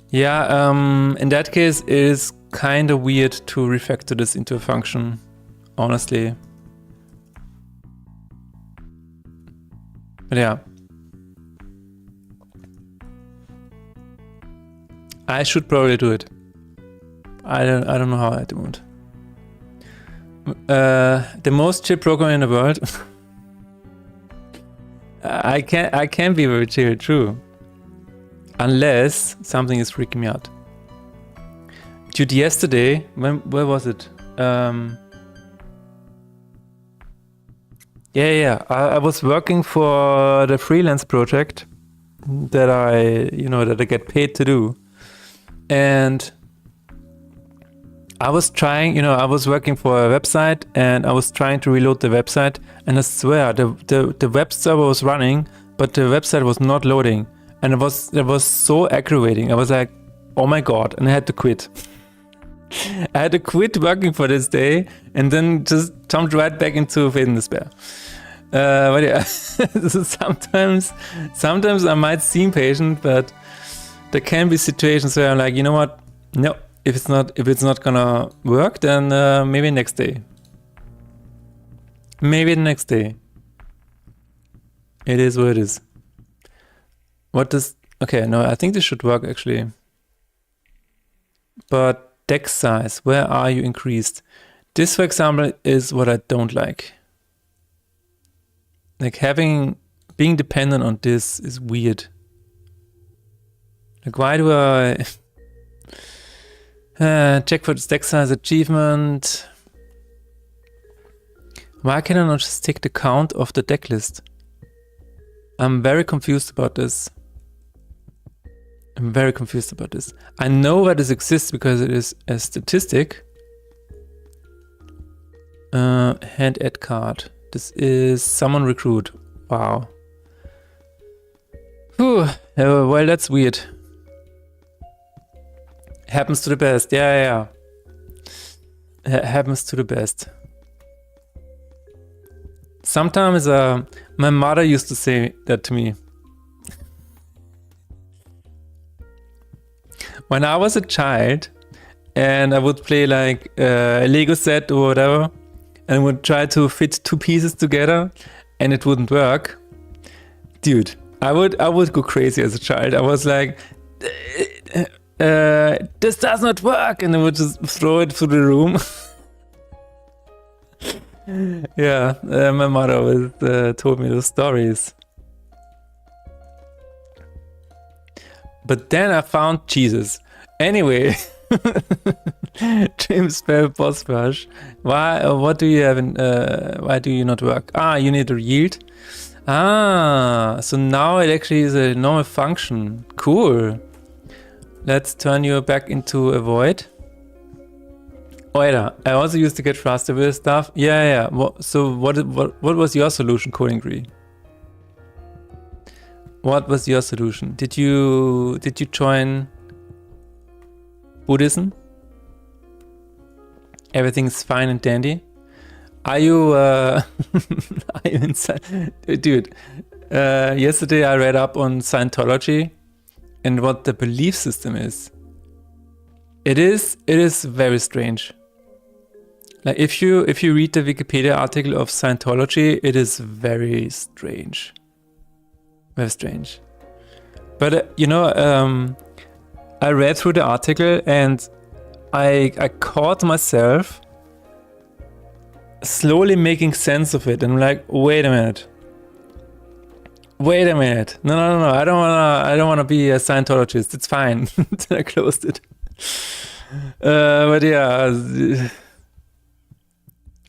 S1: Yeah, in that case, it is kind of weird to refactor this into a function, honestly. But yeah. I should probably do it. I don't know how I do it. The most chill programmer in the world. I can't be very chill, true. Unless something is freaking me out. Dude, yesterday, where was it? I was working for the freelance project that I get paid to do. And I was trying, you know, I was working for a website and I was trying to reload the website, and I swear the web server was running, but the website was not loading, and it was so aggravating. I was like, oh my god, and I had to quit. I had to quit working for this day and then just jumped right back into Fate and Despair. But yeah, so sometimes I might seem patient, but there can be situations where I'm like, you know what? No, if it's not gonna work, then maybe next day. Maybe the next day. It is what it is. What does? Okay, no, I think this should work actually. But deck size, where are you increased? This, for example, is what I don't like. Like being dependent on this is weird. Like, why do I check for the deck size achievement? Why can I not just take the count of the deck list? I'm very confused about this. I'm very confused about this. I know that this exists because it is a statistic. Hand add card. This is summon recruit. Wow. Whew. Well, that's weird. Happens to the best. Yeah. Happens to the best. Sometimes my mother used to say that to me. When I was a child and I would play like a Lego set or whatever and would try to fit two pieces together and it wouldn't work, dude, I would go crazy as a child. I was like, this does not work, and I would just throw it through the room. Yeah, my mother always told me those stories. But then I found Jesus. Anyway, James Bell boss rush. Why? What do you have? Why do you not work? You need to yield. So now it actually is a normal function. Cool. Let's turn you back into a void. Oh yeah, I also used to get faster with stuff. Yeah. So what was your solution, Coding Gree? What was your solution? Did you join Buddhism? Everything's fine and dandy. Are you are you inside? Dude, yesterday I read up on Scientology and what the belief system is. It is very strange. Like if you read the Wikipedia article of Scientology, it is very strange. Very strange. But I read through the article and I caught myself slowly making sense of it, and I'm like, wait a minute. No. I don't wanna be a Scientologist. It's fine. Then I closed it. But yeah.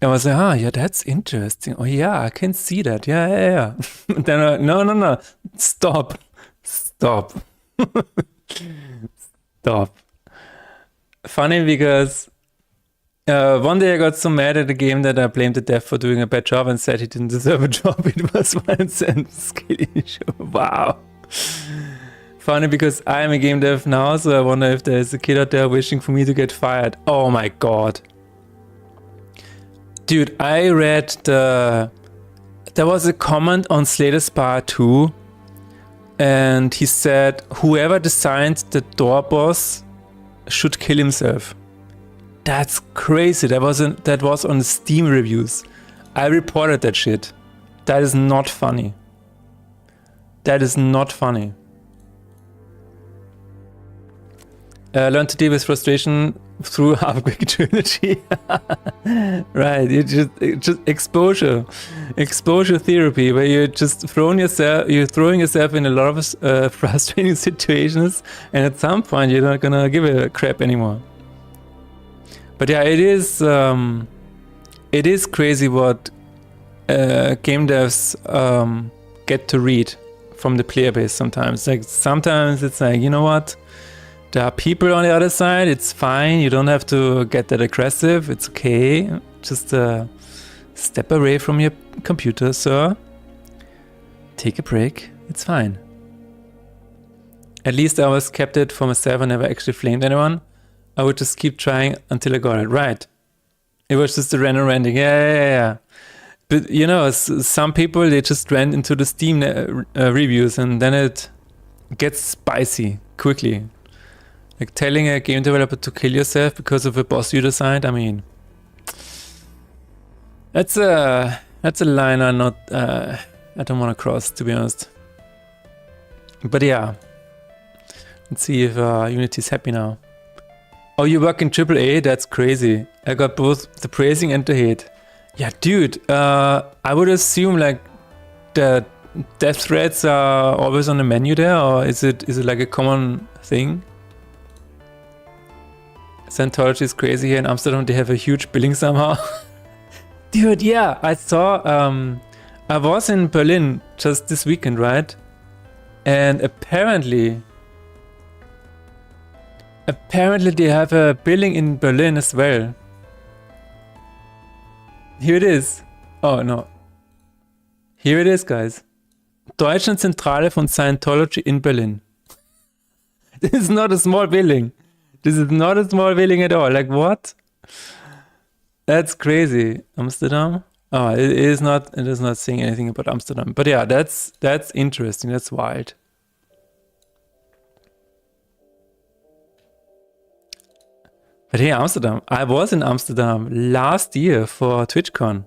S1: I was like, yeah, that's interesting. Oh yeah, I can see that. Yeah. Then no. Stop. Funny because one day I got so mad at the game that I blamed the dev for doing a bad job and said he didn't deserve a job. It was 1 cent skill issue. Wow. Funny because I'm a game dev now, so I wonder if there's a kid out there wishing for me to get fired. Oh my god. Dude, I read there was a comment on Slay the Spire 2, and he said whoever designed the door boss should kill himself. That's crazy. That was on the Steam reviews. I reported that shit. That is not funny. Learn to deal with frustration through half-quick trilogy. Right, you just exposure therapy, where you're just throwing yourself in a lot of frustrating situations, and at some point you're not gonna give a crap anymore. But yeah, it is crazy what game devs get to read from the player base sometimes. Like sometimes it's like, you know what? There are people on the other side. It's fine. You don't have to get that aggressive. It's okay. Just step away from your computer, sir. Take a break. It's fine. At least I always kept it for myself. I never actually flamed anyone. I would just keep trying until I got it right. It was just a random ranting. Yeah. But you know, some people, they just ran into the Steam reviews, and then it gets spicy quickly. Like telling a game developer to kill yourself because of a boss you designed. I mean, that's a line I don't want to cross, to be honest. But yeah, let's see if Unity's happy now. Oh, you work in AAA? That's crazy. I got both the praising and the hate. Yeah, dude, I would assume like the death threats are always on the menu there, or is it like a common thing? Scientology is crazy here in Amsterdam. They have a huge billing somehow. Dude, yeah, I saw, I was in Berlin just this weekend, right? And apparently they have a billing in Berlin as well. Here it is. Oh no. Here it is, guys. Deutschlandzentrale von Scientology in Berlin. This is not a small billing. This is not a small billing at all. Like what? That's crazy. Amsterdam? Oh, it is not saying anything about Amsterdam. But yeah, that's interesting. That's wild. But hey, Amsterdam. I was in Amsterdam last year for TwitchCon.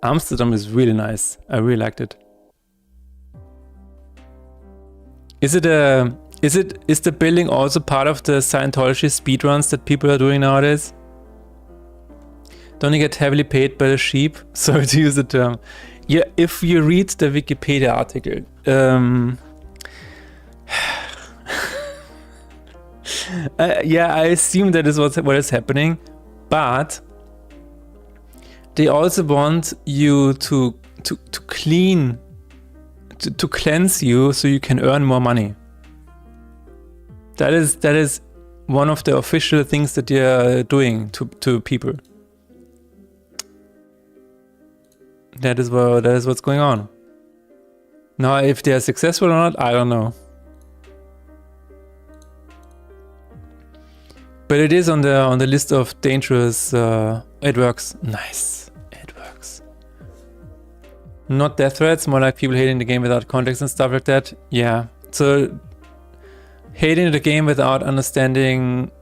S1: Amsterdam is really nice. I really liked it. Is the building also part of the Scientology speedruns that people are doing nowadays? Don't you get heavily paid by the sheep? Sorry to use the term. Yeah, if you read the Wikipedia article, yeah, I assume that is what is happening, but they also want you to cleanse you so you can earn more money. That is one of the official things that they are doing to people. That is what's going on. Now, if they are successful or not, I don't know. But it is on the list of dangerous. It works. Nice. It works. Not death threats, more like people hating the game without context and stuff like that. Yeah. So hating the game without understanding,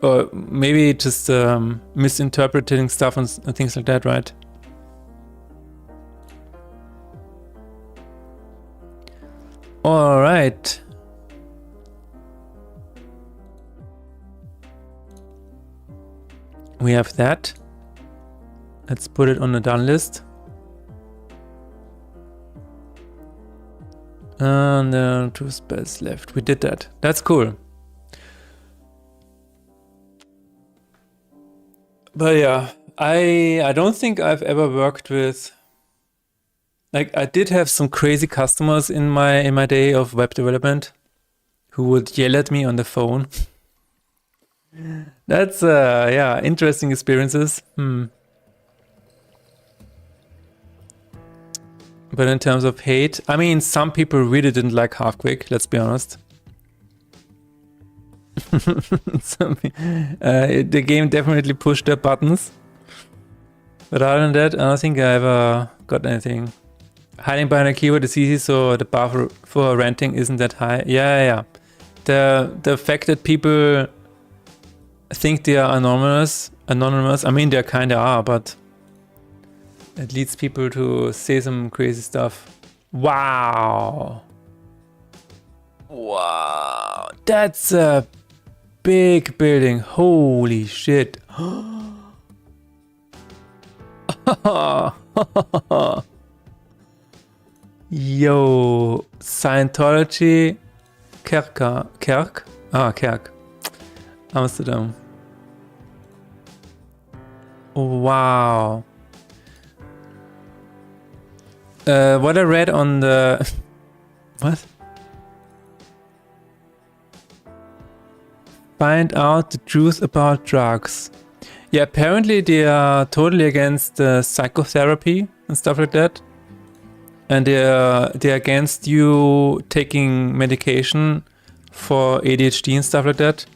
S1: or maybe just misinterpreting stuff and things like that, right? All right. We have that. Let's put it on the done list. And there are 2 spells left. We did that. That's cool. But yeah, I don't think I've ever worked with, like, I did have some crazy customers in my day of web development who would yell at me on the phone. That's yeah, interesting experiences. But in terms of hate, I mean, some people really didn't like Half-Quick, let's be honest. The game definitely pushed their buttons. But other than that, I don't think I ever got anything. Hiding behind a keyword is easy, so the bar for ranting isn't that high. Yeah. The fact that people think they are anonymous, I mean, they kinda are, but it leads people to say some crazy stuff. Wow. That's a big building. Holy shit. Yo, Scientology, Kerk? Ah, Kerk. Amsterdam. Wow. What I read on the... What? find out the truth about drugs. Yeah, apparently they are totally against psychotherapy and stuff like that. And they're against you taking medication for ADHD and stuff like that.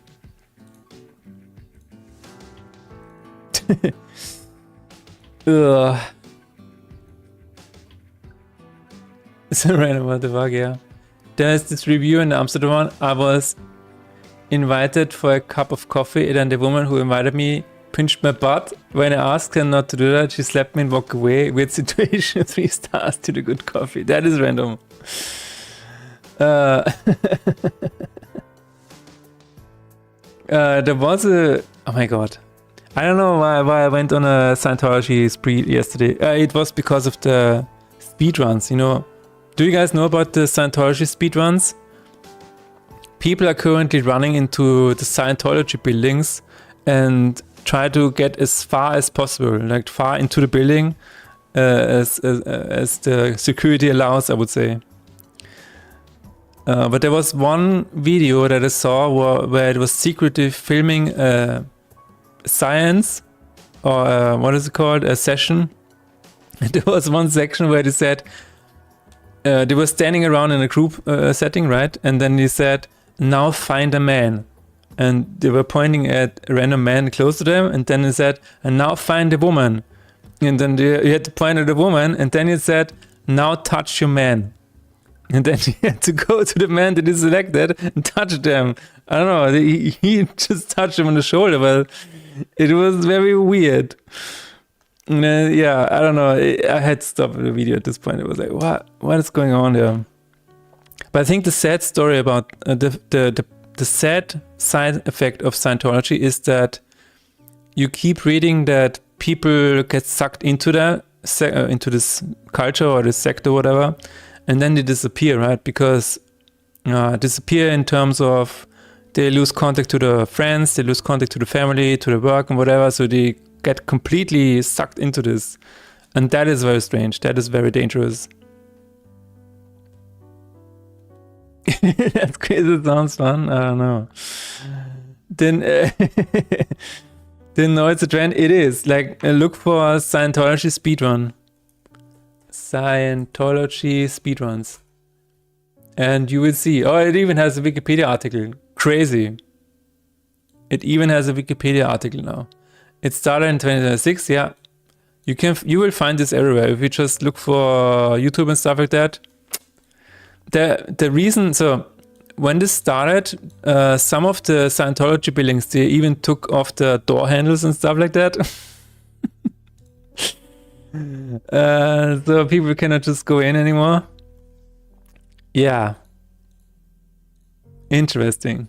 S1: Ugh. It's a random what the fuck, yeah. There's this review in Amsterdam. I was invited for a cup of coffee, and then the woman who invited me pinched my butt. When I asked her not to do that, she slapped me and walked away. Weird situation, 3 stars to the good coffee. That is random. There was a... Oh my god. I don't know why I went on a Scientology spree yesterday. It was because of the speedruns, you know. Do you guys know about the Scientology speedruns? People are currently running into the Scientology buildings and try to get as far as possible, like far into the building as the security allows, I would say. But there was one video that I saw where it was secretly filming science, or what is it called, a session. And there was one section where they said, they were standing around in a group setting, right? And then they said, now find a man. And they were pointing at a random man close to them. And then they said, and now find a woman. And then you had to point at a woman. And then he said, now touch your man. And then he had to go to the man that he selected and touch them. I don't know, he just touched him on the shoulder, but it was very weird. Yeah, I don't know. I had to stop the video at this point. It was like, what is going on there? But I think the sad story about the sad side effect of Scientology is that you keep reading that people get sucked into into this culture or this sector, or whatever, and then they disappear, right? Because disappear in terms of they lose contact to the friends, they lose contact to the family, to the work and whatever, so they get completely sucked into this. And that is very strange. That is very dangerous. That's crazy. It sounds fun. I don't know. Then didn't know it's a trend. It is. Like, look for Scientology speedrun. Scientology speedruns. And you will see. Oh, it even has a Wikipedia article. Crazy. It even has a Wikipedia article now. It started in 2006, yeah. You will find this everywhere. If you just look for YouTube and stuff like that. The reason, so when this started, some of the Scientology buildings, they even took off the door handles and stuff like that. So people cannot just go in anymore. Yeah. Interesting.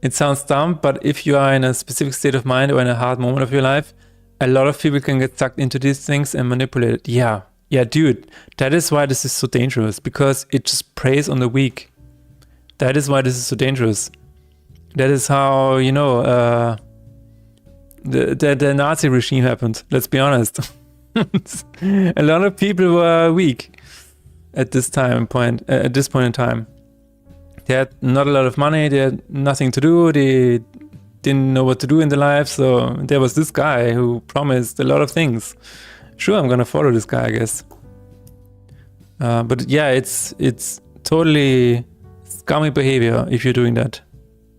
S1: It sounds dumb, but if you are in a specific state of mind or in a hard moment of your life, a lot of people can get sucked into these things and manipulate it. Yeah. Yeah, dude, that is why this is so dangerous, because it just preys on the weak. That is why this is so dangerous. That is how, you know, the Nazi regime happened. Let's be honest. A lot of people were weak at this point in time. They had not a lot of money, they had nothing to do, they didn't know what to do in their life, so there was this guy who promised a lot of things. Sure, I'm gonna follow this guy, I guess. But yeah, it's totally scummy behavior if you're doing that.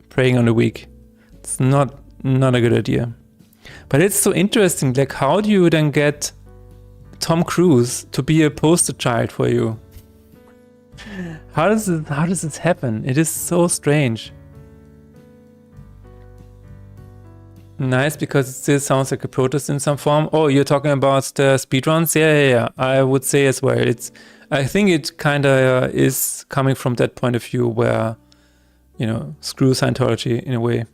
S1: Preying on the weak. It's not a good idea. But it's so interesting, like how do you then get Tom Cruise to be a poster child for you? How does this happen? It is so strange. Nice, because it still sounds like a protest in some form. Oh, you're talking about the speedruns? Yeah. I would say as well. I think it kind of is coming from that point of view where, you know, screw Scientology in a way.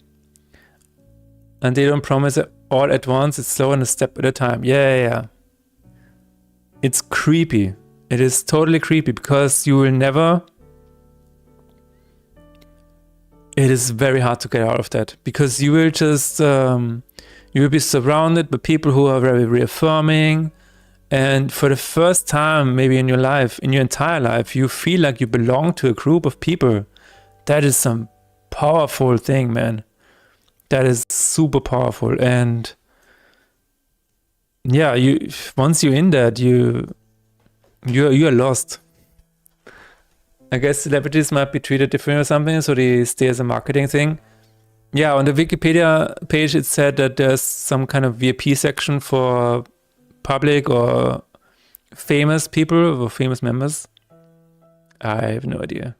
S1: And they don't promise it all at once. It's slow and a step at a time. Yeah. It's creepy. It is totally creepy because you will never... It is very hard to get out of that because you will just, you will be surrounded by people who are very reaffirming. And for the first time, maybe in your life, in your entire life, you feel like you belong to a group of people. That is some powerful thing, man. That is super powerful. And yeah, once you're in that, you're lost. I guess celebrities might be treated different or something, so they stay as a marketing thing. Yeah, on the Wikipedia page it said that there's some kind of VIP section for public or famous people or famous members. I have no idea.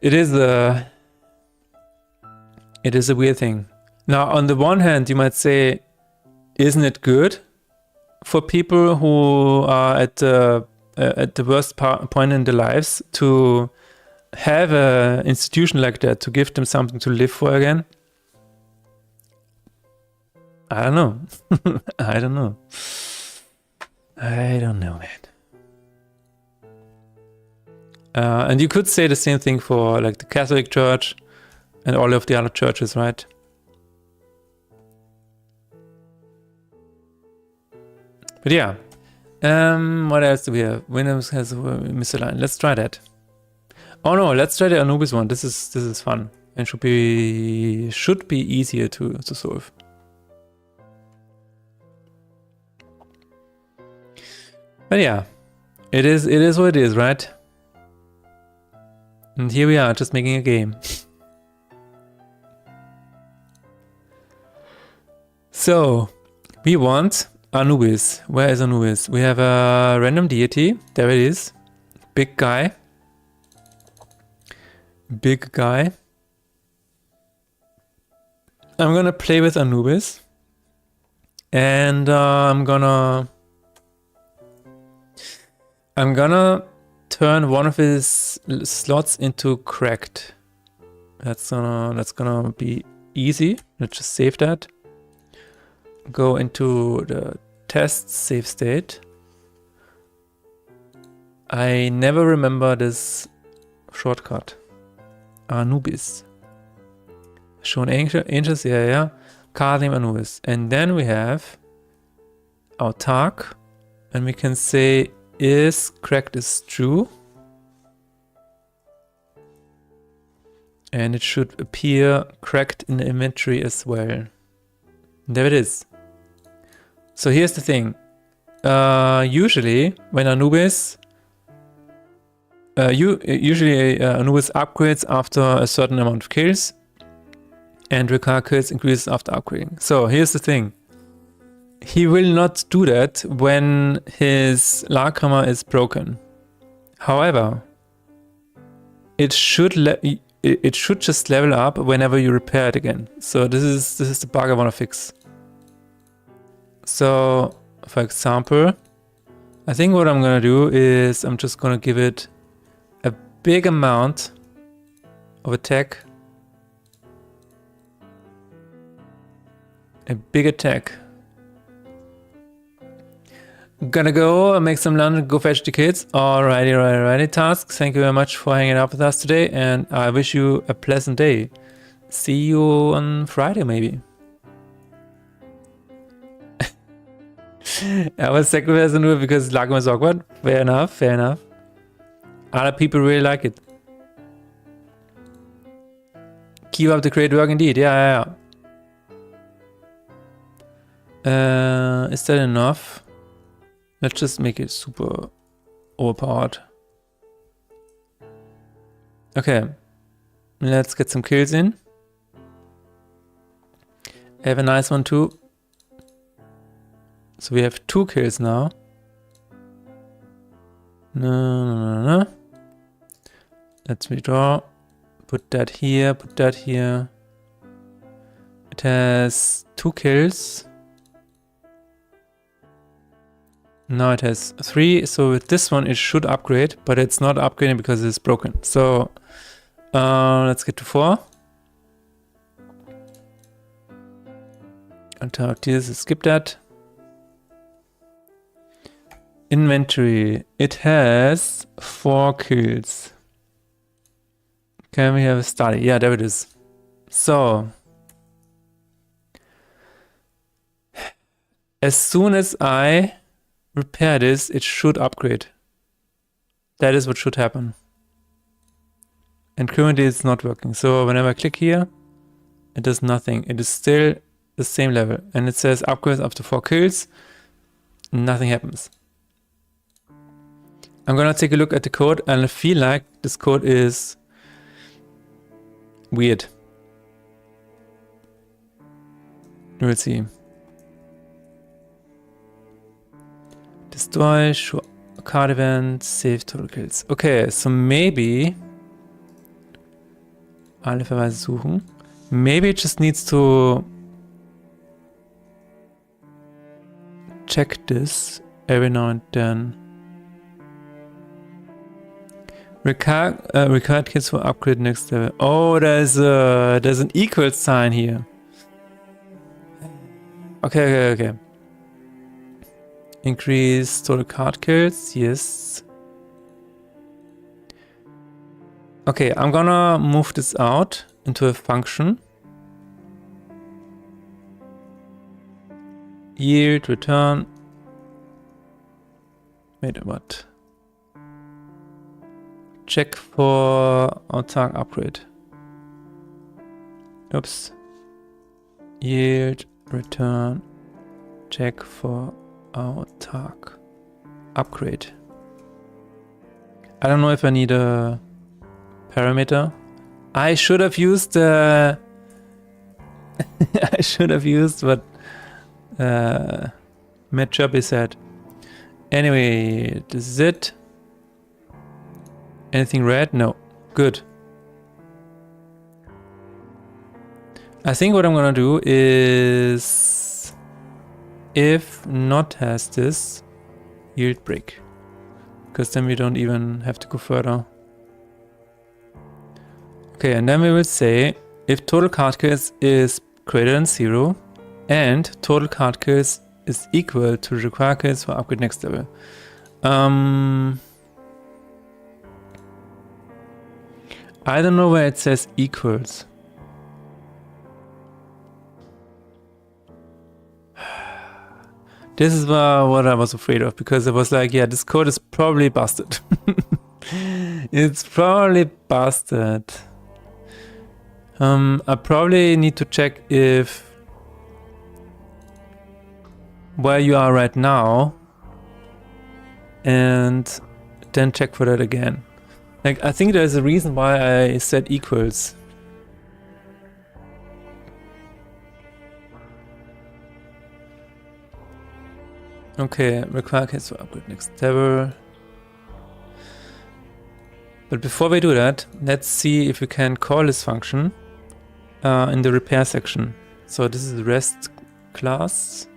S1: It is a weird thing. Now, on the one hand, you might say, isn't it good for people who are at the worst point in their lives to have an institution like that to give them something to live for again? I don't know. I don't know, man. And you could say the same thing for like the Catholic Church and all of the other churches, right? But yeah. What else do we have? Windows has misaligned. Let's try that. Oh no, let's try the Anubis one. This is fun and should be easier to solve. But yeah, it is what it is, right? And here we are, just making a game. So we want Anubis. Where is Anubis? We have a random deity. There it is. Big guy. Big guy. I'm gonna play with Anubis. And I'm gonna turn one of his slots into cracked. That's gonna be easy. Let's just save that. Go into the test save state. I never remember this shortcut. Anubis. Shown angels, yeah. Card name Anubis. And then we have autark. And we can say is cracked is true. And it should appear cracked in the inventory as well. There it is. So here's the thing. Usually when Anubis Anubis upgrades after a certain amount of kills, and recur kills increases after upgrading. So here's the thing. He will not do that when his Larkhammer is broken. However, it should just level up whenever you repair it again. So this is the bug I want to fix. So, for example, I think what I'm gonna do is I'm just gonna give it a big amount of attack. A big attack. Gonna go and make some lunch and go fetch the kids. Alrighty, Task. Thank you very much for hanging out with us today, and I wish you a pleasant day. See you on Friday, maybe. I was sacrificing it because Lagom is awkward. Fair enough. Other people really like it. Keep up the great work indeed. Yeah. Is that enough? Let's just make it super overpowered. Okay. Let's get some kills in. Have a nice one too. So we have 2 kills now. No. Let's redraw. Put that here, It has 2 kills. Now it has 3, so with this one it should upgrade, but it's not upgrading because it's broken. So let's get to 4. Alternative, skip that. Inventory. It has 4 kills. Can we have a study? Yeah, there it is. So as soon as I repair this, it should upgrade. That is what should happen. And currently it's not working. So whenever I click here, It does nothing. It is still the same level. And it says upgrades after 4 kills. Nothing happens. I'm gonna take a look at the code, and I feel like this code is weird. We'll see. Destroy, show card event, save total kills. Okay, so maybe alle Verweise suchen. Maybe it just needs to check this every now and then. Required kills for upgrade next level. Oh, there's an equal sign here. Okay. Increase total card kills, yes. Okay, I'm gonna move this out into a function. Yield, return. Wait, what? Check for autark upgrade. Oops. Yield, return. Check for autark upgrade. I don't know if I need a parameter. I should have used I should have used what Matt Chubby said. Anyway, this is it. Anything red? No. Good. I think what I'm gonna do is, if not has this, yield break, because then we don't even have to go further. Okay, and then we will say if total card kills is greater than 0 and total card kills is equal to the required kills for upgrade next level. I don't know where it says equals. This is what I was afraid of, because I was like, yeah, this code is probably busted. It's probably busted. I probably need to check if where you are right now and then check for that again. Like, I think there's a reason why I said equals. Okay, require case for upgrade next level. But before we do that, let's see if we can call this function in the repair section. So this is the rest class.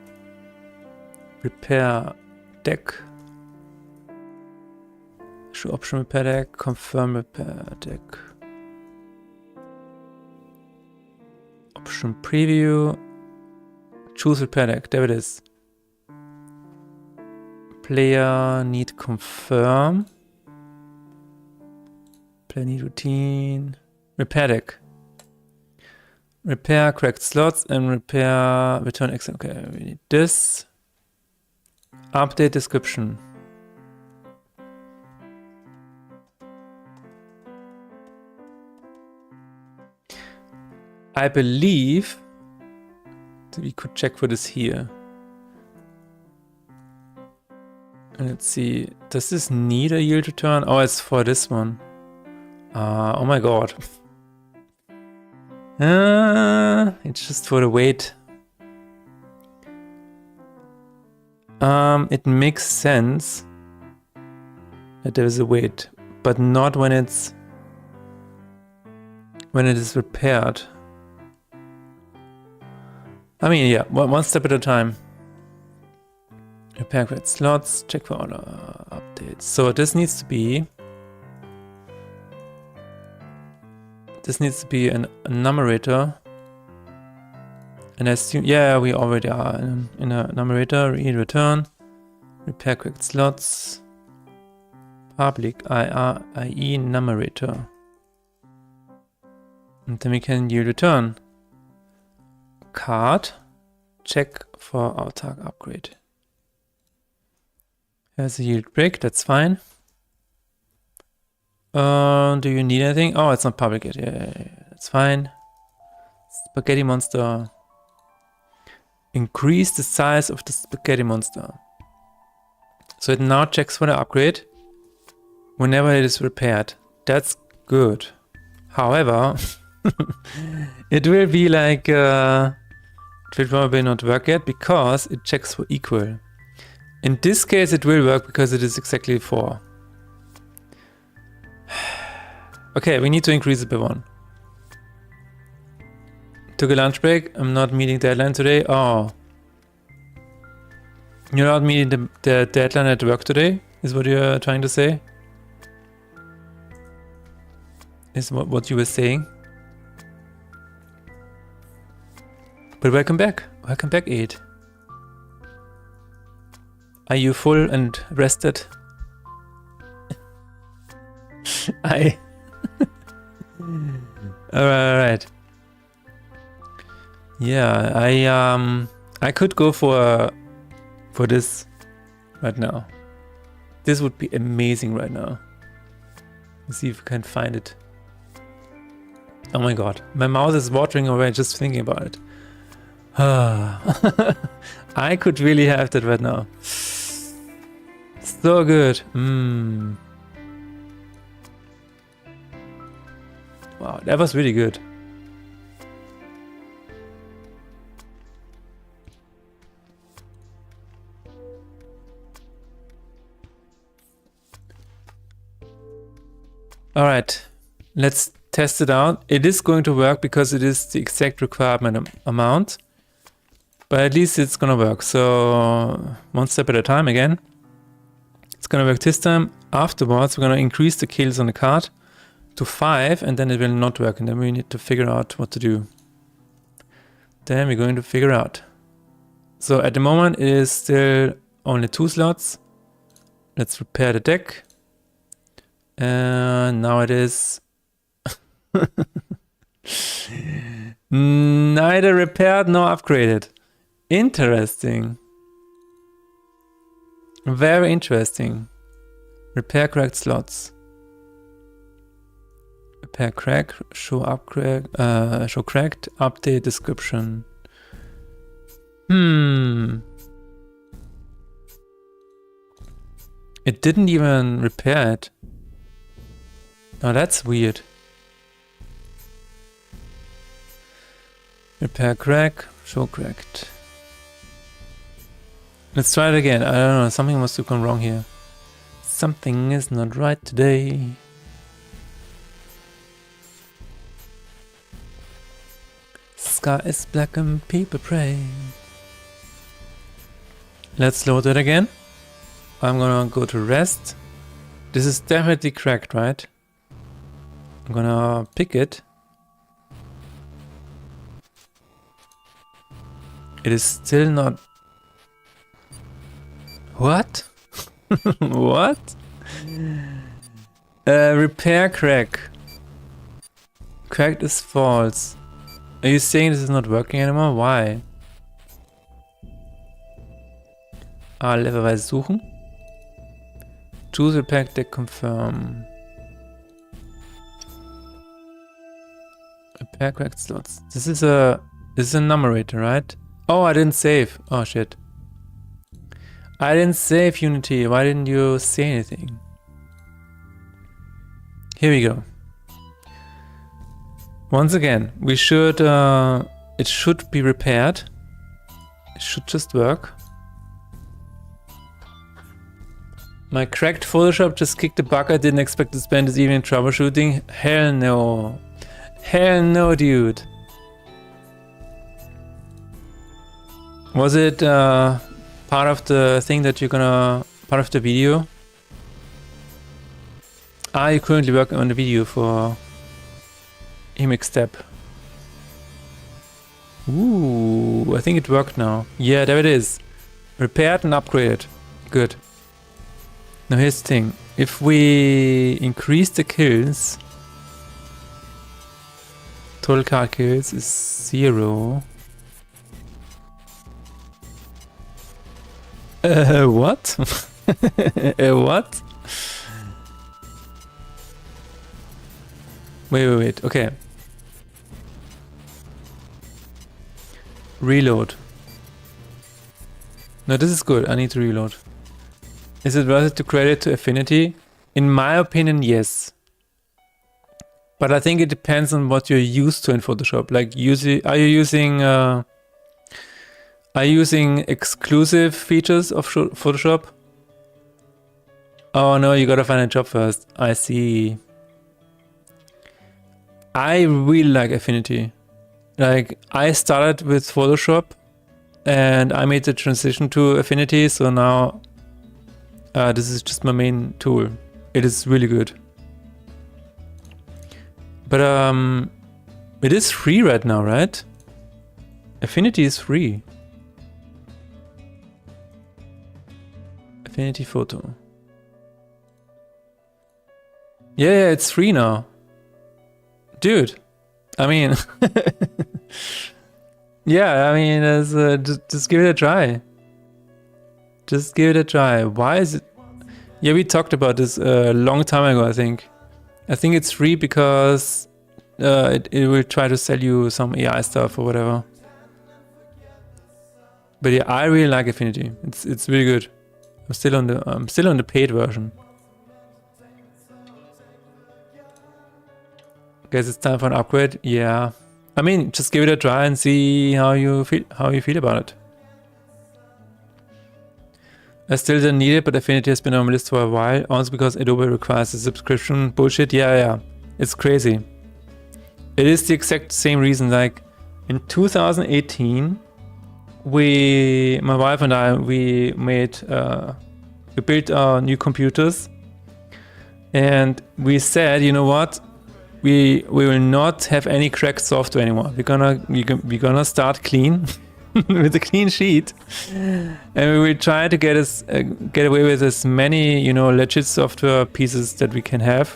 S1: Repair deck. Show option repair deck, confirm repair deck. Option preview. Choose repair deck, there it is. Player need confirm. Player need routine. Repair deck. Repair cracked slots and repair return exit. Okay, we need this. Update description. I believe we could check for this here. And let's see, does this need a yield return? Oh, it's for this one. Oh my god. It's just for the weight. It makes sense that there is a weight, but not when it is repaired. I mean, yeah, one step at a time. Repair create slots, check for order updates. So this needs to be a numerator. And I assume, yeah, we already are in a numerator. Read return, repair correct slots, public IE numerator. And then we can yield return. Card, check for autark upgrade. There's a yield break, that's fine. Do you need anything? Oh, it's not public yet. Yeah, that's fine. spaghetti monster. Increase the size of the spaghetti monster. So it now checks for the upgrade whenever it is repaired. That's good. However, it will be like, it will probably not work yet because it checks for equal. In this case, it will work because it is exactly 4. Okay, we need to increase it by 1. Took a lunch break. I'm not meeting deadline today. Oh. You're not meeting the deadline at work today? Is what you're trying to say? Is what you were saying? But welcome back. Welcome back, 8. Are you full and rested? Alright. Yeah, I could go for this right now. This would be amazing right now. Let's see if we can find it. Oh my god, my mouth is watering away just thinking about it. I could really have that right now. So good. Wow, that was really good. All right, let's test it out. It is going to work because it is the exact requirement amount, but at least it's gonna work. So one step at a time again. It's gonna work this time. Afterwards, we're gonna increase the kills on the card to 5, and then it will not work, and then we need to figure out what to do. Then we're going to figure out. So at the moment, it is still only 2 slots. Let's repair the deck. And now it is neither repaired nor upgraded. Interesting. Very interesting. Repair cracked slots. Repair crack, show upgrade, show cracked, update description. It didn't even repair it. Now that's weird. Repair crack, show cracked. Let's try it again. I don't know, something must have gone wrong here. Something is not right today. Sky is black and people pray. Let's load it again. I'm gonna go to rest. This is definitely cracked, right? I'm gonna pick it. It is still not... What? What? Repair crack. Cracked is false. Are you saying this is not working anymore? Why? Levelweise suchen. Choose repair deck confirm. Repair cracked slots. This is a numerator, right? Oh, I didn't save. Oh shit. I didn't save Unity. Why didn't you say anything? Here we go. Once again, we should it should be repaired. It should just work. My cracked Photoshop just kicked a bug I didn't expect to spend this evening troubleshooting. Hell no. Hell no, dude. Was it part of the thing that you're gonna... part of the video? Are you currently working on the video for Image Step? Ooh, I think it worked now. Yeah, there it is. Repaired and upgraded. Good. Now here's the thing. If we increase the kills, total card kills is 0. What? What? Wait. Okay. Reload. No, this is good. I need to reload. Is it worth it to credit to Affinity? In my opinion, yes. But I think it depends on what you're used to in Photoshop. Like, are you using exclusive features of Photoshop? Oh no, you gotta find a job first. I see. I really like Affinity. Like, I started with Photoshop and I made the transition to Affinity, so now this is just my main tool. It is really good. But it is free right now, right? Affinity is free. Affinity Photo. Yeah, it's free now. Dude, I mean, yeah, I mean, just give it a try. Just give it a try. Why is it? Yeah, we talked about this a long time ago, I think. I think it's free because it will try to sell you some AI stuff or whatever. But yeah, I really like Affinity. It's really good. I'm still on the paid version. Guess it's time for an upgrade. Yeah, I mean, just give it a try and see how you feel about it. I still don't need it, but Affinity has been on my list for a while. Also because Adobe requires a subscription bullshit. Yeah, it's crazy. It is the exact same reason. Like in 2018, my wife and I, we built our new computers, and we said, you know what? We will not have any cracked software anymore. We're gonna start clean with a clean sheet, and we will try to get away with as many, legit software pieces that we can have.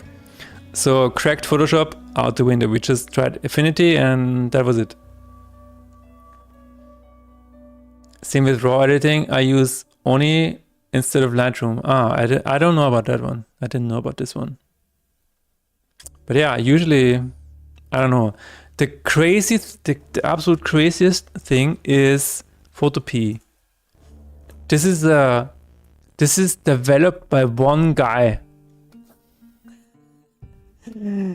S1: So cracked Photoshop out the window. We just tried Affinity, and that was it. Same with raw editing. I use Oni instead of Lightroom. I don't know about that one. I didn't know about this one. But yeah, usually, I don't know. The absolute craziest thing is Photopea. This is developed by one guy.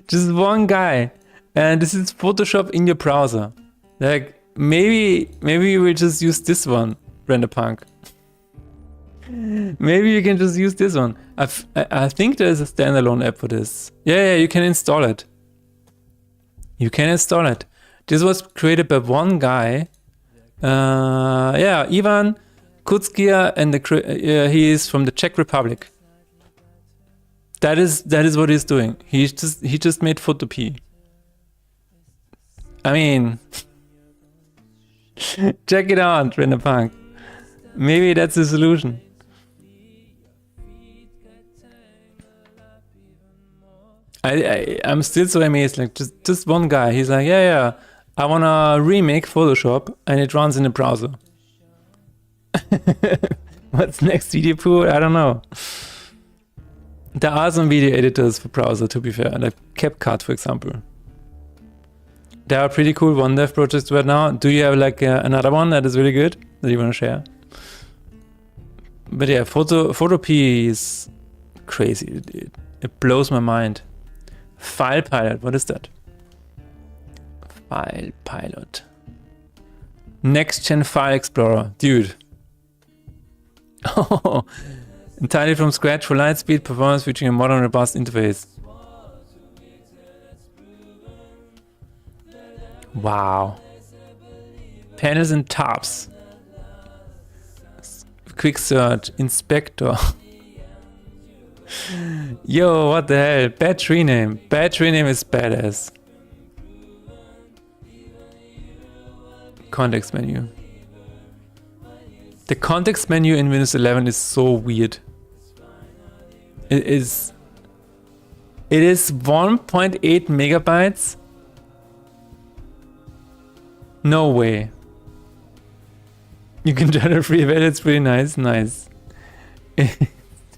S1: Just one guy. And this is Photoshop in your browser. Like, maybe we'll just use this one, RenderPunk. Maybe you can just use this one. I think there's a standalone app for this. Yeah, you can install it. This was created by one guy. Ivan Kutskia, and he is from the Czech Republic. That is what he's doing. He just made Photopea. I mean, check it out, RenderPunk. Maybe that's the solution. I'm still so amazed. Like, just one guy. He's like, yeah, I wanna remake Photoshop, and it runs in the browser. What's next, video pool? I don't know. There are some video editors for browser, to be fair, like CapCut, for example. There are pretty cool OneDev projects right now. Do you have like another one that is really good that you want to share? But yeah, Photopea is crazy. It blows my mind. File Pilot, what is that? File Pilot. Next Gen File Explorer, dude. Oh, entirely from scratch for light speed performance featuring a modern robust interface. Wow. Panels and tabs. Quick search, inspector. Yo, what the hell? Bad tree name. Bad tree name is badass. Context menu. The context menu in Windows 11 is so weird. It is 1.8 megabytes. No way. You can generate free value, it's pretty nice. 2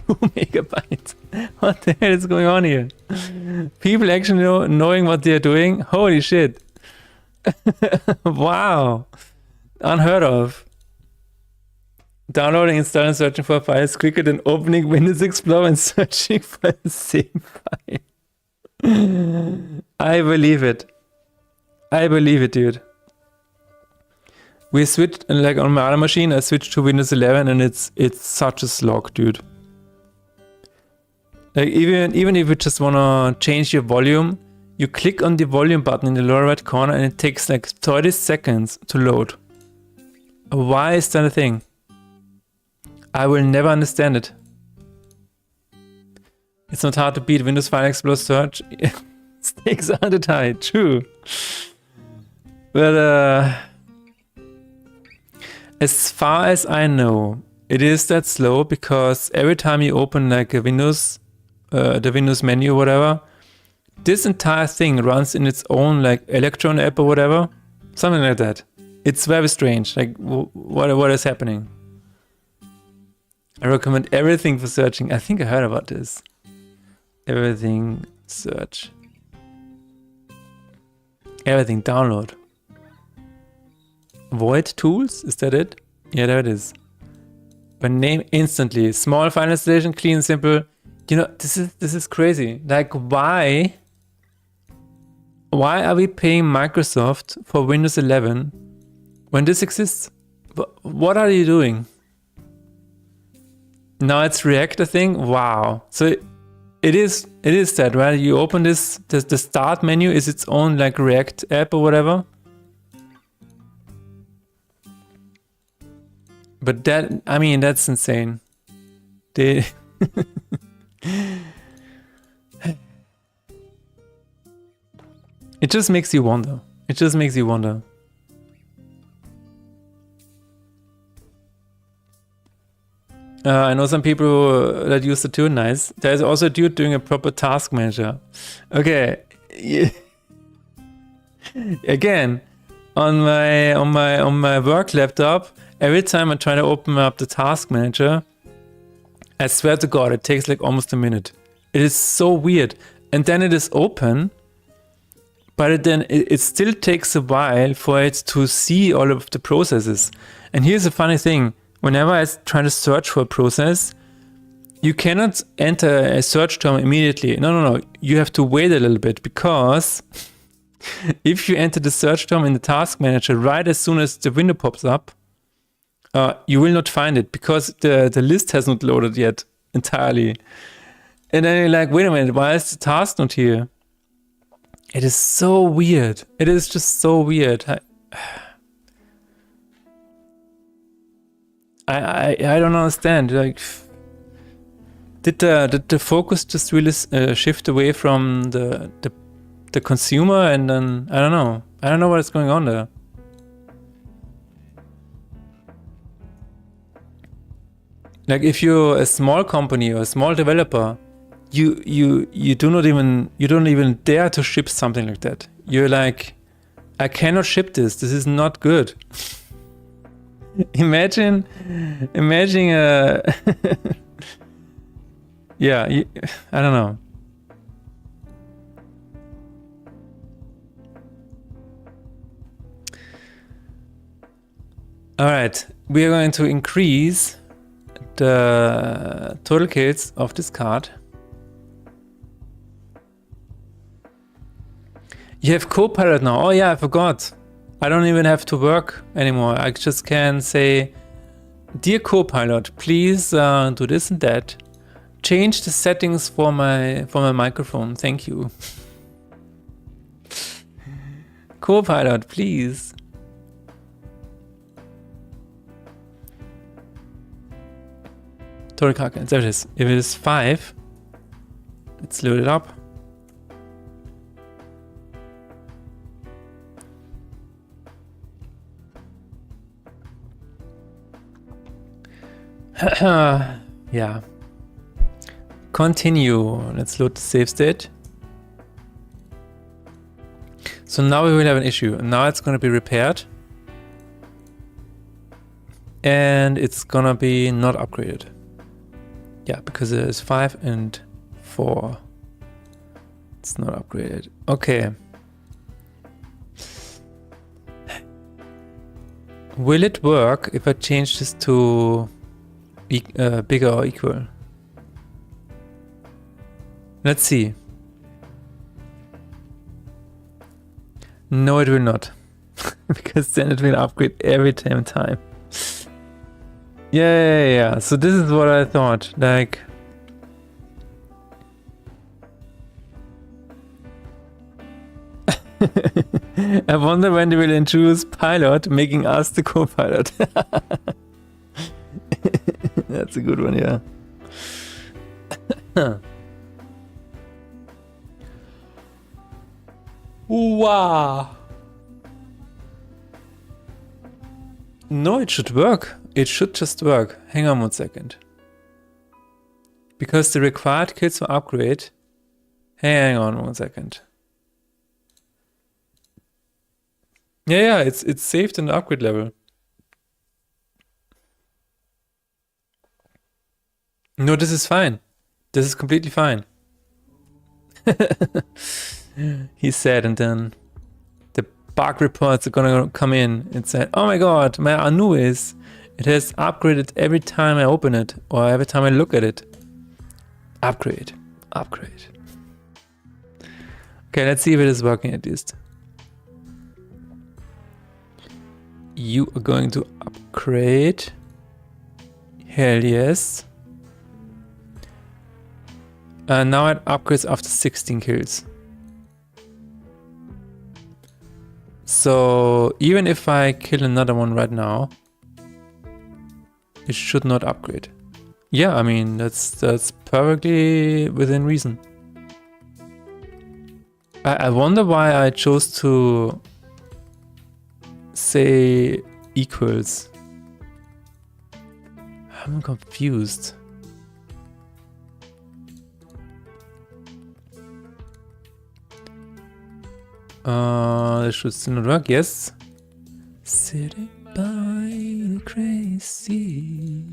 S1: megabytes. What the hell is going on here? People actually knowing what they're doing? Holy shit. Wow. unheard of. Downloading, installing, searching for files quicker than opening Windows Explorer and searching for the same file. I believe it. I believe it, dude. We switched, like on my other machine, I switched to Windows 11 and it's such a slog, dude. Like even if you just wanna change your volume, you click on the volume button in the lower right corner and it takes like 30 seconds to load. Why is that a thing? I will never understand it. It's not hard to beat Windows File Explorer search. Stakes are the tie, true. But as far as I know, it is that slow because every time you open like a Windows, the Windows menu or whatever, this entire thing runs in its own like Electron app or whatever, something like that. It's very strange. Like what is happening? I recommend everything for searching. I think I heard about this. Everything search. Everything download. Void tools? Is that it? Yeah, there it is. But name instantly. Small file installation, clean, simple. You know, this is crazy. Like why are we paying Microsoft for Windows 11 when this exists? What are you doing? Now it's React, I think. Wow. So it is that, right? You open this, the start menu is its own like React app or whatever. But that, I mean, that's insane. They it just makes you wonder. It just makes you wonder. I know some people that use the tool. Nice. There's also a dude doing a proper task manager. Okay. Yeah. Again, on my work laptop, every time I try to open up the task manager, I swear to God, it takes like almost a minute. It is so weird. And then it is open, but it still takes a while for it to see all of the processes. And here's the funny thing. Whenever I try to search for a process, you cannot enter a search term immediately. No. You have to wait a little bit because if you enter the search term in the task manager right as soon as the window pops up, you will not find it because the list has not loaded yet entirely. And then you're like, wait a minute, why is the task not here? It is so weird. It is just so weird. I don't understand. Like, did the focus just really shift away from the consumer, and then I don't know what is going on there. Like if you're a small company or a small developer, you don't even dare to ship something like that. You're like, I cannot ship this. This is not good. Imagine yeah, I don't know. All right, we are going to increase the total kills of this card. You have Copilot now. Oh yeah, I forgot. I don't even have to work anymore. I just can say, dear Copilot, please do this and that. Change the settings for my microphone. Thank you. Copilot, please. Total card counts. There it is. If it is 5, let's load it up. Yeah. Continue. Let's load the save state. So now we will have an issue. Now it's going to be repaired. And it's going to be not upgraded. Yeah, because there's 5 and 4. It's not upgraded. Okay. Will it work if I change this to bigger or equal? Let's see. No, it will not. Because then it will upgrade every damn time. Yeah. So this is what I thought. Like... I wonder when they will introduce pilot, making us the co-pilot. That's a good one, yeah. Wow. No, it should work. It should just work. Hang on 1 second. Because the required kills for upgrade... Hang on 1 second. Yeah, it's saved in the upgrade level. No, this is fine. This is completely fine. He said, and then the bug reports are gonna come in and say, oh my god, my Anubis, it has upgraded every time I open it or every time I look at it. Upgrade. Okay, let's see if it is working at least. You are going to upgrade. Hell yes. Now it upgrades after 16 kills. So even if I kill another one right now, it should not upgrade. Yeah, I mean that's perfectly within reason. I wonder why I chose to say equals. I'm confused. This should still not work, yes. Sitting by the crazy.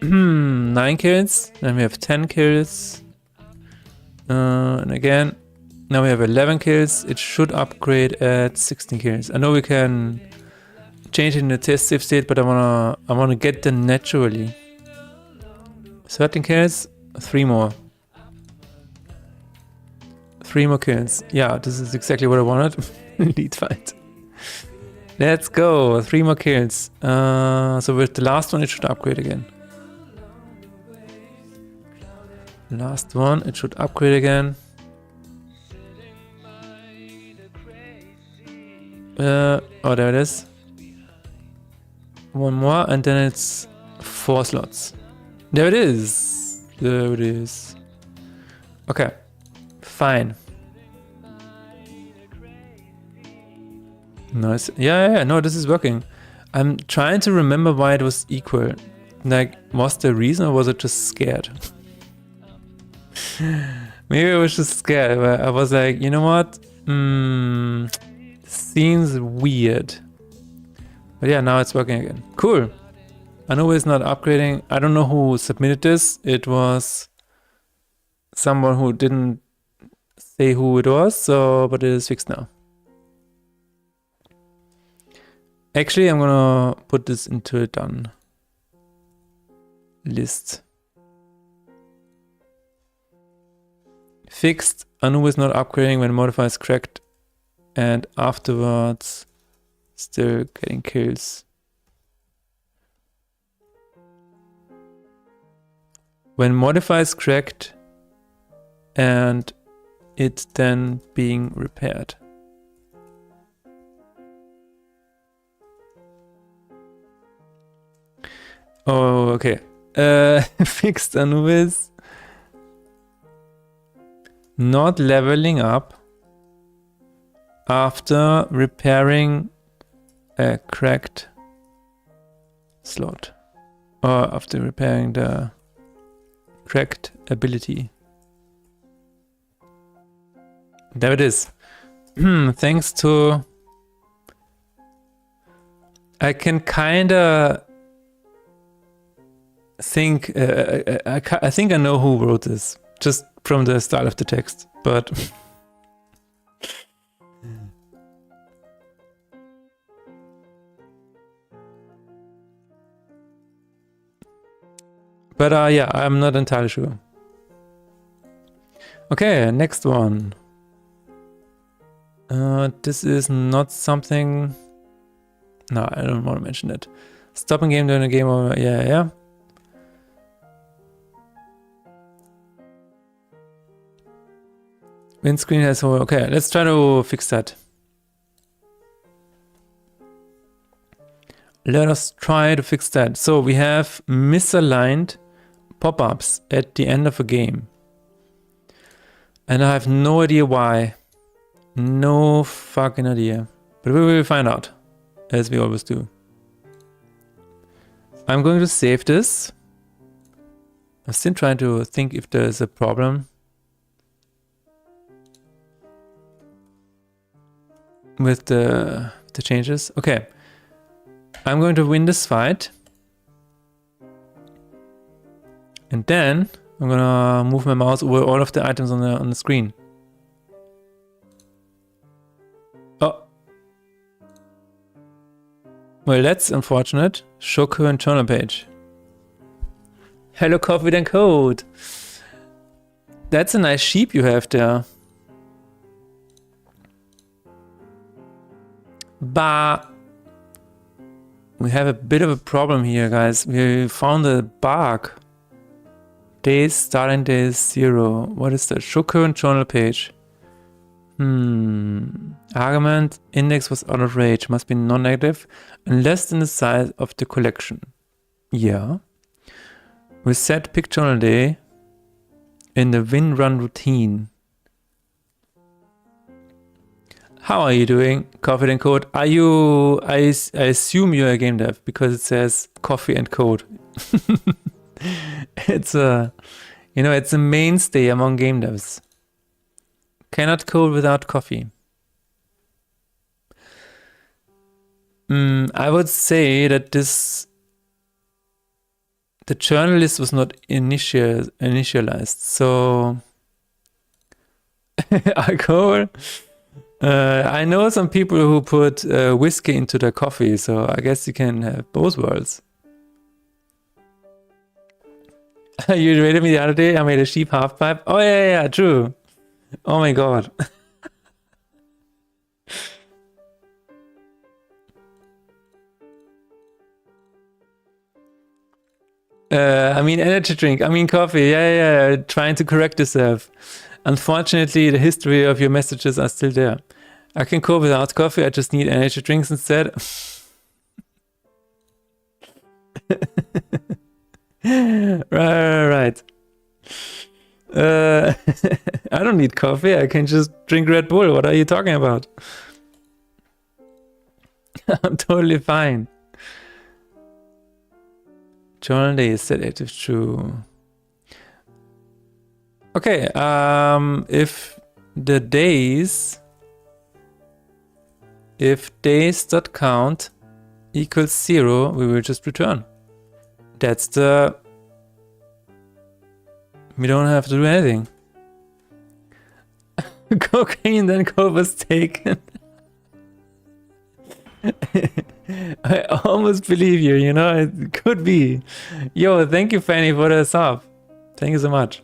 S1: 9 kills, then we have 10 kills. And again, now we have 11 kills. It should upgrade at 16 kills. I know we can change it in the test save state, but I wanna get them naturally. 13 kills, 3 more. 3 more kills. Yeah, this is exactly what I wanted. Lead fight. Let's go. 3 more kills. So with the last one, it should upgrade again. Last one, it should upgrade again. Oh, there it is. 1 more, and then it's 4 slots. There it is. There it is. Okay. Fine. Nice. Yeah, no, this is working. I'm trying to remember why it was equal. Like, was there a reason or was it just scared? Maybe I was just scared. I was like, you know what? Seems weird. But yeah, now it's working again. Cool. I know it's not upgrading. I don't know who submitted this. It was someone who didn't say who it was, so but it is fixed now. Actually, I'm gonna put this into a done list. Fixed. Anu is not upgrading when modifier is cracked, and afterwards still getting kills. When modifier is cracked and it's then being repaired. Oh, okay. Fixed Anubis. Not leveling up after repairing a cracked slot. Or after repairing the cracked ability. There it is. Thanks to... I can kinda think... I think I know who wrote this. Just from the style of the text. But... But yeah, I'm not entirely sure. Okay, next one. This is not something... No, I don't want to mention it. Stopping game during a game over... Yeah. Windscreen has... Okay, let's try to fix that. Let us try to fix that. So we have misaligned pop-ups at the end of a game. And I have no idea why. No fucking idea. But we will find out, as we always do. I'm going to save this. I'm still trying to think if there's a problem with the changes. Okay. I'm going to win this fight. And then I'm gonna move my mouse over all of the items on the screen. Oh. Well, that's unfortunate. Show current journal page. Hello, Coffee and Code. That's a nice sheep you have there. But we have a bit of a problem here, guys. We found a bug. Days starting day 0. What is that? Show current journal page. Argument index was out of range. Must be non-negative and less than the size of the collection. Yeah. We set pick journal day in the win run routine. How are you doing, Coffee and Code? Are you... I assume you're a game dev because it says Coffee and Code. It's a... You know, it's a mainstay among game devs. Cannot code without coffee. I would say that this... The journal list was not initialized, so... Alcohol... I know some people who put whiskey into their coffee, so I guess you can have both worlds. You rated me the other day, I made a sheep half pipe. Oh yeah, true. Oh my god. I mean energy drink, I mean coffee, yeah, trying to correct yourself. Unfortunately, the history of your messages are still there. I can cope without coffee, I just need energy drinks instead. Right. I don't need coffee, I can just drink Red Bull. What are you talking about? I'm totally fine. Journal day is set active true. Okay, if days.count equals 0, we will just return. That's the... We don't have to do anything. Cocaine then coke was taken. I almost believe you, you know, it could be. Yo, thank you, Fanny, for the sub. Thank you so much.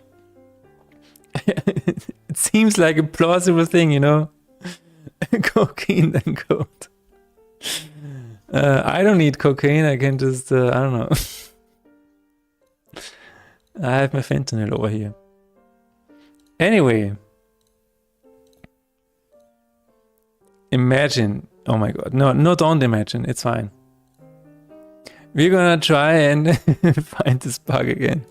S1: It seems like a plausible thing, you know? Cocaine then coke. I don't need cocaine, I can just, I don't know. I have my fentanyl over here. Anyway. Imagine. Oh my god. No, don't imagine. It's fine. We're gonna try and find this bug again.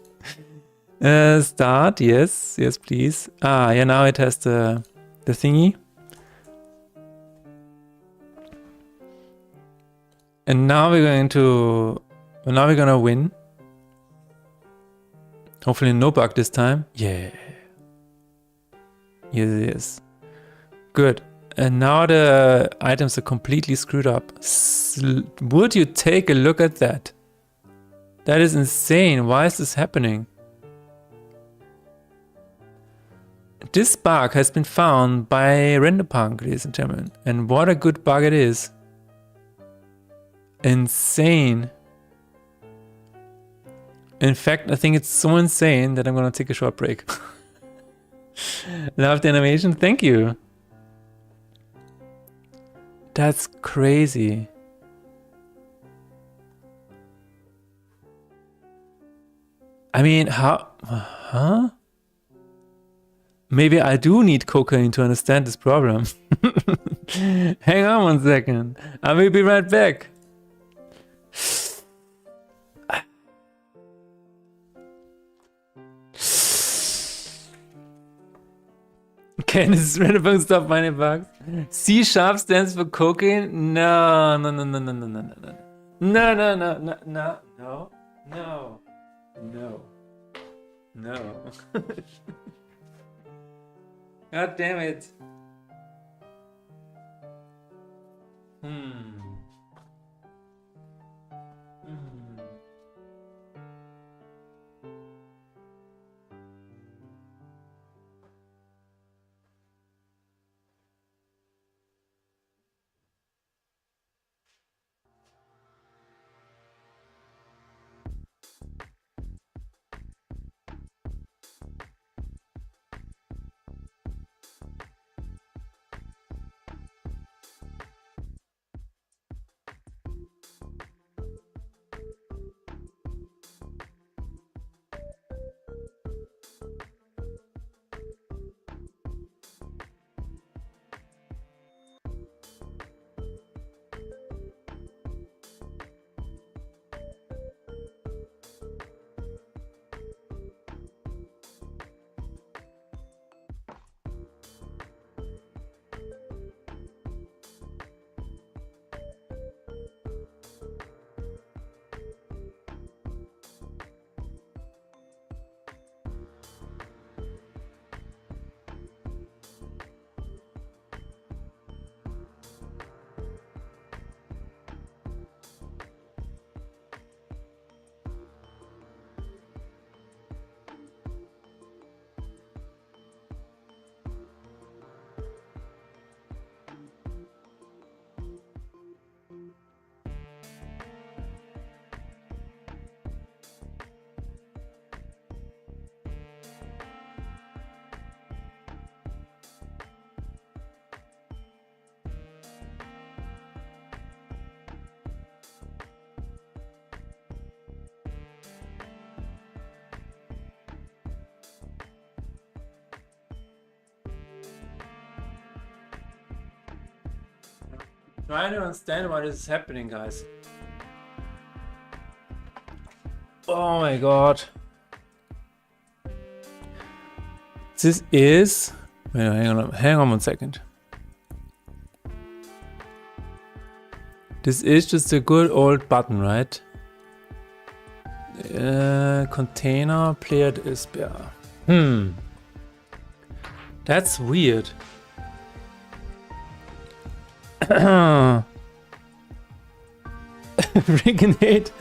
S1: Start. Yes, please. Ah, yeah, now it has the thingy. And now we're gonna win. Hopefully no bug this time. Yeah. Yes. Good. And now the items are completely screwed up. Would you take a look at that? That is insane. Why is this happening? This bug has been found by RenderPunk, ladies and gentlemen. And what a good bug it is. Insane. In fact, I think it's so insane that I'm gonna take a short break. Love the animation. Thank you. That's crazy. I mean, how? Huh? Maybe I do need cocaine to understand this problem. Hang on 1 second. I will be right back. Can this random stop finding bugs? C# stands for cocaine? No. No. God damn it. Trying to understand what is happening, guys. Oh my god. This is... Wait, hang on 1 second. This is just a good old button, right? Container played is better. That's weird. Renegade.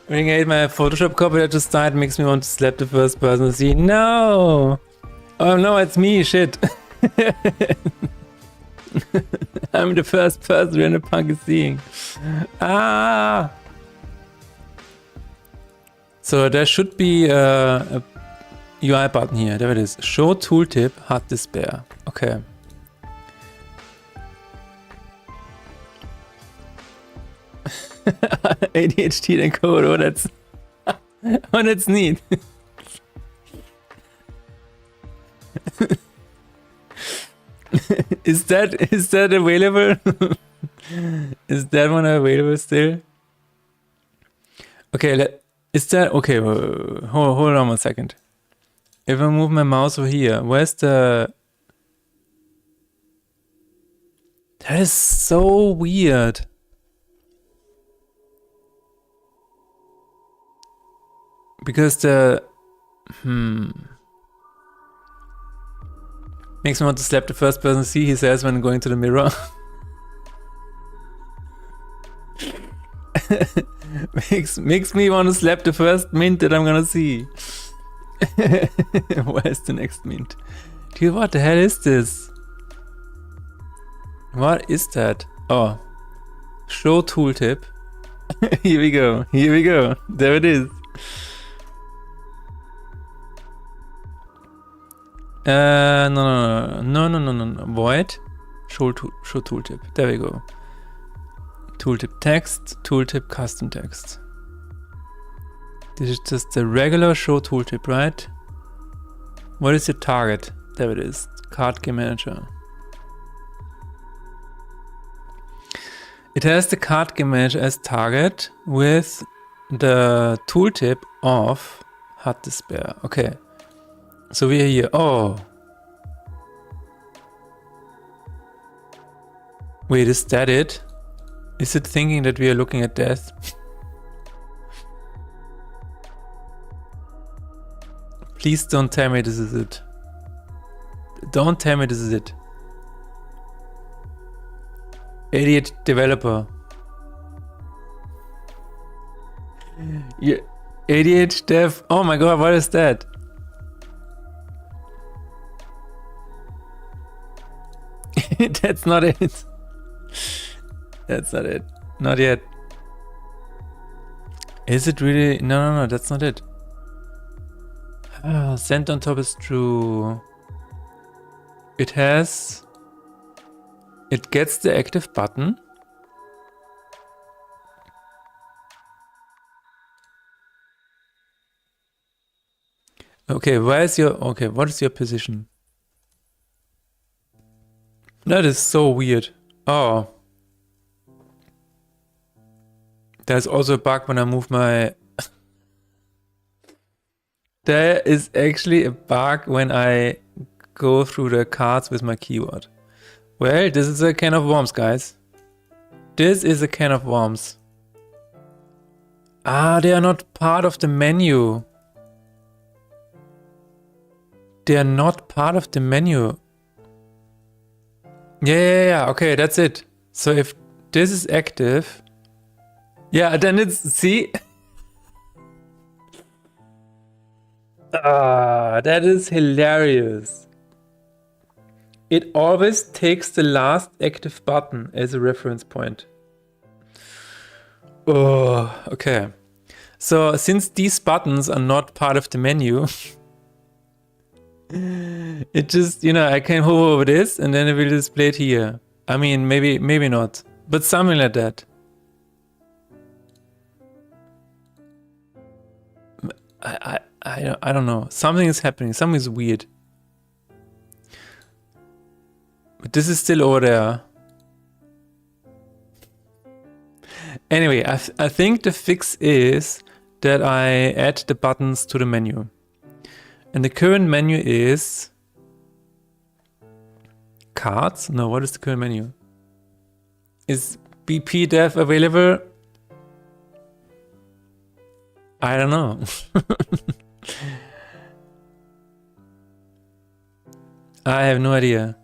S1: Renegade, my Photoshop copy that just died makes me want to slap the first person to see. No! Oh no, it's me, shit. I'm the first person Random Punk is seeing. Ah! So there should be a UI button here. There it is. Show tooltip hard despair. Okay. ADHD encode. Oh, that's oh, that's neat. Is that available? Is that one available still? Okay, is that okay? Hold on 1 second. If I move my mouse over here, where's the... That is so weird. Because the... Makes me want to slap the first person see, he says when going to the mirror. makes me want to slap the first mint that I'm gonna see. Where's the next mint? Dude, what the hell is this? What is that? Oh. Show tooltip. Here we go. Here we go. There it is. No. Void. Show tooltip. There we go. Tooltip text. Tooltip custom text. This is just the regular show tooltip, right? What is your target? There it is. Card game manager. It has the card game manager as target with the tooltip of Hard Despair. Okay. So we are here. Oh. Wait, is that it? Is it thinking that we are looking at death? Please don't tell me this is it. Don't tell me this is it. Idiot developer. You idiot dev. Oh my god, what is that? That's not it. That's not it. Not yet. Is it really? No, that's not it. Send on top is true. It has... It gets the active button. Okay, where is your... Okay, what is your position? That is so weird. Oh. There's also a bug when I move my... There is actually a bug when I go through the cards with my keyboard. Well, this is a can of worms, guys. This is a can of worms. Ah, they are not part of the menu. They are not part of the menu. Yeah. Okay, that's it. So if this is active... Yeah, then it's... See? Ah, that is hilarious. It always takes the last active button as a reference point. Oh, okay. So since these buttons are not part of the menu, it just, you know, I can hover over this and then it will display it here. I mean, maybe not, but something like that. I don't know. Something is happening. Something is weird. But this is still over there. Anyway, I think the fix is that I add the buttons to the menu. And the current menu is... Cards? No, what is the current menu? Is BP dev available? I don't know. I have no idea.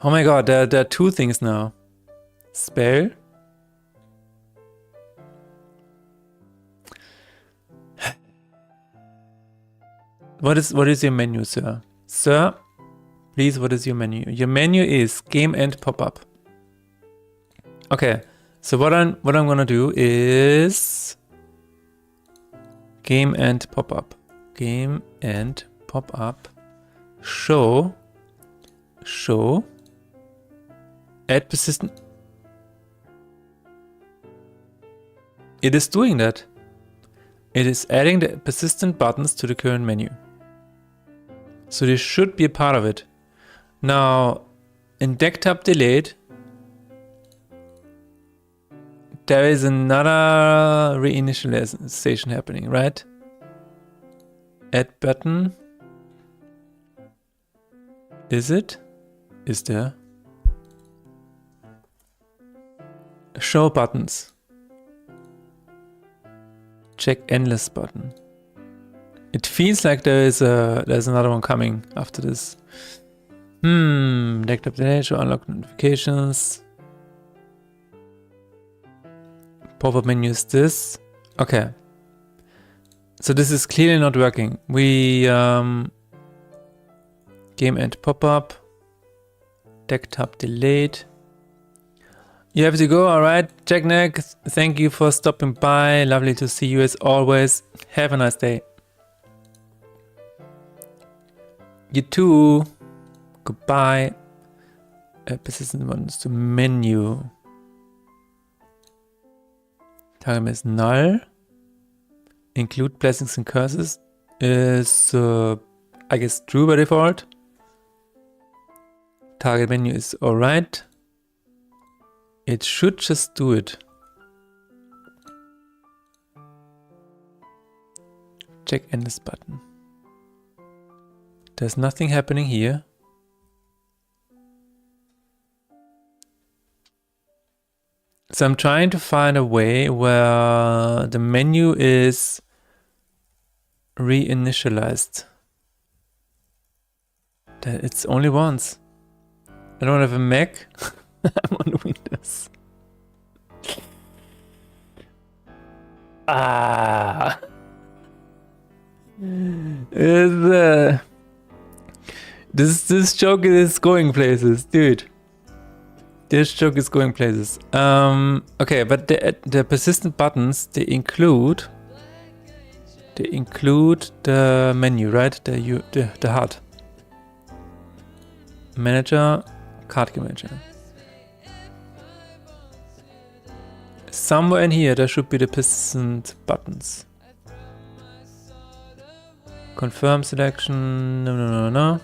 S1: Oh my god, there are two things now. Spell. What is your menu, sir? Sir, please, what is your menu? Your menu is game and pop-up. Okay, so what I'm gonna do is game and pop-up. Game and pop-up. Show. Add persistent. It is doing that. It is adding the persistent buttons to the current menu. So this should be a part of it. Now, in decktab delete, there is another reinitialization happening, right? Add button. Is it? Is there? Show buttons. Check endless button. It feels like there's another one coming after this. Decked up the show unlock notifications. Pop-up menu is this. Okay. So this is clearly not working. We game and pop-up. Deck tab delete. You have to go, alright. Jack Neck, thank you for stopping by. Lovely to see you as always. Have a nice day. You too. Goodbye. Persistent ones to menu. Target is null. Include blessings and curses is, I guess, true by default. Target menu is alright. It should just do it. Check endless button. There's nothing happening here. So I'm trying to find a way where the menu is reinitialized. It's only once. I don't have a Mac. I'm on Windows. This joke is going places, dude. This joke is going places. Okay, but the persistent buttons, they include the menu, right? The HUD. Manager, card game manager. Somewhere in here there should be the persistent buttons. Confirm selection. No.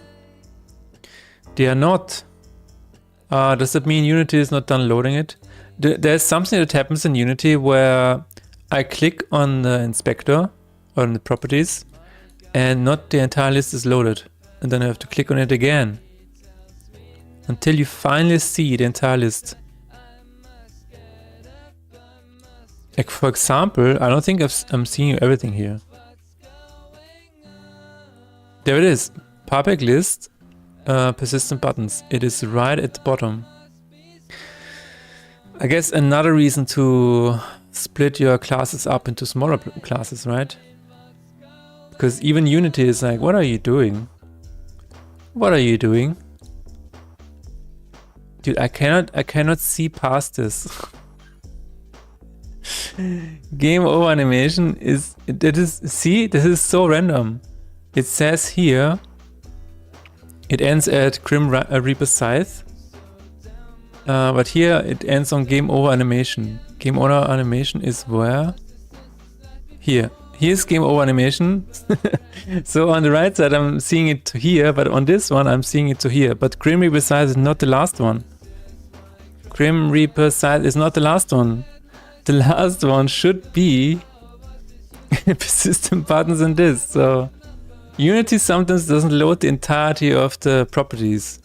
S1: They are not. Does that mean Unity is not done loading it? There's something that happens in Unity where I click on the inspector, on the properties, and not the entire list is loaded. And then I have to click on it again until you finally see the entire list. Like, for example, I don't think I'm seeing everything here. There it is. Public list. Persistent buttons. It is right at the bottom. I guess another reason to split your classes up into smaller classes, right? Because even Unity is like, what are you doing? What are you doing? Dude, I cannot see past this. Game over animation see, this is so random. It says here, it ends at Grim Reaper's Scythe. But here it ends on game over animation. Game over animation is where? Here. Here's game over animation. So on the right side I'm seeing it to here, but on this one I'm seeing it to here. But Grim Reaper's Scythe is not the last one. Grim Reaper's Scythe is not the last one. The last one should be persistent buttons in this. So Unity sometimes doesn't load the entirety of the properties.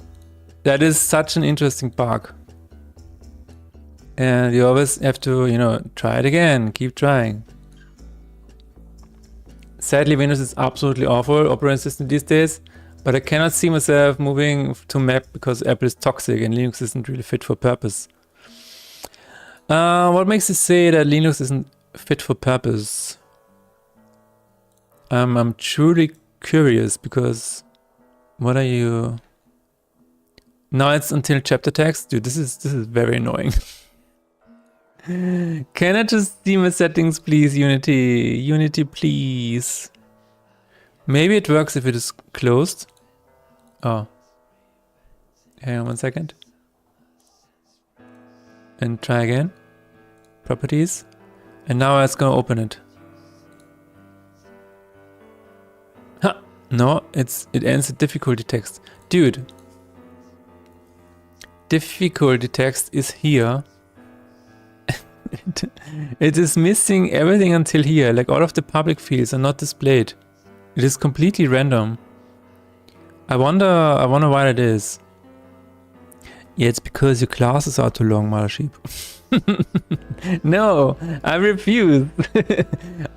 S1: That is such an interesting bug. And you always have to, try it again, keep trying. Sadly, Windows is absolutely awful operating system these days, but I cannot see myself moving to Mac because Apple is toxic and Linux isn't really fit for purpose. What makes you say that Linux isn't fit for purpose? I'm truly curious because what are you? No, it's until chapter text. Dude, this is very annoying. Can I just see my settings, please, Unity? Unity, please. Maybe it works if it is closed. Oh. Hang on 1 second. And try again. Properties. And now it's gonna open it. Ha! No, it ends at difficulty text. Dude. Difficulty text is here. It is missing everything until here. Like all of the public fields are not displayed. It is completely random. I wonder why that is. Yeah, it's because your classes are too long, Mother No, I refuse.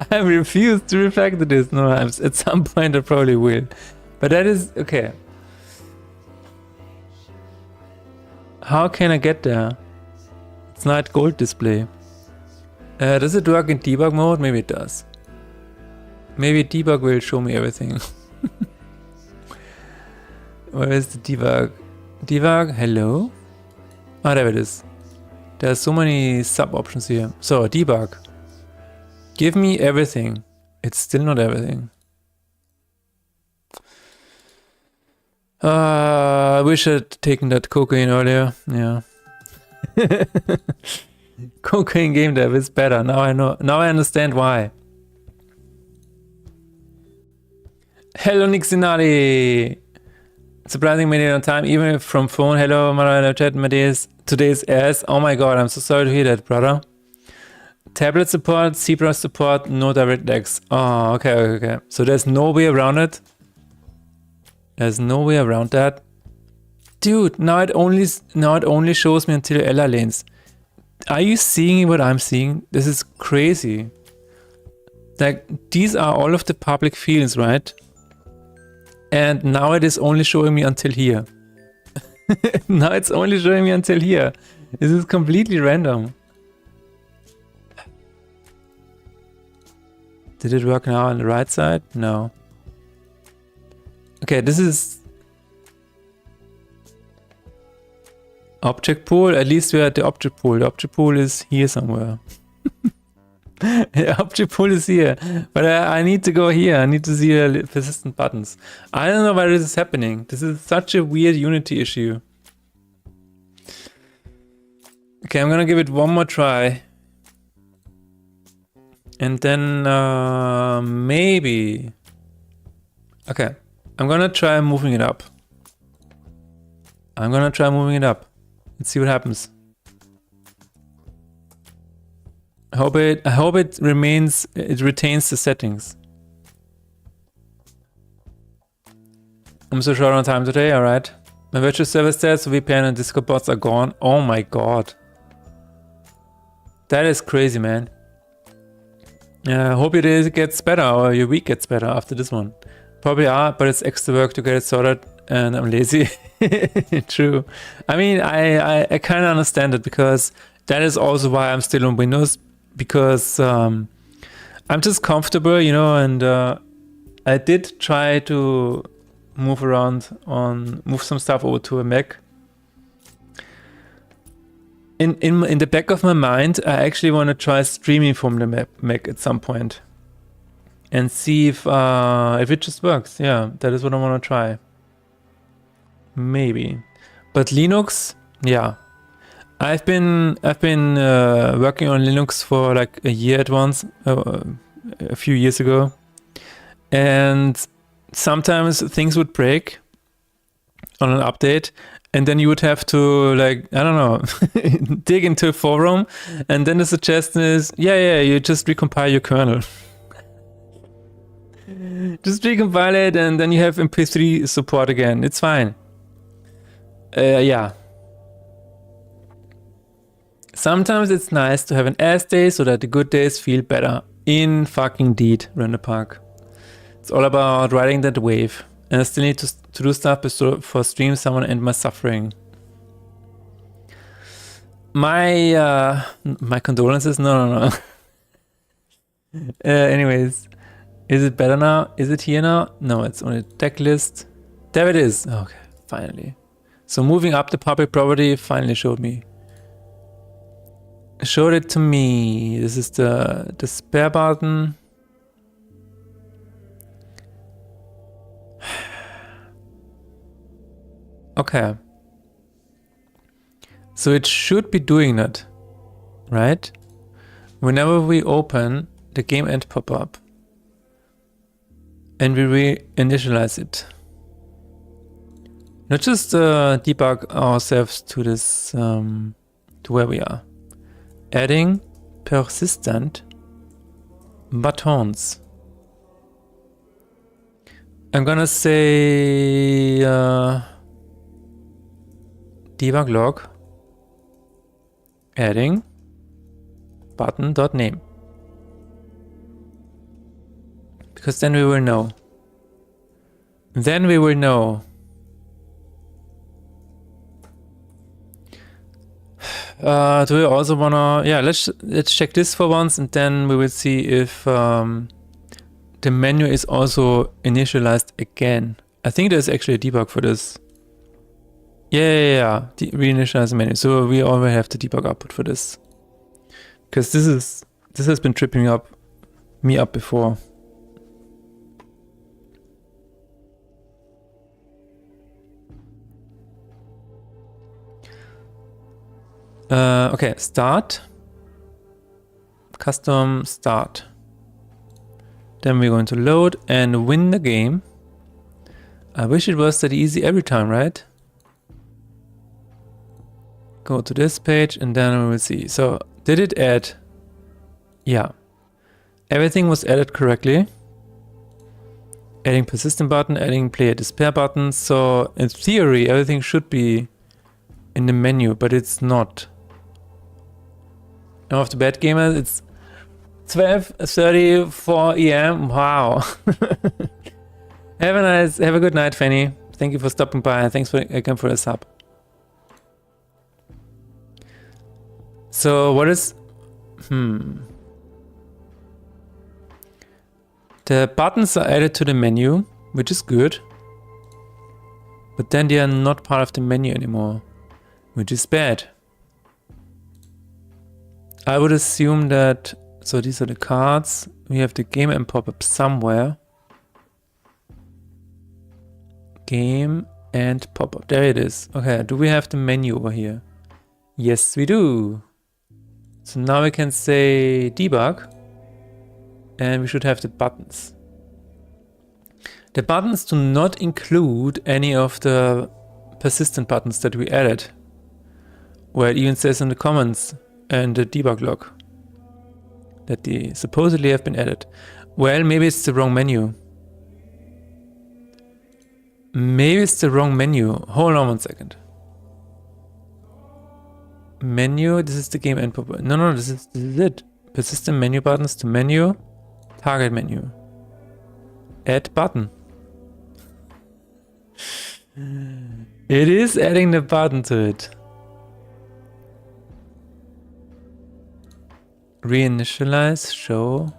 S1: I refuse to refactor this. No, at some point I probably will. But that is okay. How can I get there? It's not gold display. Does it work in debug mode? Maybe it does. Maybe debug will show me everything. Where is the debug? Debug, hello? Ah, there it is. There's so many sub options here. So debug. Give me everything. It's still not everything. I wish I'd taken that cocaine earlier. Yeah. Cocaine game dev is better. Now I know. Now I understand why. Hello Nixinati. Surprising made it on time, even if from phone. Hello Hello chat. Today's ass. Oh my god, I'm so sorry to hear that, brother. Tablet support, Zebra support, no DirectX. Oh, okay. So there's no way around it. There's no way around that. Dude, now it only shows me until LR lanes. Are you seeing what I'm seeing? This is crazy. Like, these are all of the public fields, right? And now it is only showing me until here. Now it's only showing me until here. This is completely random. Did it work now on the right side? No. Okay, this is object pool. At least we're at the object pool. The object pool is here somewhere. The object pool is here. But I need to go here. I need to see the persistent buttons. I don't know why this is happening. This is such a weird Unity issue. Okay, I'm gonna give it one more try. And then maybe. Okay, I'm gonna try moving it up. Let's see what happens. I hope it retains the settings. I'm so short on time today. All right, my virtual server stats, VPN, and Discord bots are gone. Oh my god, that is crazy, man. I hope your day gets better or your week gets better after this one. Probably are, but it's extra work to get it sorted and I'm lazy. True. I mean, I kind of understand it because that is also why I'm still on Windows, because I'm just comfortable, you know, and I did try to move some stuff over to a Mac. In the back of my mind, I actually want to try streaming from the Mac at some point and see if it just works. Yeah, that is what I want to try. Maybe, but Linux, yeah, I've been working on Linux for like a year at once, a few years ago, and sometimes things would break on an update. And then you would have to, like, I don't know, dig into a forum. And then the suggestion is, yeah, you just recompile your kernel. Just recompile it and then you have MP3 support again. It's fine. Yeah. Sometimes it's nice to have an ass day so that the good days feel better. In fucking deed, Render Park. It's all about riding that wave. And I still need to do stuff for stream someone end my suffering. My condolences? No. Anyways, is it better now? Is it here now? No, it's on the tech list. There it is. Okay, finally. So moving up the public property finally showed it to me. This is the spare button. Okay. So it should be doing that, right? Whenever we open the game end pop-up and we reinitialize it. Not just debug ourselves to this, to where we are. Adding persistent buttons. I'm gonna say debug log adding button.name, because then we will know. Do we also wanna, yeah, let's check this for once and then we will see if the menu is also initialized again. I think there's actually a debug for this. Yeah. Reinitialize the menu. So we already have the debug output for this. Because this has been tripping me up before. Okay, start. Custom start. Then we're going to load and win the game. I wish it was that easy every time, right? Go to this page and then we will see. So, did it add? Yeah. Everything was added correctly. Adding persistent button, adding player despair button. So, in theory, everything should be in the menu, but it's not. I'm off to bed, gamers. It's 12:34 AM. Wow. Have a good night, Fanny. Thank you for stopping by. Thanks again for the sub. So what is the buttons are added to the menu, which is good. But then they are not part of the menu anymore, which is bad. I would assume that, so these are the cards. We have the game and pop-up somewhere. Game and pop-up. There it is. Okay, do we have the menu over here? Yes, we do. So now we can say debug. And we should have the buttons. The buttons do not include any of the persistent buttons that we added. Where it even says in the comments and the debug log that they supposedly have been added. Well, maybe it's the wrong menu. Maybe it's the wrong menu. Hold on 1 second. Menu, this is the game and pop-up. No, this is it. Persistent menu buttons to menu. Target menu. Add button. It is adding the button to it. Reinitialize, show.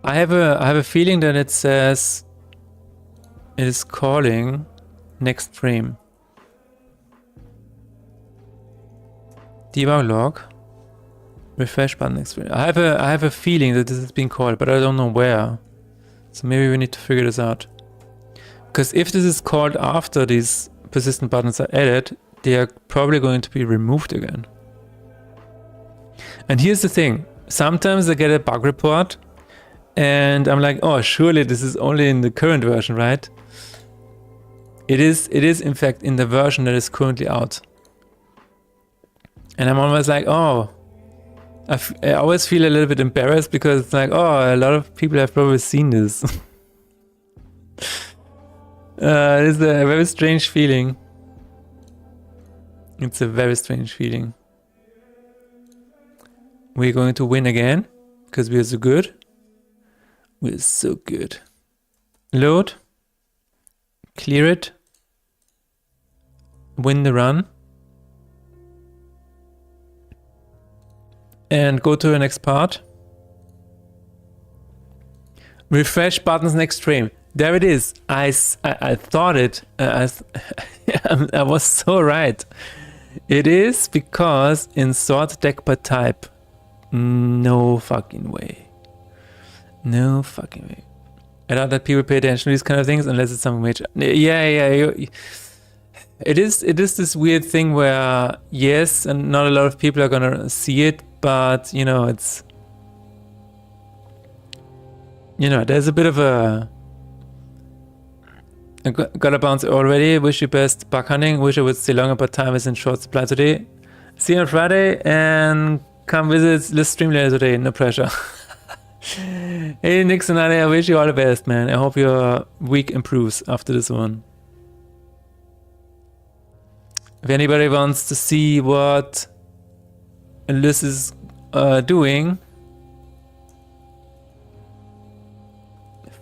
S1: I have a feeling that it says it is calling next frame. Debug log. Refresh button next frame. I have a feeling that this is being called, but I don't know where. So maybe we need to figure this out. Because if this is called after these persistent buttons are added, they are probably going to be removed again. And here's the thing. Sometimes I get a bug report and I'm like, oh, surely this is only in the current version, right? It is in fact in the version that is currently out. And I'm always like, oh, I always feel a little bit embarrassed because it's like, oh, a lot of people have probably seen this. It's a very strange feeling. It's a very strange feeling. We're going to win again because we're so good. We're so good. Load. Clear it. Win the run. And go to the next part. Refresh buttons next frame. There it is. I thought it. I was so right. It is because in sort deck by type. No fucking way. No fucking way. I doubt that people pay attention to these kind of things unless it's something major. Yeah. It is this weird thing where yes, and not a lot of people are gonna see it, but you know, it's, you know, there's a bit of a. I gotta bounce already. Wish you best bug hunting. Wish I would stay longer, but time is in short supply today. See you on Friday and come visit. Let's stream later today. No pressure. Hey Nixon, I wish you all the best, man. I hope your week improves after this one. If anybody wants to see what Liz is doing,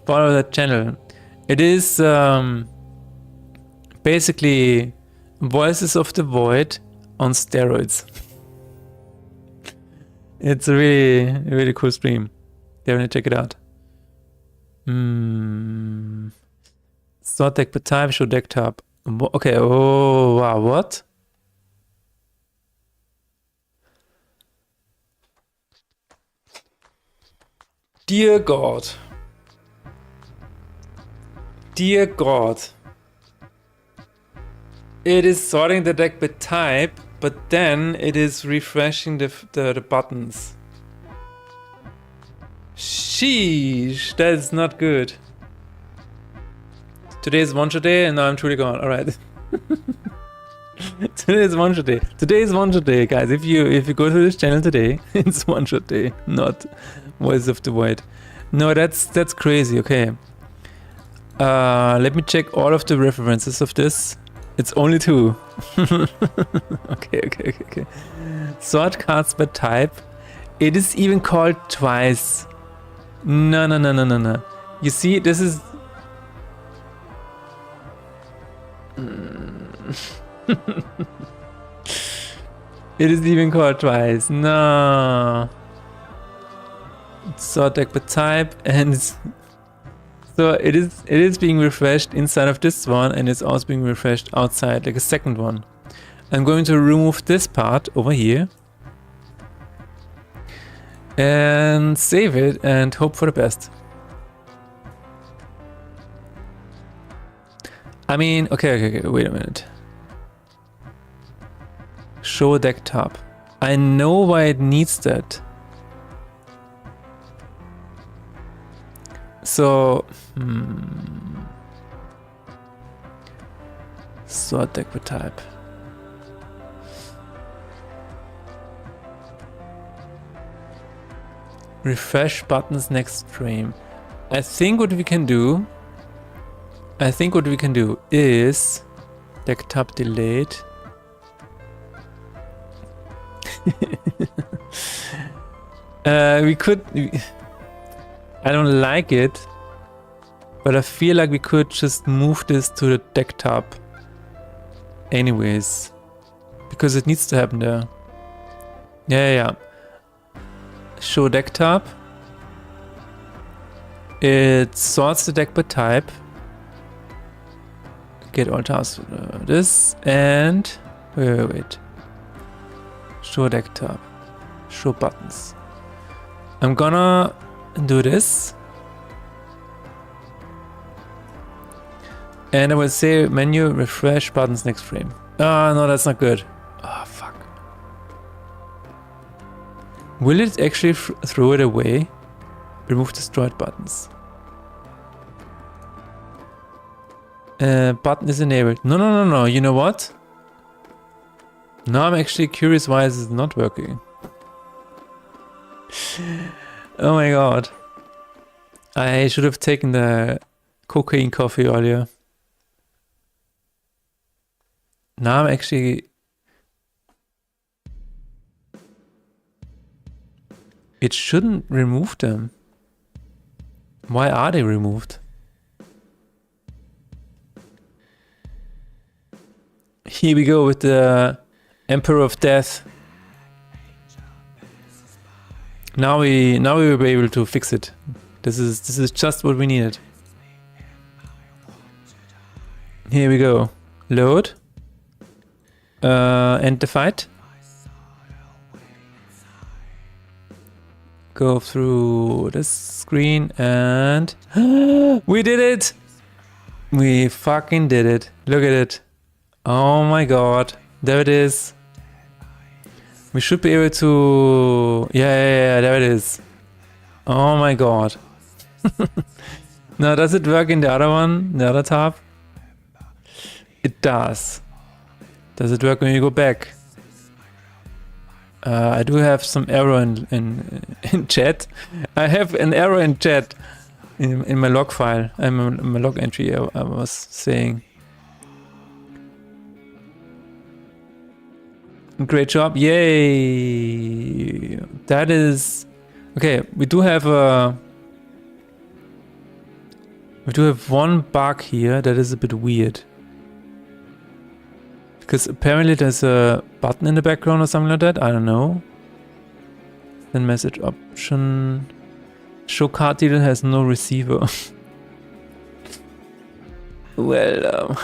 S1: follow that channel. It is basically Voices of the Void on steroids. It's a really cool stream. Definitely check it out. Sort deck per type, show deck top. Okay, oh wow, what? Dear God. Dear God. It is sorting the deck by type, but then it is refreshing the buttons. Sheesh, that is not good. Today is one-shot day and now I'm truly gone. Alright. Today is one-shot day. Today is one-shot day, guys. If you go to this channel today, it's one-shot day, not Voice of the Void. No, that's crazy. Okay. Let me check all of the references of this. It's only 2. Okay. Sort cards by type. It is even called twice. No. You see, this is... It is even called twice. No. Sort deck by type, and so it is being refreshed inside of this one, and it's also being refreshed outside, like a second one. I'm going to remove this part over here and save it and hope for the best. I mean, okay, wait a minute. Show deck top. I know why it needs that. So, sort deck by type. Refresh buttons next frame. I think what we can do is deck top delayed. I don't like it, but I feel like we could just move this to the deck top anyways, because it needs to happen there. Yeah. Show deck top. It sorts the deck by type. Get all tasks. This and wait. Show deck top. Show buttons. I'm gonna do this. And I will say menu, refresh, buttons next frame. Ah, no, that's not good. Ah, fuck. Will it actually throw it away? Remove destroyed buttons. Button is enabled. No. You know what? Now I'm actually curious why this is not working. Oh my god. I should have taken the cocaine coffee earlier. Now I'm actually... It shouldn't remove them. Why are they removed? Here we go with the Emperor of Death. Now we will be able to fix it. This is just what we needed. Here we go. Load. End the fight. Go through this screen and we did it! We fucking did it. Look at it. Oh my god. There it is. We should be able to... Yeah, there it is. Oh my god. Now, does it work in the other one? The other tab? It does. Does it work when you go back? I do have some error in chat. I have an error in chat in my log file. In my log entry I was saying. Great job. Yay. That is... Okay, we do have one bug here that is a bit weird. Because apparently there's a button in the background or something like that. I don't know. Then message option. Show card dealer has no receiver. Well,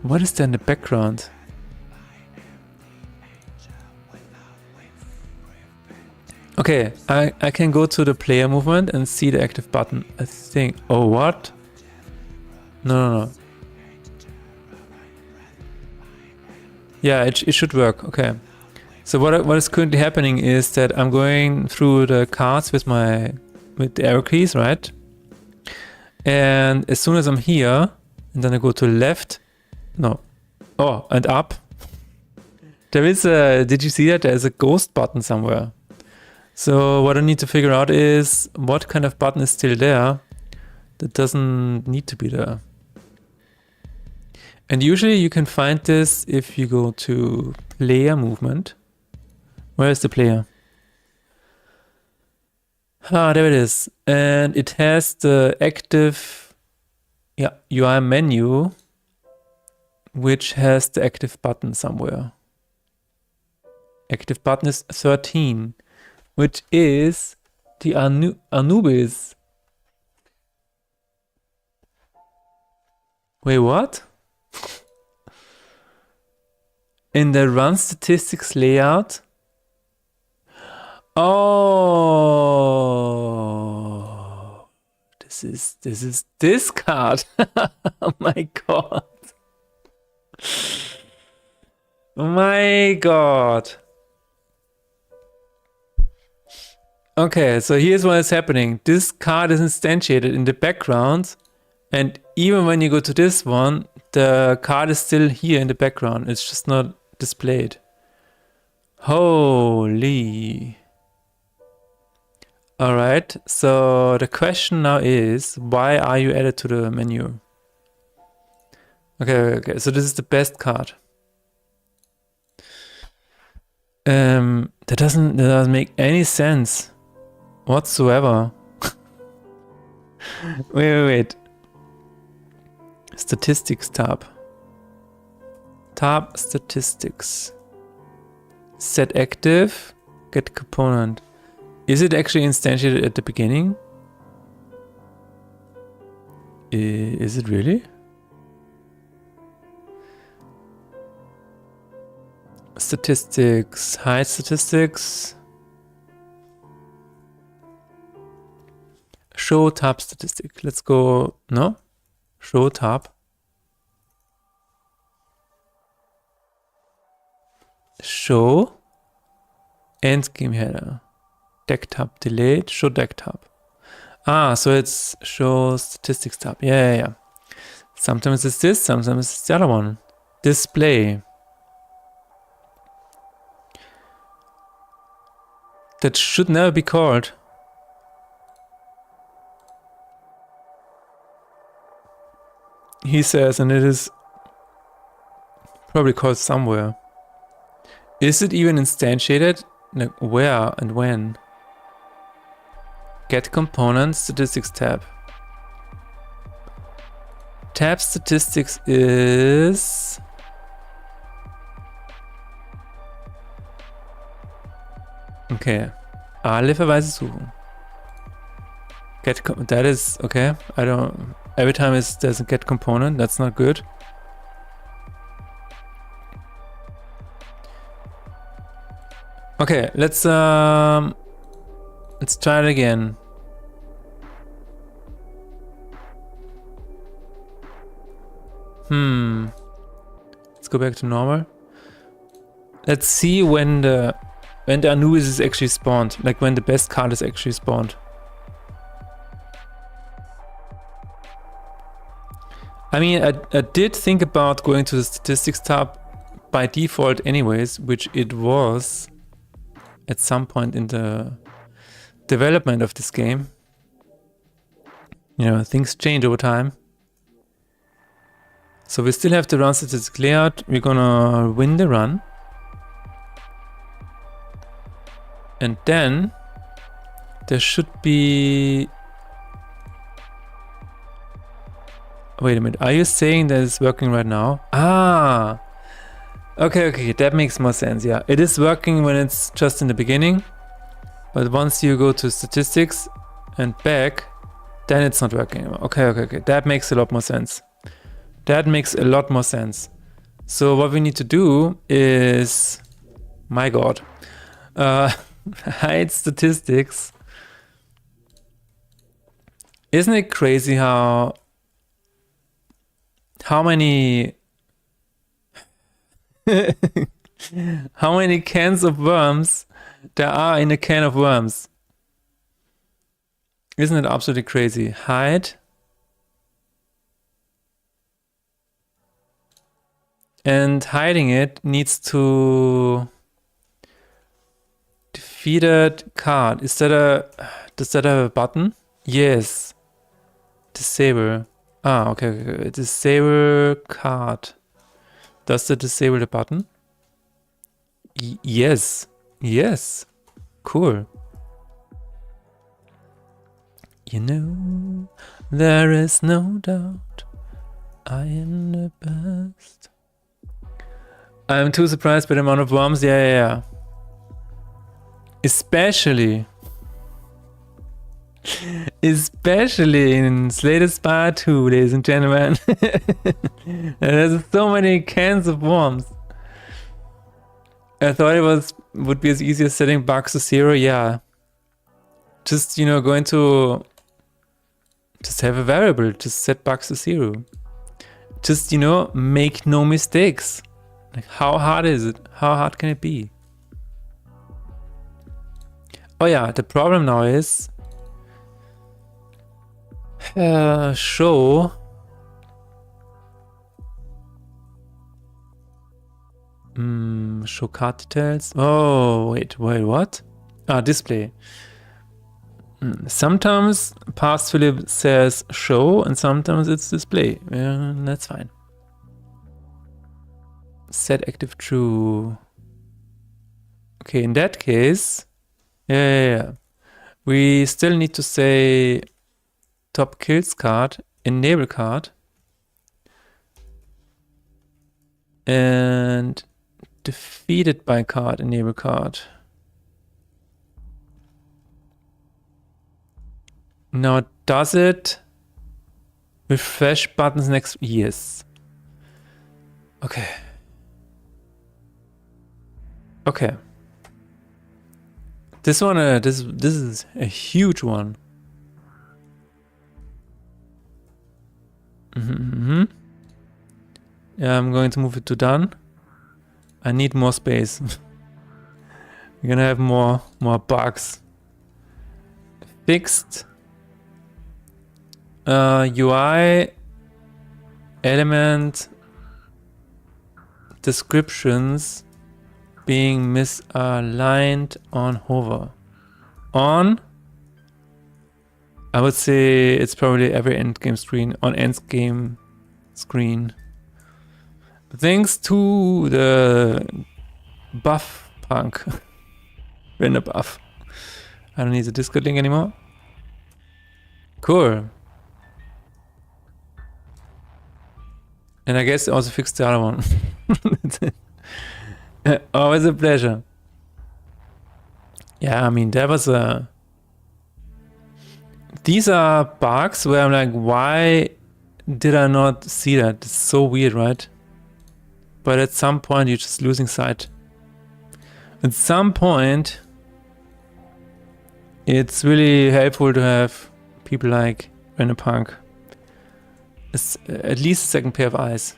S1: what is there in the background? Okay, I can go to the player movement and see the active button. I think. Oh, what? No. Yeah, it should work. Okay. So what is currently happening is that I'm going through the cards with the arrow keys, right? And as soon as I'm here, and then I go to left. No. Oh, and up. There is a. Did you see that? There's a ghost button somewhere. So what I need to figure out is what kind of button is still there that doesn't need to be there. And usually you can find this if you go to player movement. Where is the player? Ah, there it is. And it has the active UI menu, which has the active button somewhere. Active button is 13. Which is the Anubis. Wait, what? In the run statistics layout. Oh, this is this card. Oh my god. Oh my god. Okay, so here's what is happening. This card is instantiated in the background, and even when you go to this one, the card is still here in the background. It's just not displayed. Holy. Alright, so the question now is, why are you added to the menu? Okay, so this is the best card. That doesn't make any sense whatsoever. Wait. Statistics tab. Tab statistics. Set active. Get component. Is it actually instantiated at the beginning? Is it really? Statistics. Hide statistics. Show tab statistic. Let's go. No? Show tab. Show. End game header. Deck tab delayed. Show deck tab. Ah, so it's show statistics tab. Yeah. Sometimes it's this, sometimes it's the other one. Display. That should never be called. He says, and it is probably called somewhere. Is it even instantiated? Like where and when? Get component statistics tab. Tab statistics is okay. Alle Verweise suchen. That is okay. I don't. Every time there's a get component. That's not good. Okay, let's try it again. Let's go back to normal. Let's see when the Anubis is actually spawned, like when the best card is actually spawned. I mean, I did think about going to the statistics tab by default anyways, which it was at some point in the development of this game. You know, things change over time. So we still have the run statistics layout. We're gonna win the run. And then there should be... Wait a minute, are you saying that it's working right now? Ah! Okay, that makes more sense, yeah. It is working when it's just in the beginning, but once you go to statistics and back, then it's not working anymore. Okay. That makes a lot more sense. That makes a lot more sense. So what we need to do is, my god, hide statistics. Isn't it crazy how many how many cans of worms there are in a can of worms? Isn't it absolutely crazy? Hide. And hiding it needs to defeated card. Does that have a button? Yes. Disable. Okay. Disable card. Does it disable the button? Yes. Cool. You know, there is no doubt I am the best. I'm too surprised by the amount of worms. Yeah. Especially in Slay the Spire 2, ladies and gentlemen. There's so many cans of worms. I thought it would be as easy as setting bugs to 0. Yeah. Just, just have a variable. Just set bugs to 0. Just, make no mistakes. Like, how hard is it? How hard can it be? Oh yeah, the problem now is show card details. Oh, wait, what? Display. Sometimes past Philip says show and sometimes it's display. That's fine. Set active true. Okay, in that case, yeah. We still need to say top kills card, enable card, and defeated by card, enable card. Now, does it refresh buttons next? Yes. Okay. This one, this is a huge one. Yeah, I'm going to move it to done. I need more space. We're gonna have more bugs. Fixed. UI element descriptions being misaligned on hover. On, I would say it's probably every endgame screen. On endgame screen. Thanks to the buff punk. Render buff. I don't need the Discord link anymore. Cool. And I guess it also fixed the other one. Always a pleasure. Yeah, I mean, there was a... These are bugs where I'm like, why did I not see that? It's so weird, right? But at some point, you're just losing sight. At some point, it's really helpful to have people like Renapunk. At least a second pair of eyes.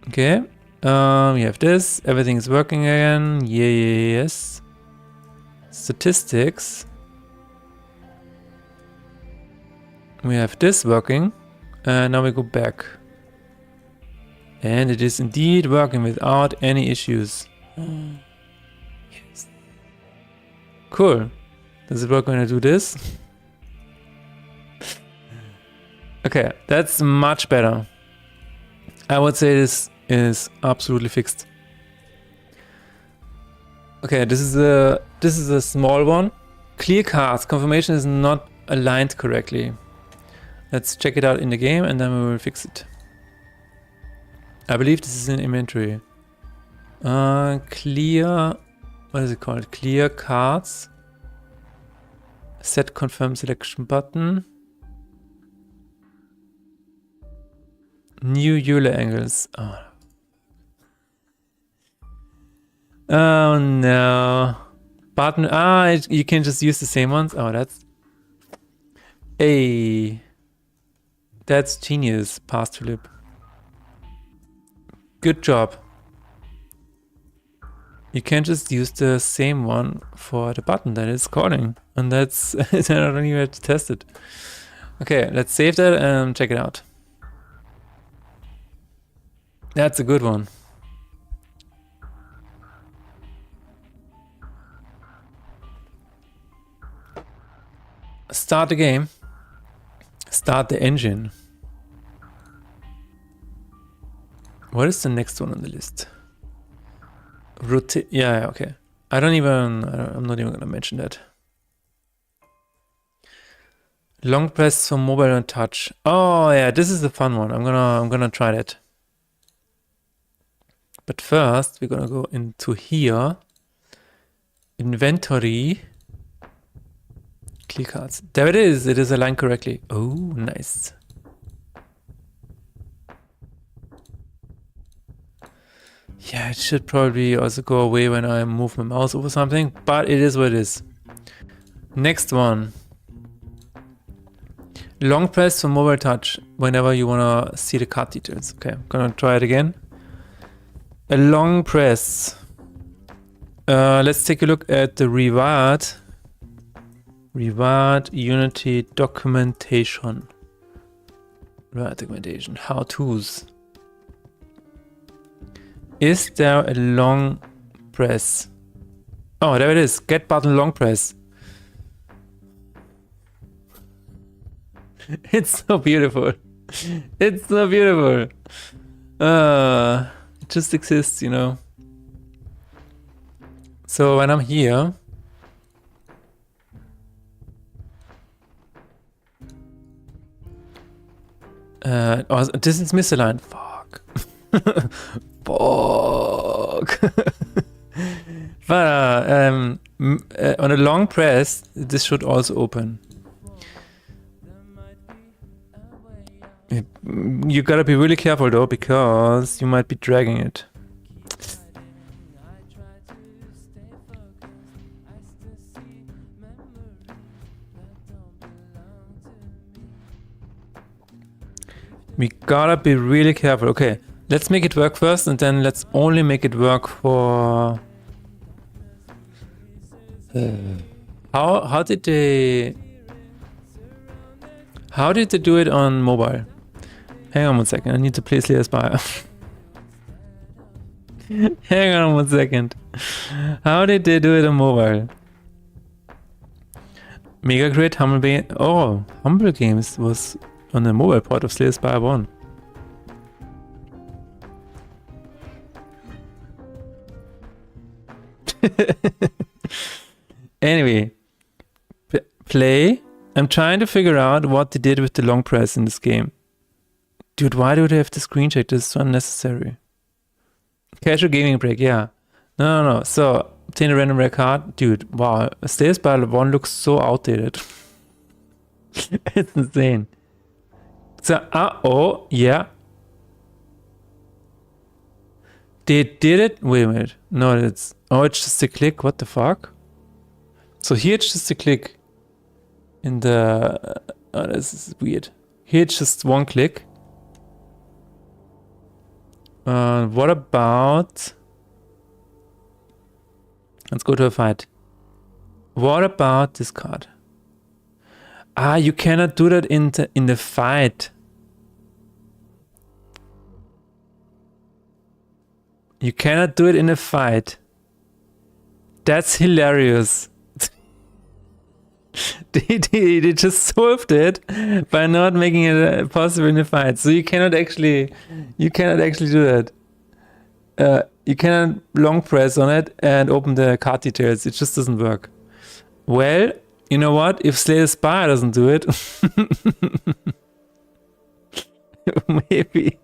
S1: Okay. We have this. Everything is working again. Yes. Statistics. We have this working. Now we go back. And it is indeed working without any issues. Yes. Cool. Does it work when I do this? Okay, that's much better. I would say this is absolutely fixed. Okay, this is a small one. Clear cards. Confirmation is not aligned correctly. Let's check it out in the game and then we will fix it. I believe this is in inventory. Clear, what is it called? Clear cards. Set confirm selection button. New Euler angles. Oh no. Button. You can just use the same ones. Oh, that's. Hey. That's genius, Past Tulip. Good job. You can just use the same one for the button that it's calling. And that's. I don't even have to test it. Okay, let's save that and check it out. That's a good one. Start the game. Start the engine. What is the next one on the list? Rotate. Yeah, okay. I'm not even gonna mention that. Long press for mobile and touch. Oh yeah, this is the fun one. I'm gonna try that. But first, we're gonna go into here. Inventory. Clear cards. There it is. It is aligned correctly. Oh, nice. Yeah, it should probably also go away when I move my mouse over something, but it is what it is. Next one. Long press for mobile touch whenever you wanna see the card details. Okay, I'm gonna try it again. A long press. Let's take a look at the reward Unity documentation. Reward documentation. How to's. Is there a long press? Oh, there it is. Get button long press. It's so beautiful. It's so beautiful. It just exists, you know. So when I'm here, oh, this is misaligned. Fuck. Fuck. But on a long press, this should also open. You gotta be really careful though, because you might be dragging it. We gotta be really careful. Okay, let's make it work first, and then let's only make it work for... How did they do it on mobile? Hang on one second, I need to place Leah Spire. Hang on one second. How did they do it on mobile? Mega Great Humble Games was on the mobile port of Slay Spire 1. Anyway, play. I'm trying to figure out what they did with the long press in this game. Dude, why do they have to screen check? This is so unnecessary. Casual gaming break, yeah. No. So, obtain a random rare card. Dude, wow. Slay Spire 1 looks so outdated. It's insane. So, oh, yeah. They did it? Wait a minute. No, it's just a click. What the fuck? So here it's just a click. In the... Oh, this is weird. Here it's just one click. What about... Let's go to a fight. What about this card? You cannot do that in the fight. You cannot do it in a fight. That's hilarious. They just solved it by not making it possible in a fight. So you cannot actually do that. You cannot long press on it and open the card details. It just doesn't work. Well, you know what? If Slay the Spire doesn't do it, maybe.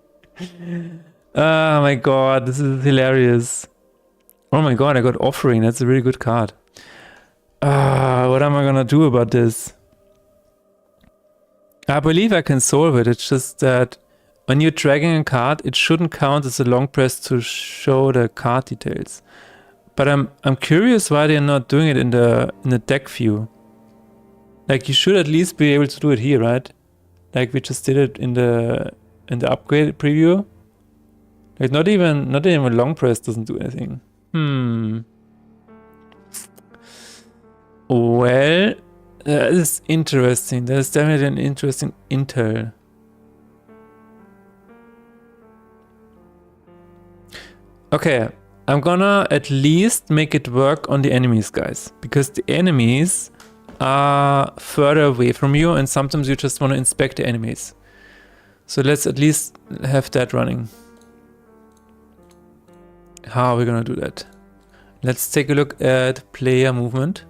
S1: Oh my god, this is hilarious. Oh my god, I got Offering. That's a really good card. What am I gonna do about this? I believe I can solve it. It's just that when you're dragging a card, it shouldn't count as a long press to show the card details. But I'm curious why they're not doing it in the deck view. Like, you should at least be able to do it here, right? Like we just did it in the upgrade preview. Like not even long press doesn't do anything. Well, that is interesting. That is definitely an interesting intel. Okay, I'm gonna at least make it work on the enemies, guys, because the enemies are further away from you and sometimes you just want to inspect the enemies. So let's at least have that running. How are we gonna do that? Let's take a look at player movement.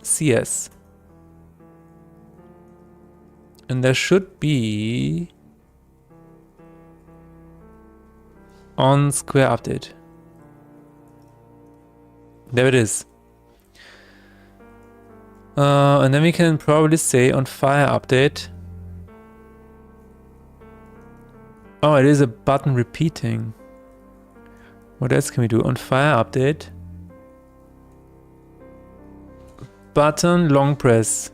S1: CS. And there should be on square update. There it is. And then we can probably say on fire update. Oh, it is a button repeating. What else can we do? On fire update. Button long press.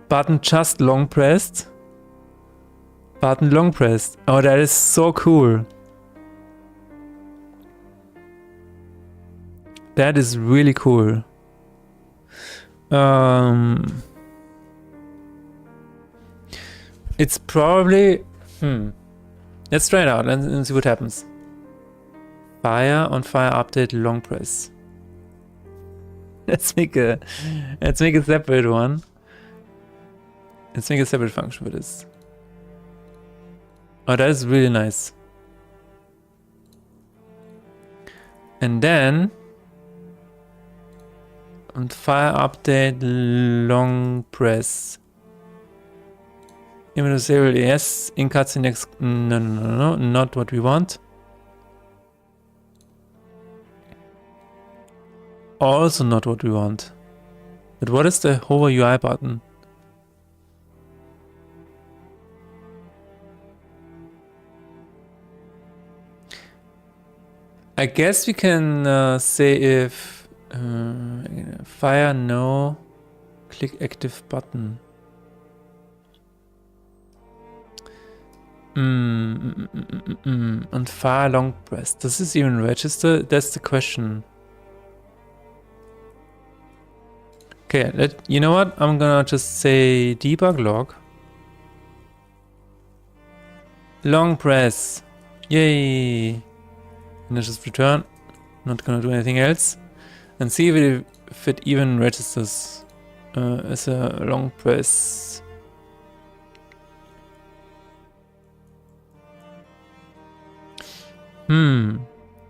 S1: Button just long pressed. Button long pressed. Oh, that is so cool. That is really cool. It's probably... Let's try it out and see what happens. Fire on fire update long press. Let's make a separate one. Let's make a separate function for this. Oh, that is really nice. And then on fire update long press. Even serial yes, in cutscene next. No, not what we want. Also not what we want. But what is the hover UI button? I guess we can say if fire no, click active button. And fire long press. Does this even register? That's the question. Okay, you know what? I'm gonna just say debug log. Long press. Yay! And I just return. Not gonna do anything else. And see if it even registers as a long press.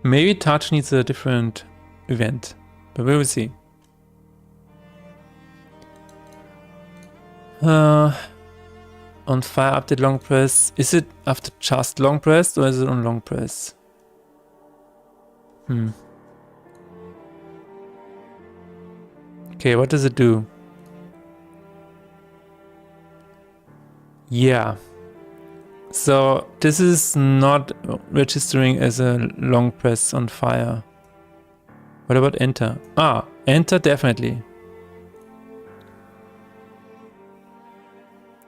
S1: Maybe touch needs a different event, but we will see. On fire update long press. Is it after just long press or is it on long press? Okay, what does it do? Yeah. So this is not registering as a long press on fire. What about enter? Ah, enter definitely.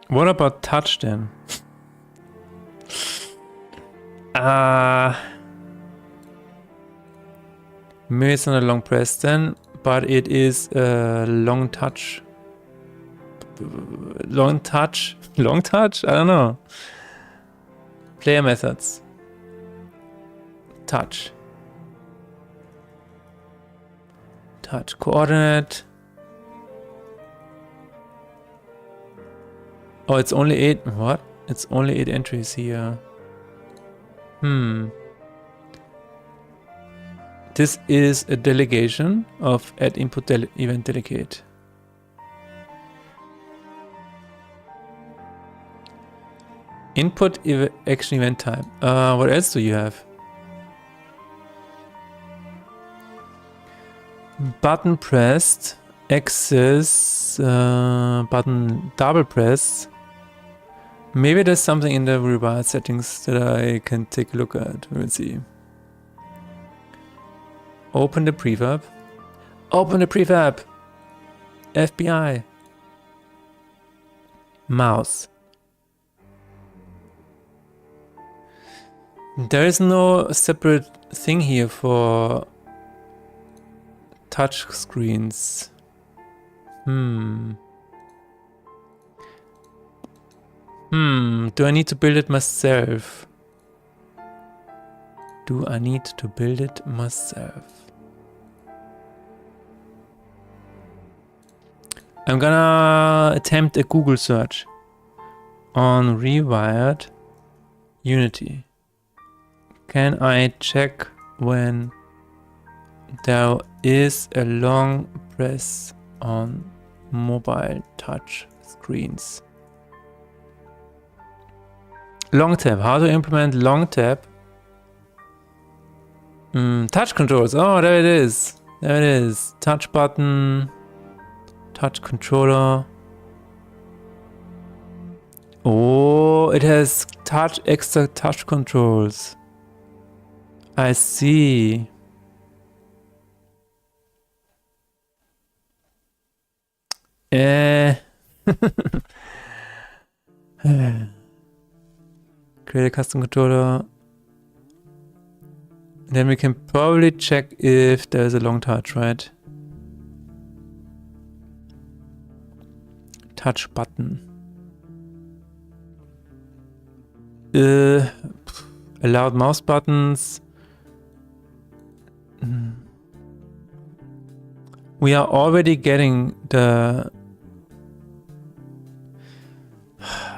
S1: What about touch then? Maybe it's not a long press then, but it is a long touch. Long touch? Long touch? I don't know. Player methods. Touch. Touch coordinate. Oh, it's only 8. What? It's only 8 entries here. This is a delegation of add input event delegate. Input action event time. What else do you have? Button pressed, axis, button double pressed. Maybe there's something in the rewired settings that I can take a look at. We'll see. Open the prefab. Open the prefab. FBI. Mouse. There is no separate thing here for touch screens. Do I need to build it myself? Do I need to build it myself? I'm gonna attempt a Google search on rewired Unity. Can I check when there is a long press on mobile touch screens? Long tap. How to implement long tap? Touch controls. Oh, there it is. There it is. Touch button. Touch controller. Oh, it has extra touch controls. I see. Create a custom controller. Then we can probably check if there's a long touch, right? Touch button. Allowed mouse buttons. We are already getting the...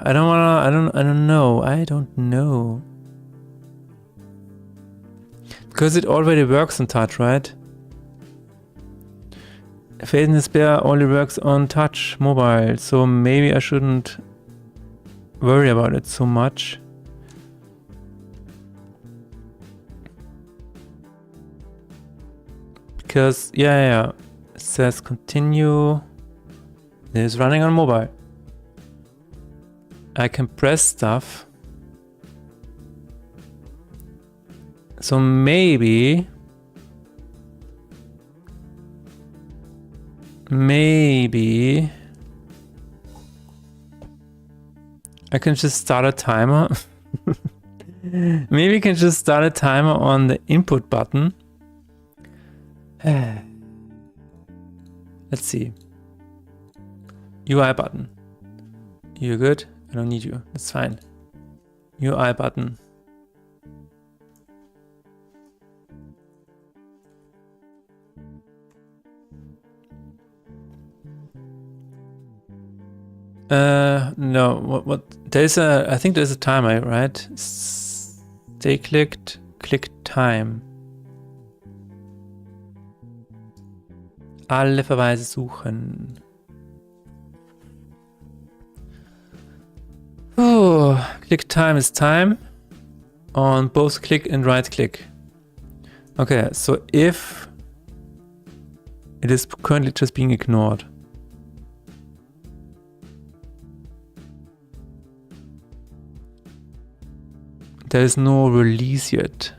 S1: I don't know. Because it already works on touch, right? Fade and Despair only works on touch mobile, so maybe I shouldn't worry about it so much. Because, yeah, it says continue. It is running on mobile. I can press stuff. So maybe I can just start a timer. Maybe I can just start a timer on the input button. Let's see. UI button. You're good? I don't need you. That's fine. UI button. No, what I think there's a timer, right? Stay clicked, click time. Alle Verweise suchen. Click time is time on both click and right click. Okay, so if it is currently just being ignored. There is no release yet.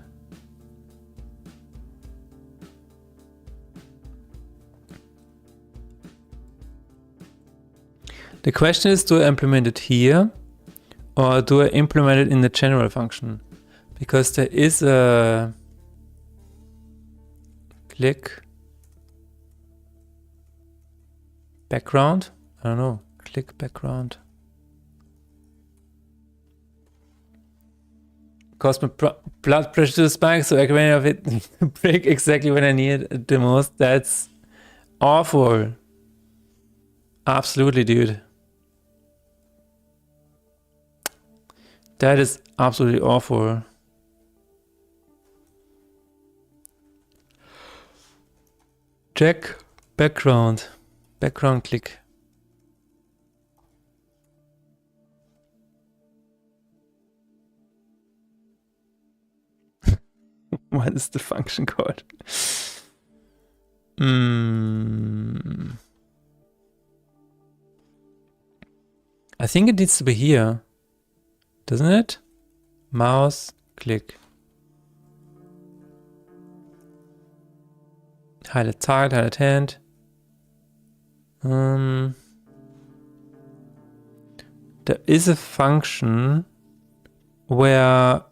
S1: The question is, do I implement it here or do I implement it in the general function? Because there is a click background. I don't know, click background. Caused my blood pressure to spike, so I can have it break exactly when I need it the most. That's awful. Absolutely, dude. That is absolutely awful. Check background. Background click. What is the function called? I think it needs to be here, doesn't it? Mouse, click. Highlight target, highlight hand. There is a function where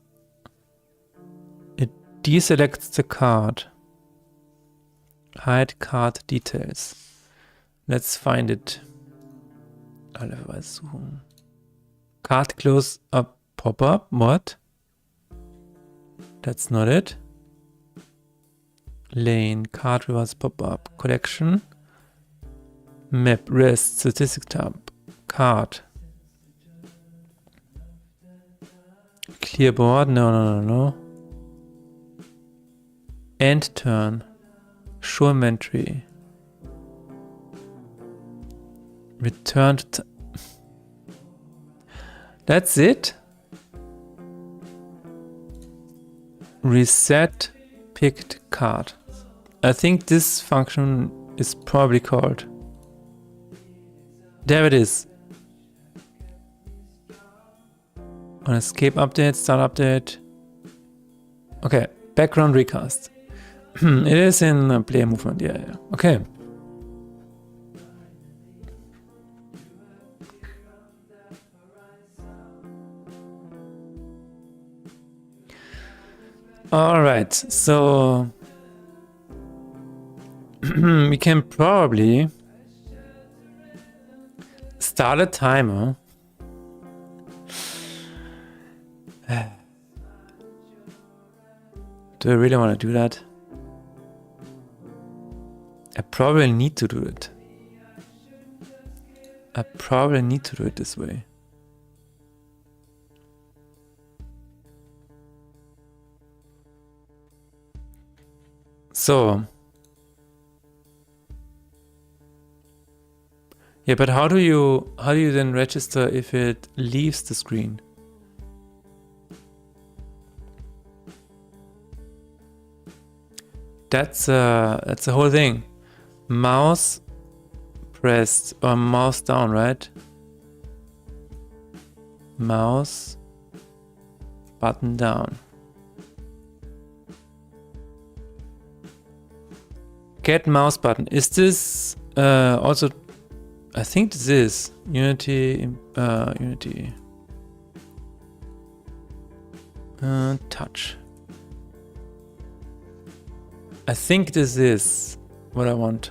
S1: it deselects the card. Hide card details. Let's find it. Alle suchen. Card close up pop-up. What? That's not it. Lane, card reverse pop-up. Collection. Map, rest, statistic tab. Card. Clear board. No. End turn. Show inventory. Return to... That's it? Reset picked card. I think this function is probably called. There it is. On escape update, start update. Okay, background recast. It is in player movement, yeah. Okay. All right, so we can probably start a timer. Do I really want to do that? I probably need to do it. I probably need to do it this way. So, yeah, but how do you then register if it leaves the screen? That's the whole thing. Mouse pressed or mouse down, right? Mouse button down. Get mouse button. Is this also? I think this is Unity. Unity. Touch. I think this is what I want.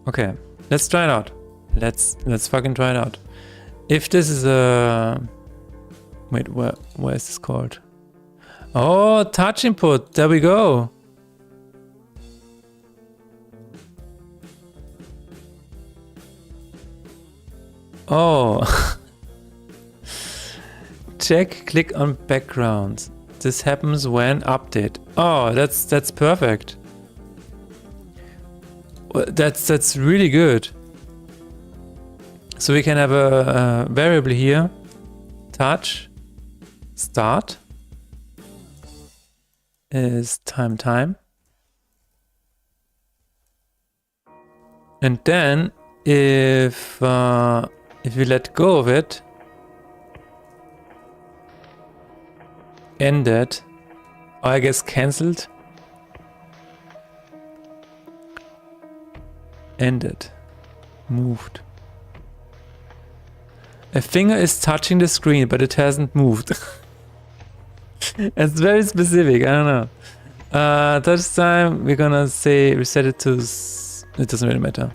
S1: Okay, let's try it out. Let's fucking try it out. If this is a... Wait, where is this called? Oh, touch input. There we go. Oh. Check, click on background. This happens when update. Oh, that's perfect. That's really good. So we can have a variable here, touch, start is time. And then if we let go of it, ended, or I guess cancelled, ended, moved. A finger is touching the screen, but it hasn't moved. It's very specific, I don't know. Touch time, we're gonna say reset it to, it doesn't really matter.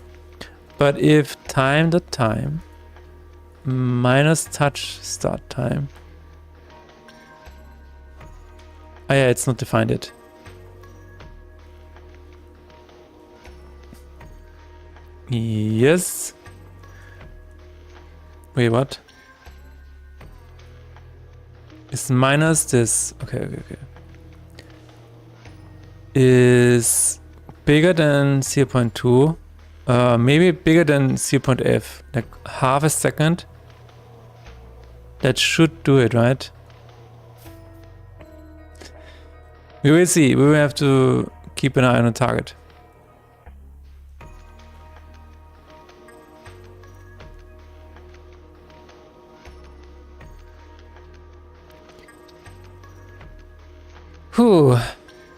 S1: But if time.time minus touch start time. Oh yeah, it's not defined yet. Yes. Wait, what? Is minus this. Okay. Is bigger than 0.2. Maybe bigger than 0.f, like half a second. That should do it, right? We will see. We will have to keep an eye on the target. Whew.